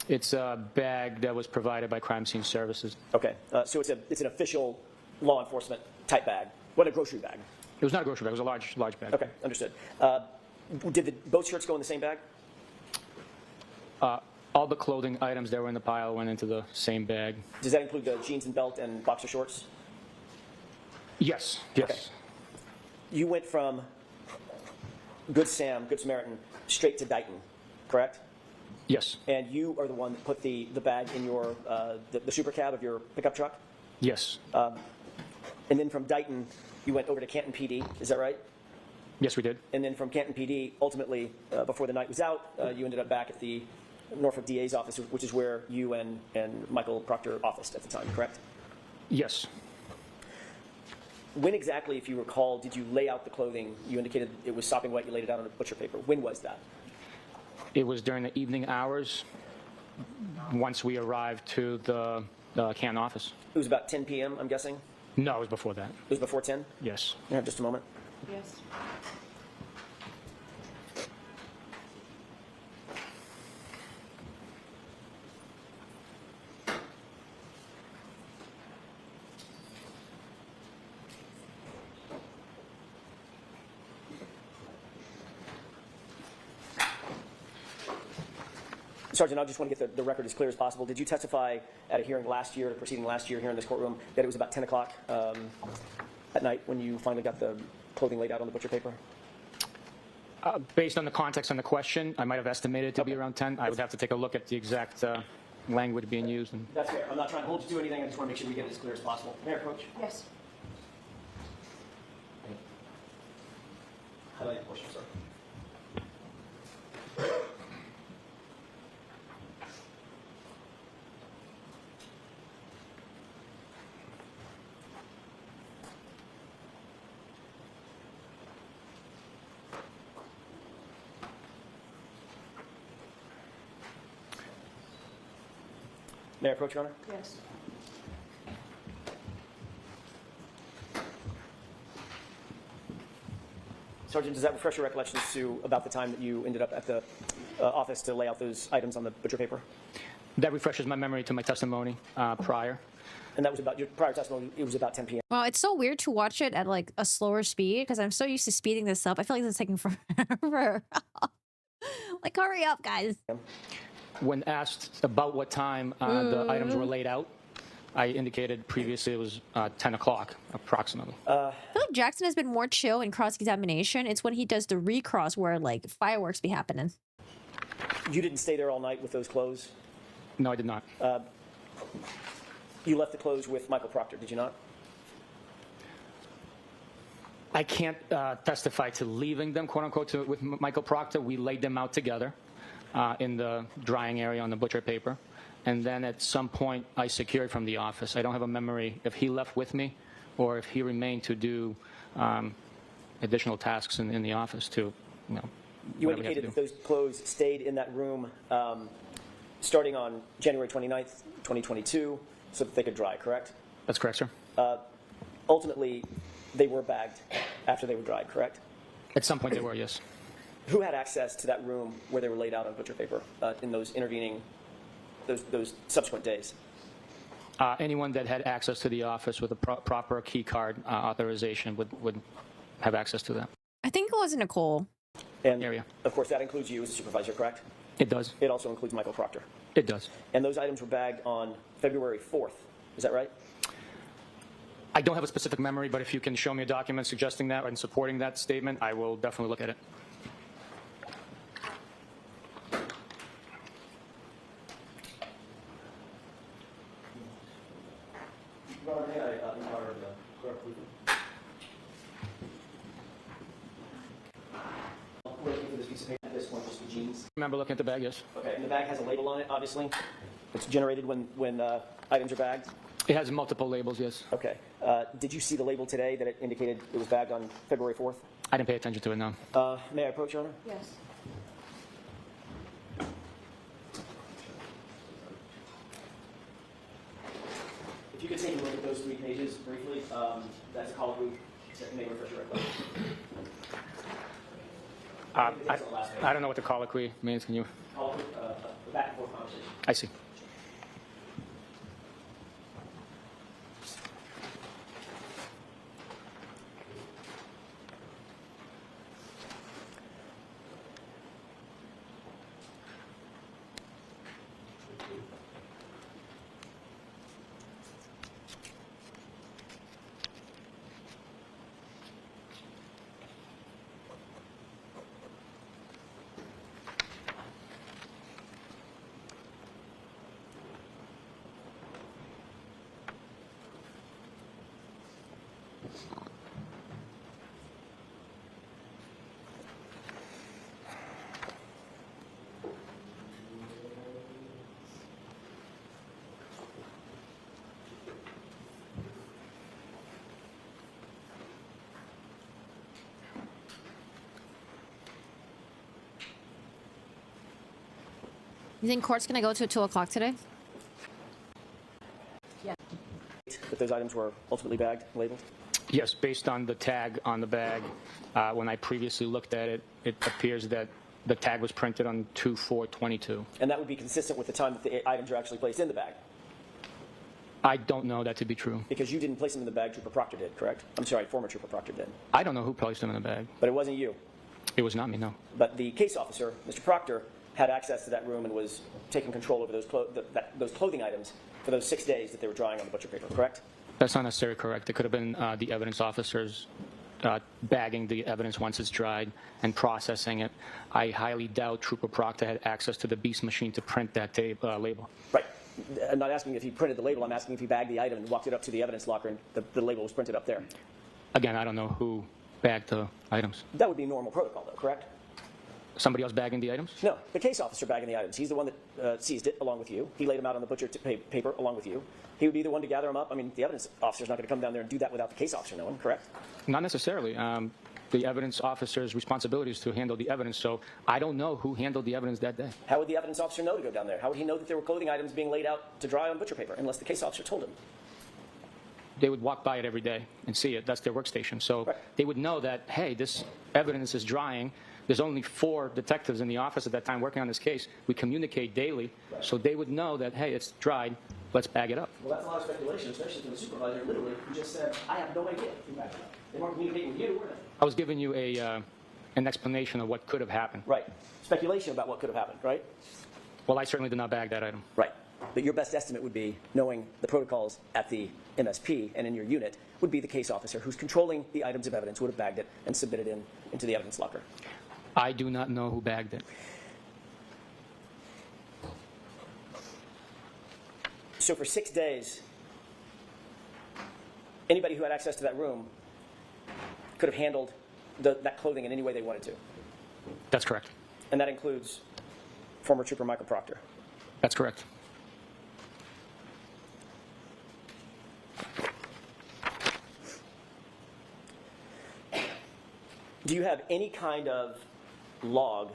It's a bag that was provided by Crime Scene Services. Okay. So it's an official law enforcement type bag. What, a grocery bag? It was not a grocery bag. It was a large bag. Okay, understood. Did both shirts go in the same bag? All the clothing items that were in the pile went into the same bag. Does that include the jeans and belt and boxer shorts? Yes. Yes. Okay. You went from Good Samaritan, straight to Dighton, correct? Yes. And you are the one that put the bag in your the super cab of your pickup truck? Yes. And then from Dighton, you went over to Canton PD, is that right? Yes, we did. And then from Canton PD, ultimately, before the night was out, you ended up back at the Norfolk DA's office, which is where you and Michael Proctor officed at the time, correct? Yes. When exactly, if you recall, did you lay out the clothing? You indicated it was sopping wet, you laid it out on a butcher paper. When was that? It was during the evening hours once we arrived to the Canton office. It was about 10 p.m., I'm guessing? No, it was before that. It was before 10? Yes. Yeah, just a moment. Yes. Sergeant, I just want to get the record as clear as possible. Did you testify at a hearing last year, a proceeding last year here in this courtroom, that it was about 10 o'clock at night when you finally got the clothing laid out on the butcher paper? Based on the context and the question, I might have estimated it to be around 10. I would have to take a look at the exact language being used. And That's fair. I'm not trying to hold you to anything. I just want to make sure we get it as clear as possible. Mayor, Coach? Yes. Highlight the question, sir. May I approach, Your Honor? Yes. Sergeant, does that refresh your recollections to about the time that you ended up at the office to lay out those items on the butcher paper? that refreshes my memory to my testimony prior. And that was about your prior testimony. It was about 10 p.m. Well, it's so weird to watch it at like a slower speed because I'm so used to speeding this up. I feel like this is taking forever. Like, hurry up, guys. When asked about what time the items were laid out, I indicated previously it was 10 o'clock, approximately. I feel like Jackson has been more chill in cross-examination. It's when he does the recross where, like, fireworks be happening. You didn't stay there all night with those clothes? No, I did not. You left the clothes with Michael Proctor, did you not? I can't testify to leaving them, quote unquote, with Michael Proctor. We laid them out together in the drying area on the butcher paper. And then at some point, I secured from the office. I don't have a memory if he left with me or if he remained to do additional tasks in the office to, you know, You whatever he had to indicated do. that those clothes stayed in that room starting on January 29th, 2022, so that they could dry, correct? That's correct, sir. Ultimately, they were bagged after they were dried, correct? At some point they were, yes. Who had access to that room where they were laid out on butcher paper in those intervening, those subsequent days? Anyone that had access to the office with a proper key card authorization would have access to that I think it was Nicole. And area. of course, that includes you as a supervisor, correct? It does. It also includes Michael Proctor. It does. And those items were bagged on February 4th. Is that right? I don't have a specific memory, but if you can show me a document suggesting that and supporting that statement, I will definitely look at it. We're looking for this piece of paper at this point, just the jeans. Remember looking at the bag, yes. Okay, and the bag has a label on it, obviously. It's generated when items are bagged. It has multiple labels, yes. Okay. Did you see the label today that it indicated it was bagged on February 4th? I didn't pay attention to it, no. May I approach, Your Honor? Yes. If you could take a look at those 3 pages briefly, that's a colloquy that may refresh your recollection. I don't know what the colloquy means. Can you? Colloquy, the back and forth conversation. I see. You think court's gonna go to 2 o'clock today? That those items were ultimately bagged, labeled? Yes, based on the tag on the bag, when I previously looked at it, it appears that the tag was printed on 2/4/22. And that would be consistent with the time that the items are actually placed in the bag? I don't know that to be true. Because you didn't place them in the bag, Trooper Proctor did, correct? I'm sorry, former Trooper Proctor did. I don't know who placed them in the bag. But it wasn't you. It was not me, no. But the case officer, Mr. Proctor, had access to that room and was taking control over those clothing items for those 6 days that they were drying on the butcher paper, correct? That's not necessarily correct. It could have been the evidence officers bagging the evidence once it's dried and processing it. I highly doubt Trooper Proctor had access to the beast machine to print that label. Right. I'm not asking if he printed the label. I'm asking if he bagged the item and walked it up to the evidence locker and the label was printed up there. Again, I don't know who bagged the items. That would be normal protocol, though, correct? Somebody else bagging the items? No, the case officer bagging the items. He's the one that seized it along with you. He laid them out on the butcher paper along with you. He would be the one to gather them up. I mean, the evidence officer's not going to come down there and do that without the case officer knowing, correct? Not necessarily. The evidence officer's responsibility is to handle the evidence, so I don't know who handled the evidence that day. How would the evidence officer know to go down there? How would he know that there were clothing items being laid out to dry on butcher paper unless the case officer told him? They would walk by it every day and see it. That's their workstation. So Right. They would know that, hey, this evidence is drying. There's only 4 detectives in the office at that time working on this case. We communicate daily, so they would know that, hey, it's dried. Let's bag it up. Well, that's a lot of speculation, especially from the supervisor, literally, who just said, I have no idea who bagged it up. They weren't communicating with you, were they? I was giving you an explanation of what could have happened. Right. Speculation about what could have happened, right? Well, I certainly did not bag that item. Right. But your best estimate would be, knowing the protocols at the MSP and in your unit, would be the case officer who's controlling the items of evidence would have bagged it and submitted it into the evidence locker. I do not know who bagged it. So for 6 days, anybody who had access to that room could have handled that clothing in any way they wanted to. That's correct. And that includes former Trooper Michael Proctor. That's correct. Do you have any kind of log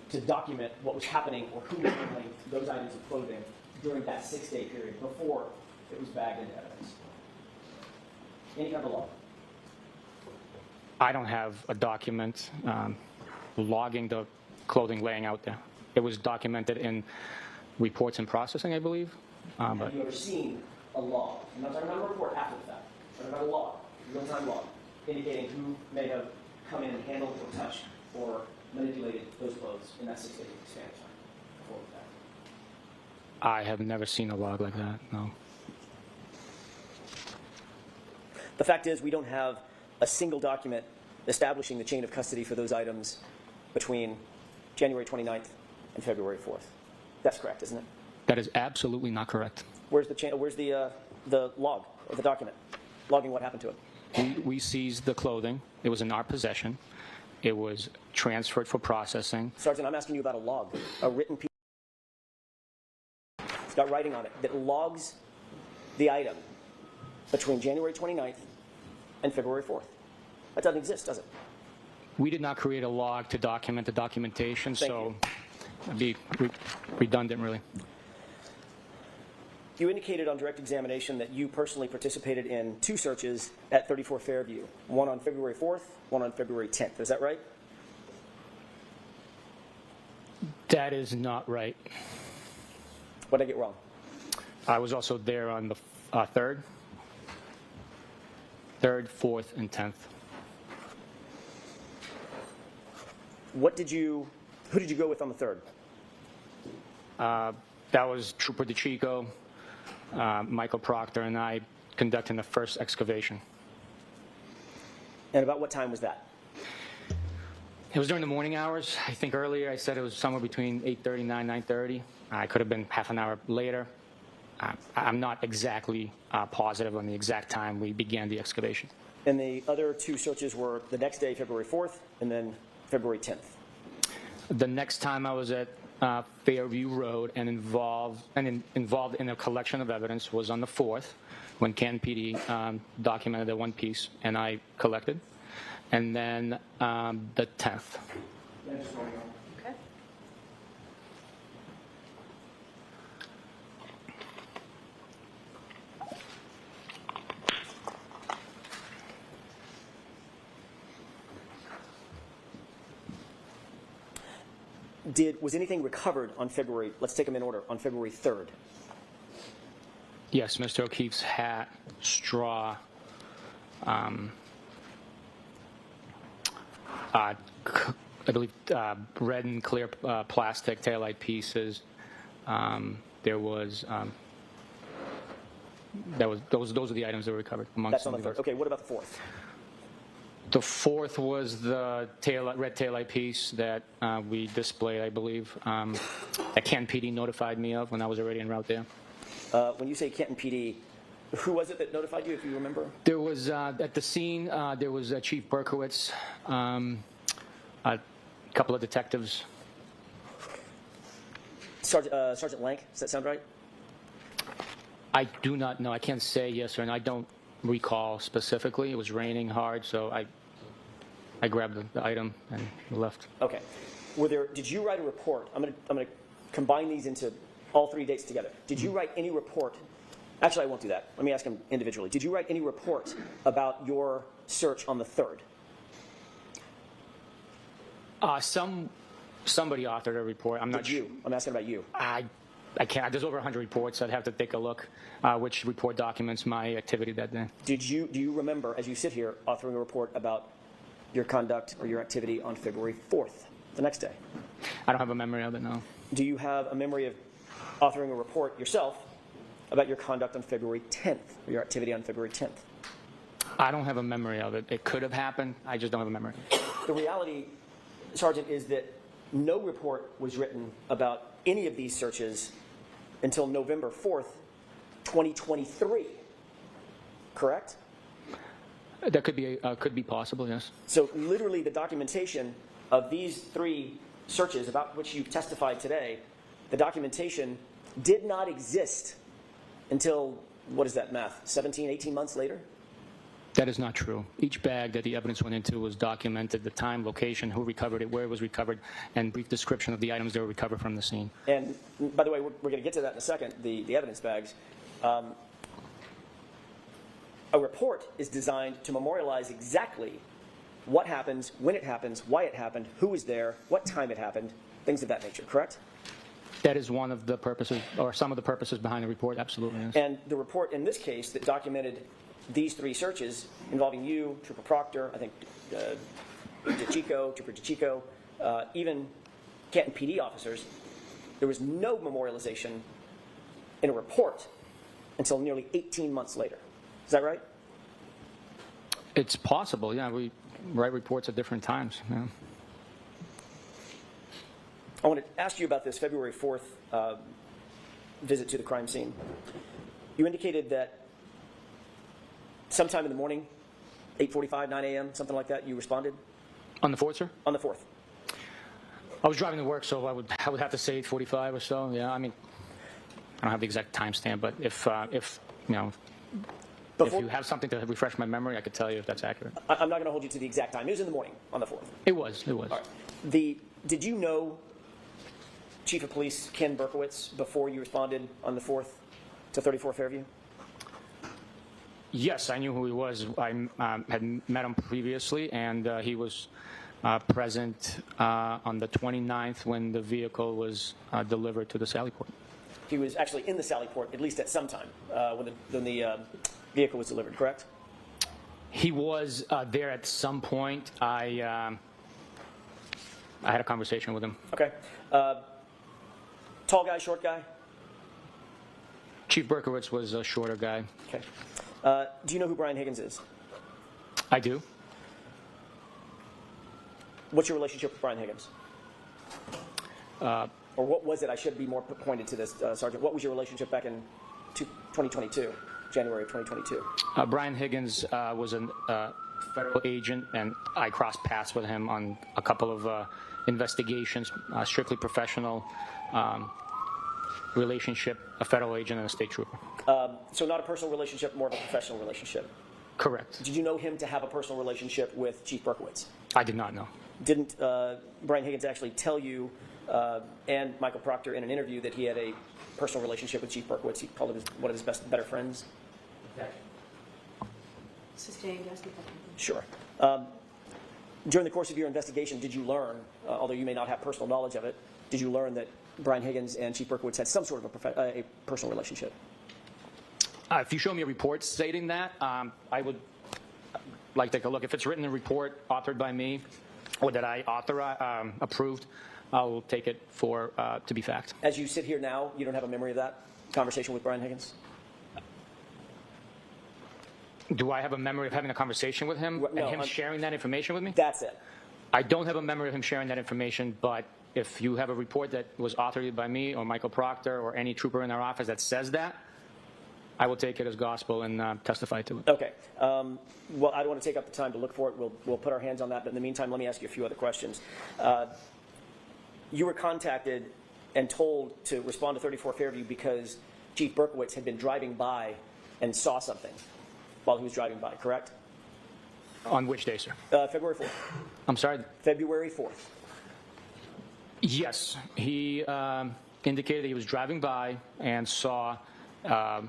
to document what was happening or who was handling those items of clothing during that 6-day period before it was bagged into evidence? Any kind of log? I don't have a document logging the clothing laying out there. It was documented in reports and processing, I believe. But Have you ever seen a log? I'm not talking about a report after the fact. I'm talking about a log, a real-time log, indicating who may have come in and handled or touched or manipulated those clothes in that 6-day span of time before the fact. I have never seen a log like that, no. The fact is, we don't have a single document establishing the chain of custody for those items between January 29th and February 4th. That's correct, isn't it? That is absolutely not correct. Where's the log or the document logging what happened to it? We seized the clothing. It was in our possession. It was transferred for processing. Sergeant, I'm asking you about a log, a written piece. It's got writing on it that logs the item between January 29th and February 4th. That doesn't exist, does it? We did not create a log to document the documentation, Thank so it'd be redundant, really. You indicated on direct examination that you personally participated in 2 searches at 34 Fairview, one on February 4th, one on February 10th. Is that right? That is not right. What did I get wrong? I was also there on the 3rd, 4th, and 10th. Who did you go with on the 3rd? That was Trooper DeChico, Michael Proctor, and I conducting the first excavation. And about what time was that? It was during the morning hours. I think earlier I said it was somewhere between 8:30, 9:30. I could have been half an hour later. I'm not exactly positive on the exact time we began the excavation. And the other 2 searches were the next day, February 4th, and then February 10th. The next time I was at Fairview Road and involved in a collection of evidence was on the 4th, when Canton PD documented the one piece, and I collected, and then the 10th. Okay. Was anything recovered on February, let's take them in order, on February 3rd? Yes, Mr. O'Keefe's hat, straw, I believe, red and clear plastic taillight pieces. There was, those are the items that were recovered amongst That's on the third. Okay, what about the fourth? The fourth was the red taillight piece that we displayed, I believe, that Canton PD notified me of when I was already en route there. When you say Canton PD, who was it that notified you, if you remember? There was, at the scene, there was Chief Berkowitz, a couple of detectives. Sergeant Lank, does that sound right? I do not know. I can't say yes or no. I don't recall specifically. It was raining hard, so I grabbed the item and left. Okay. Did you write a report? I'm going to combine these into all 3 dates together. Did you write any report? Actually, I won't do that. Let me ask them individually. Did you write any report about your search on the 3rd? Somebody authored a report. I'm not sure. I'm asking about you. I can't. There's over 100 reports. I'd have to take a look which report documents my activity that day. Do you remember, as you sit here, authoring a report about your conduct or your activity on February 4th, the next day? I don't have a memory of it, no. Do you have a memory of authoring a report yourself about your conduct on February 10th, or your activity on February 10th? I don't have a memory of it. It could have happened. I just don't have a memory. The reality, Sergeant, is that no report was written about any of these searches until November 4th, 2023. Correct? That could be possible, yes. So literally the documentation of these 3 searches about which you've testified today, the documentation did not exist until, what is that math, 17, 18 months later? That is not true. Each bag that the evidence went into was documented, the time, location, who recovered it, where it was recovered, and brief description of the items that were recovered from the scene. And by the way, we're going to get to that in a second, the evidence bags. A report is designed to memorialize exactly what happens, when it happens, why it happened, who was there, what time it happened, things of that nature, correct? That is one of the purposes, or some of the purposes behind the report, absolutely, yes. And the report in this case that documented these 3 searches involving you, Trooper Proctor, I think Trooper DeChico, even Canton PD officers, there was no memorialization in a report until nearly 18 months later. Is that right? It's possible, yeah. We write reports at different times, yeah. I want to ask you about this February 4th visit to the crime scene. You indicated that sometime in the morning, 8:45, 9 a.m., something like that, you responded? On the 4th, sir? On the 4th. I was driving to work, so I would have to say 8:45 or so, yeah. I mean, I don't have the exact timestamp, but if you know, if you have something to refresh my memory, I could tell you if that's accurate. I'm not going to hold you to the exact time. It was in the morning on the 4th. It was. All right. Did you know Chief of Police Ken Berkowitz before you responded on the 4th to 34 Fairview? Yes, I knew who he was. I had met him previously, and he was present on the 29th when the vehicle was delivered to the Sallyport. He was actually in the Sallyport, at least at some time, when the vehicle was delivered, correct? He was there at some point. I had a conversation with him. Okay. Tall guy, short guy? Chief Berkowitz was a shorter guy. Okay. Do you know who Brian Higgins is? I do. What's your relationship with Brian Higgins? Or what was it? I should be more pointed to this, Sergeant. What was your relationship back in 2022, January of 2022? Brian Higgins was a federal agent, and I crossed paths with him on a couple of investigations, strictly professional relationship, a federal agent and a state trooper. So not a personal relationship, more of a professional relationship. Correct. Did you know him to have a personal relationship with Chief Berkowitz? I did not know. Didn't Brian Higgins actually tell you and Michael Proctor in an interview that he had a personal relationship with Chief Berkowitz? He called him one of his better friends? Sustained, yes. Sure. During the course of your investigation, did you learn, although you may not have personal knowledge of it, did you learn that Brian Higgins and Chief Berkowitz had some sort of a personal relationship? If you show me a report stating that, I would like to take a look. If it's written in a report authored by me, or that I approved, I'll take it for to be fact. As you sit here now, you don't have a memory of that conversation with Brian Higgins? Do I have a memory of having a conversation with him No, and him sharing that information with me? That's it. I don't have a memory of him sharing that information, but if you have a report that was authored by me or Michael Proctor or any trooper in our office that says that, I will take it as gospel and testify to it. Okay. Well, I don't want to take up the time to look for it. We'll put our hands on that. But in the meantime, let me ask you a few other questions. You were contacted and told to respond to 34 Fairview because Chief Berkowitz had been driving by and saw something while he was driving by, correct? On which day, sir? February 4th. I'm sorry? February 4th. Yes. He indicated that he was driving by and saw a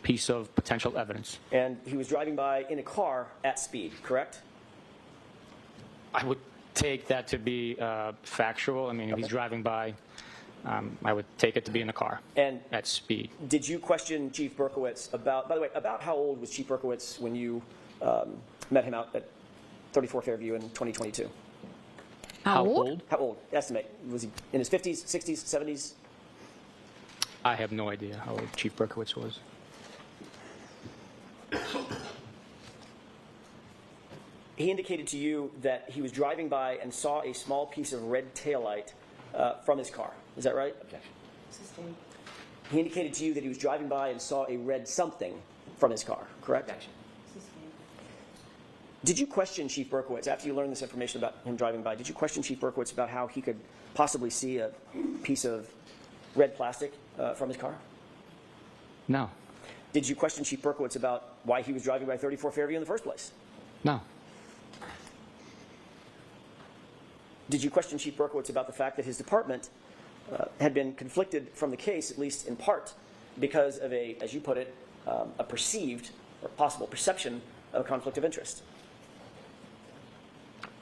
piece of potential evidence. And he was driving by in a car at speed, correct? I would take that to be factual. I mean, if he's driving by, I would take it to be in a car And at speed. did you question Chief Berkowitz about, by the way, about how old was Chief Berkowitz when you met him out at 34 Fairview in 2022? How old? How old? Estimate. Was he in his 50s, 60s, 70s? I have no idea how old Chief Berkowitz was. He indicated to you that he was driving by and saw a small piece of red taillight from his car. Is that right? Objection. He indicated to you that he was driving by and saw a red something from his car, correct? Objection. Did you question Chief Berkowitz, after you learned this information about him driving by, did you question Chief Berkowitz about how he could possibly see a piece of red plastic from his car? No. Did you question Chief Berkowitz about why he was driving by 34 Fairview in the first place? No. Did you question Chief Berkowitz about the fact that his department had been conflicted from the case, at least in part, because of a, as you put it, a perceived or possible perception of a conflict of interest?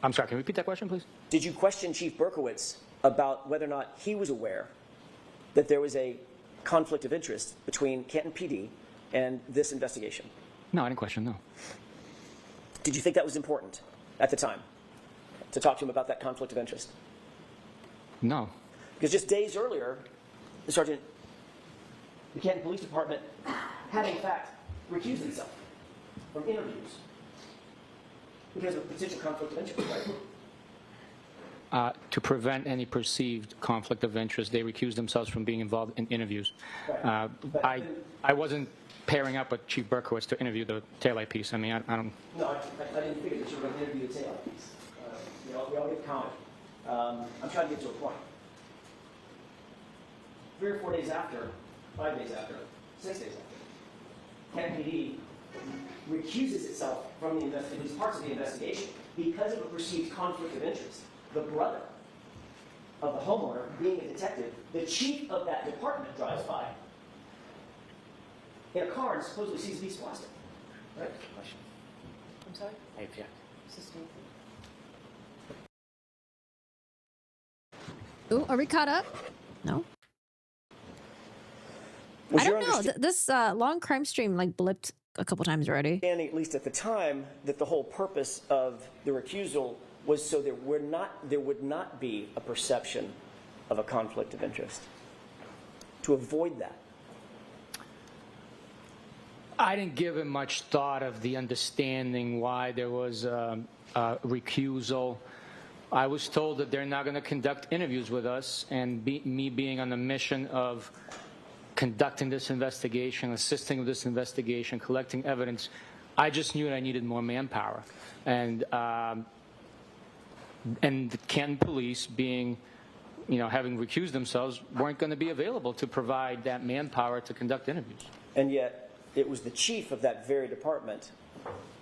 I'm sorry, can you repeat that question, please? Did you question Chief Berkowitz about whether or not he was aware that there was a conflict of interest between Canton PD and this investigation? No, I didn't question, no. Did you think that was important at the time, to talk to him about that conflict of interest? No. Because just days earlier, the Sergeant, the Canton Police Department had in fact recused itself from interviews because of potential conflict of interest, right? To prevent any perceived conflict of interest, they recused themselves from being involved in interviews. Right. I wasn't pairing up with Chief Berkowitz to interview the taillight piece. I mean, I don't... No, I didn't figure that you were going to interview the taillight piece. We all get counted. I'm trying to get to a point. 3 or 4 days after, 5 days after, 6 days after, Canton PD recuses itself from these parts of the investigation because of a perceived conflict of interest. The brother of the homeowner, being a detective, the chief of that department drives by in a car and supposedly sees a piece of plastic. Right? Question. I'm sorry? I object. Sustained. Ooh, are we caught up? No. Was I your don't know. This long crime stream like blipped a couple times already. understanding, at least at the time, that the whole purpose of the recusal was so there would not be a perception of a conflict of interest, to avoid that? I didn't give it much thought of the understanding why there was a recusal. I was told that they're not going to conduct interviews with us, and me being on the mission of conducting this investigation, assisting with this investigation, collecting evidence, I just knew that I needed more manpower. And the Canton police, being, having recused themselves, weren't going to be available to provide that manpower to conduct interviews. And yet, it was the chief of that very department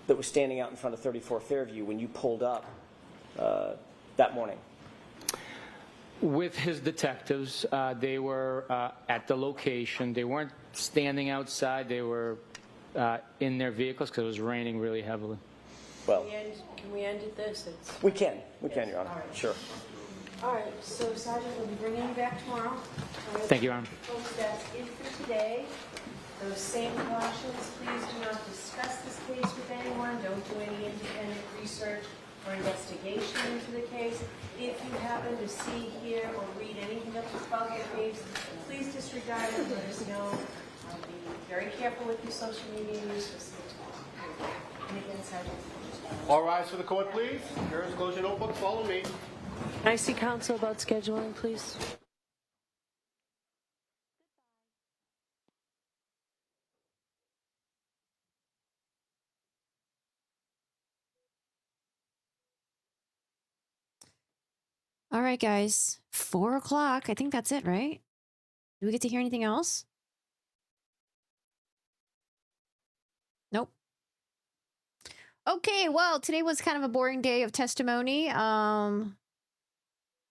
that was standing out in front of 34 Fairview when you pulled up that morning. With his detectives, they were at the location. They weren't standing outside. They were in their vehicles because it was raining really heavily. Well, Can we end at this? we can, Your Honor. All right. Sure. All right, so Sergeant, we'll be bringing you back tomorrow. Thank you, Your Honor. Folks, that's it for today. Those same cautions, please do not discuss this case with anyone. Don't do any independent research. or investigation into the case. If you happen to see, hear, or read anything about the case, please disregard it and let us know. Be very careful with your social media use. And again, Sergeant. All rise for the court, please. Jurors, close your notebook. Follow me. Can I see counsel about scheduling, please? All right, guys. 4 o'clock. I think that's it, right? Do we get to hear anything else? Nope. Okay, well, today was kind of a boring day of testimony. I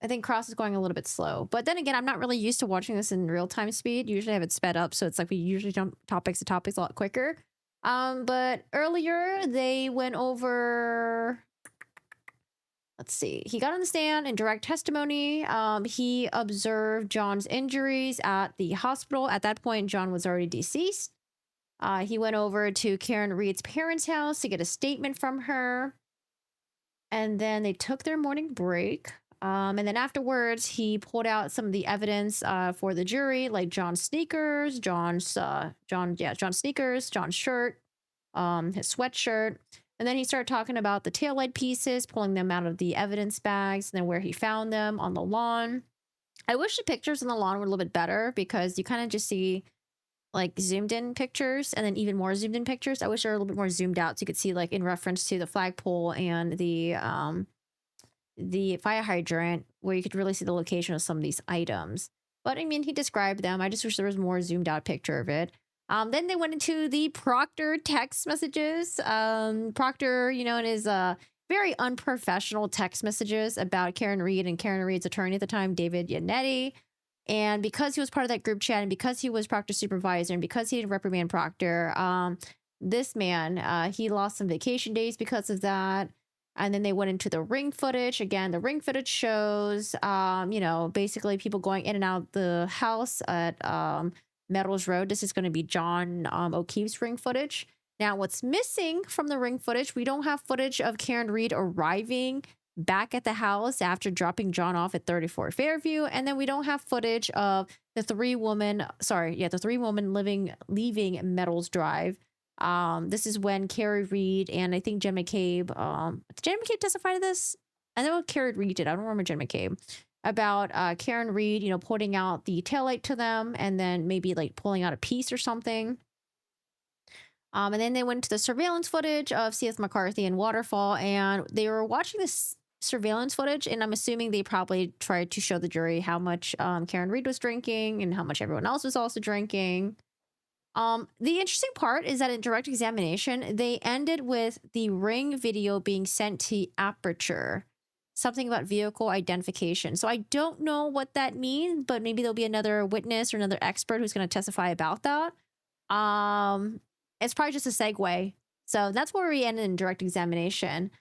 think Cross is going a little bit slow. But then again, I'm not really used to watching this in real-time speed. Usually I have it sped up, so it's like we usually jump topics to topics a lot quicker. But earlier they went over... Let's see. He got on the stand in direct testimony. He observed John's injuries at the hospital. At that point, John was already deceased. He went over to Karen Reed's parents' house to get a statement from her. And then they took their morning break. And then afterwards, he pulled out some of the evidence for the jury, like John's sneakers, John's shirt, his sweatshirt. And then he started talking about the taillight pieces, pulling them out of the evidence bags, and then where he found them on the lawn. I wish the pictures on the lawn were a little bit better because you kind of just see like zoomed in pictures and then even more zoomed in pictures. I wish they were a little bit more zoomed out so you could see like in reference to the flagpole and the fire hydrant where you could really see the location of some of these items. But I mean, he described them. I just wish there was more zoomed out picture of it. Then they went into the Proctor text messages. Proctor, you know, in his very unprofessional text messages about Karen Reed and Karen Reed's attorney at the time, David Yannetti. And because he was part of that group chat and because he was Proctor's supervisor and because he didn't reprimand Proctor, this man, he lost some vacation days because of that. And then they went into the ring footage. Again, the ring footage shows, you know, basically people going in and out of the house at Meadows Road. This is going to be John O'Keefe's ring footage. Now, what's missing from the ring footage, we don't have footage of Karen Reed arriving back at the house after dropping John off at 34 Fairview. And then we don't have footage of the three women leaving Meadows Drive. This is when Carrie Reed and I think Jen McCabe, did Jen McCabe testify to this? I know Carrie Reed did. I don't remember Jen McCabe. About Karen Reed, you know, putting out the taillight to them and then maybe like pulling out a piece or something. And then they went to the surveillance footage of C.S. McCarthy and Waterfall, and they were watching this surveillance footage, and I'm assuming they probably tried to show the jury how much Karen Reed was drinking and how much everyone else was also drinking. The interesting part is that in direct examination, they ended with the ring video being sent to Aperture. Something about vehicle identification. So I don't know what that means, but maybe there'll be another witness or another expert who's going to testify about that. It's probably just a segue. So that's where we ended in direct examination.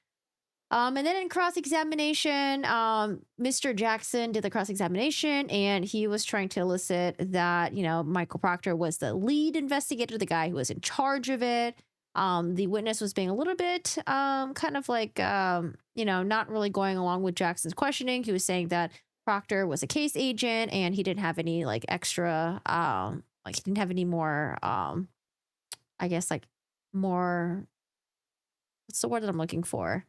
And then in cross-examination, Mr. Jackson did the cross-examination, and he was trying to elicit that, you know, Michael Proctor was the lead investigator, the guy who was in charge of it. The witness was being a little bit kind of like, you know, not really going along with Jackson's questioning. He was saying that Proctor was a case agent and he didn't have any like extra, like he didn't have any more, I guess like more, what's the word that I'm looking for?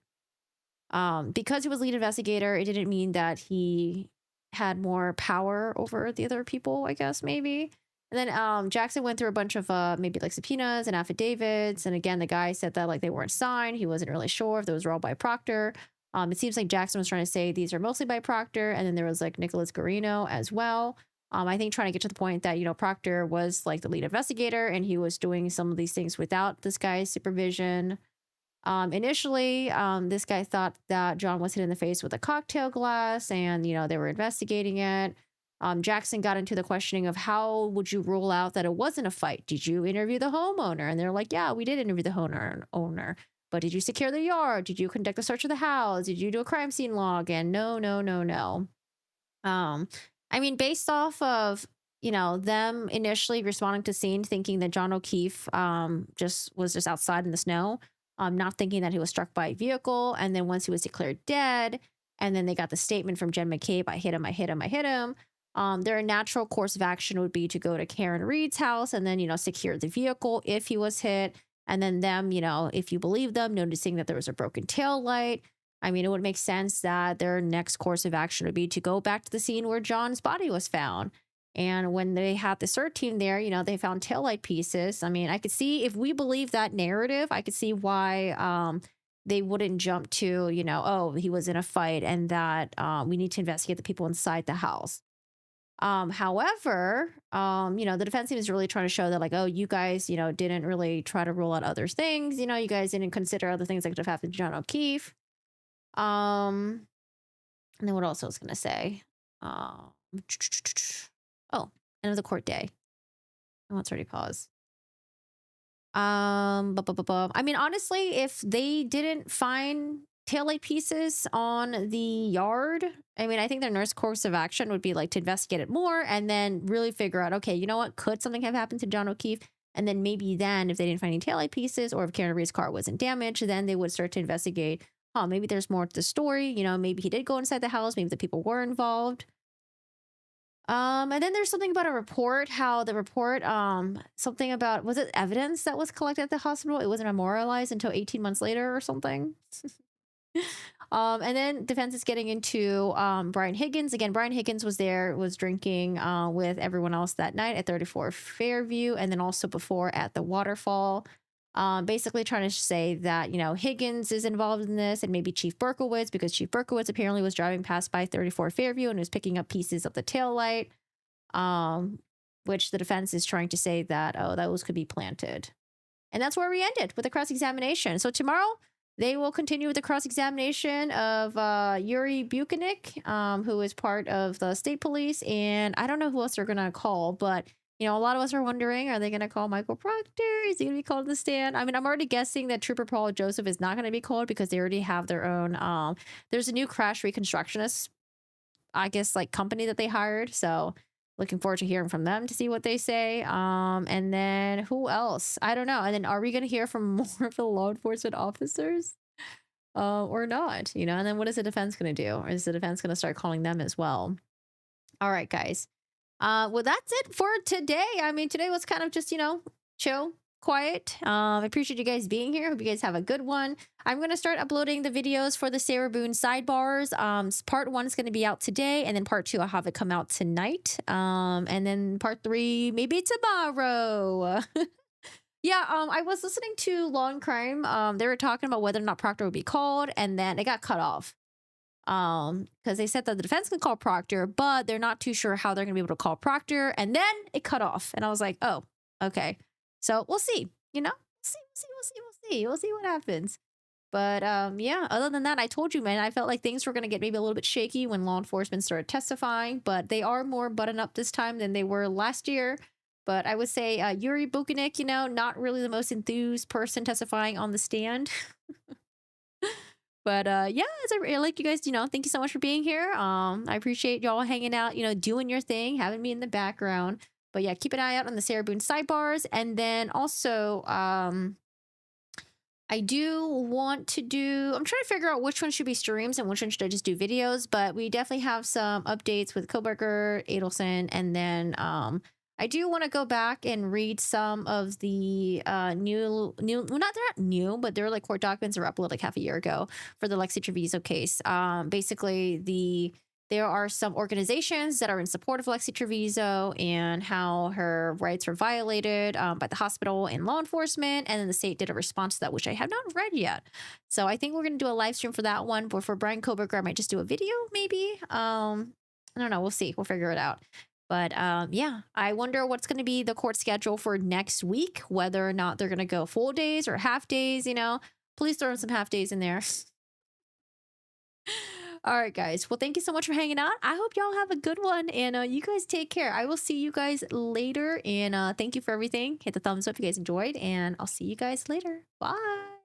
Because he was lead investigator, it didn't mean that he had more power over the other people, I guess, maybe. And then Jackson went through a bunch of maybe like subpoenas and affidavits. And again, the guy said that like they weren't signed. He wasn't really sure if those were all by Proctor. It seems like Jackson was trying to say these are mostly by Proctor. And then there was like Nicholas Guarino as well. I think trying to get to the point that, you know, Proctor was like the lead investigator and he was doing some of these things without this guy's supervision. Initially, this guy thought that John was hit in the face with a cocktail glass and, you know, they were investigating it. Jackson got into the questioning of how would you rule out that it wasn't a fight? Did you interview the homeowner? And they're like, yeah, we did interview the owner. But did you secure the yard? Did you conduct a search of the house? Did you do a crime scene log? And no. I mean, based off of, you know, them initially responding to scene thinking that John O'Keefe was just outside in the snow. not thinking that he was struck by a vehicle. And then once he was declared dead, and then they got the statement from Jen McCabe, I hit him, I hit him, I hit him. Their natural course of action would be to go to Karen Reed's house and then, secure the vehicle if he was hit. And then them, if you believe them, noticing that there was a broken tail light. I mean, it would make sense that their next course of action would be to go back to the scene where John's body was found. And when they had the CERT team there, they found taillight pieces. I mean, I could see, if we believe that narrative, I could see why they wouldn't jump to, oh, he was in a fight and that we need to investigate the people inside the house. However, the defense team is really trying to show that, like, oh, you guys, didn't really try to rule out other things. You guys didn't consider other things that could have happened to John O'Keefe. And then what else I was going to say? Oh, end of the court day. Oh, it's already paused. I mean, honestly, if they didn't find taillight pieces on the yard, I mean, I think their next course of action would be like to investigate it more and then really figure out, okay, you know what, could something have happened to John O'Keefe? And then maybe then, if they didn't find any taillight pieces or if Karen Reed's car wasn't damaged, then they would start to investigate, maybe there's more to the story. Maybe he did go inside the house. Maybe the people were involved. And then there's something about a report, how the report, something about, was it evidence that was collected at the hospital? It wasn't memorialized until 18 months later or something. And then defense is getting into Brian Higgins. Again, Brian Higgins was there, was drinking with everyone else that night at 34 Fairview, and then also before at the Waterfall. Basically trying to say that, Higgins is involved in this and maybe Chief Berkowitz, because Chief Berkowitz apparently was driving past by 34 Fairview and was picking up pieces of the taillight, which the defense is trying to say that, oh, those could be planted. And that's where we ended with the cross-examination. So tomorrow they will continue with the cross-examination of Yuri Buchanek, who is part of the state police. And I don't know who else they're going to call, but a lot of us are wondering, are they going to call Michael Proctor? Is he going to be called to the stand? I mean, I'm already guessing that Trooper Paul Joseph is not going to be called because they already have their own. There's a new crash reconstructionist, I guess, like company that they hired. So looking forward to hearing from them to see what they say. And then who else? I don't know. And then are we going to hear from more of the law enforcement officers or not? And then what is the defense going to do? Or is the defense going to start calling them as well? All right, guys. Well, that's it for today. I mean, today was kind of just, chill, quiet. I appreciate you guys being here. Hope you guys have a good one. I'm going to start uploading the videos for the Sarah Boone sidebars. Part 1 is going to be out today, and then part 2, I'll have it come out tonight. And then part 3, maybe tomorrow. Yeah, I was listening to Law and Crime. They were talking about whether or not Proctor would be called, and then it got cut off. Because they said that the defense can call Proctor, but they're not too sure how they're gonna be able to call Proctor, and then it cut off, and I was like, oh, okay. So we'll see, we'll see what happens. But yeah, other than that, I told you, man, I felt like things were gonna get maybe a little bit shaky when law enforcement started testifying, but they are more buttoned up this time than they were last year. But I would say Yuri Buchanek, not really the most enthused person testifying on the stand. But yeah, I like you guys, thank you so much for being here. I appreciate y'all hanging out, doing your thing, having me in the background. But yeah, keep an eye out on the Sarah Boone sidebars. And then also, I do want to I'm trying to figure out which one should be streams and which one should I just do videos. But we definitely have some updates with Koberger, Adelson, and then I do want to go back and read some of the new, well, they're not new, but they're like court documents that were uploaded like half a year ago for the Lexi Treviso case. Basically, there are some organizations that are in support of Lexi Treviso and how her rights were violated by the hospital and law enforcement. And then the state did a response to that, which I have not read yet. So I think we're going to do a live stream for that one. But for Brian Koberger, I might just do a video, maybe. I don't know. We'll see. We'll figure it out. But yeah, I wonder what's going to be the court schedule for next week, whether or not they're going to go full days or half days, Please throw in some half days in there. All right, guys. Well, thank you so much for hanging out. I hope y'all have a good one, and you guys take care. I will see you guys later, and thank you for everything. Hit the thumbs up if you guys enjoyed, and I'll see you guys later. Bye.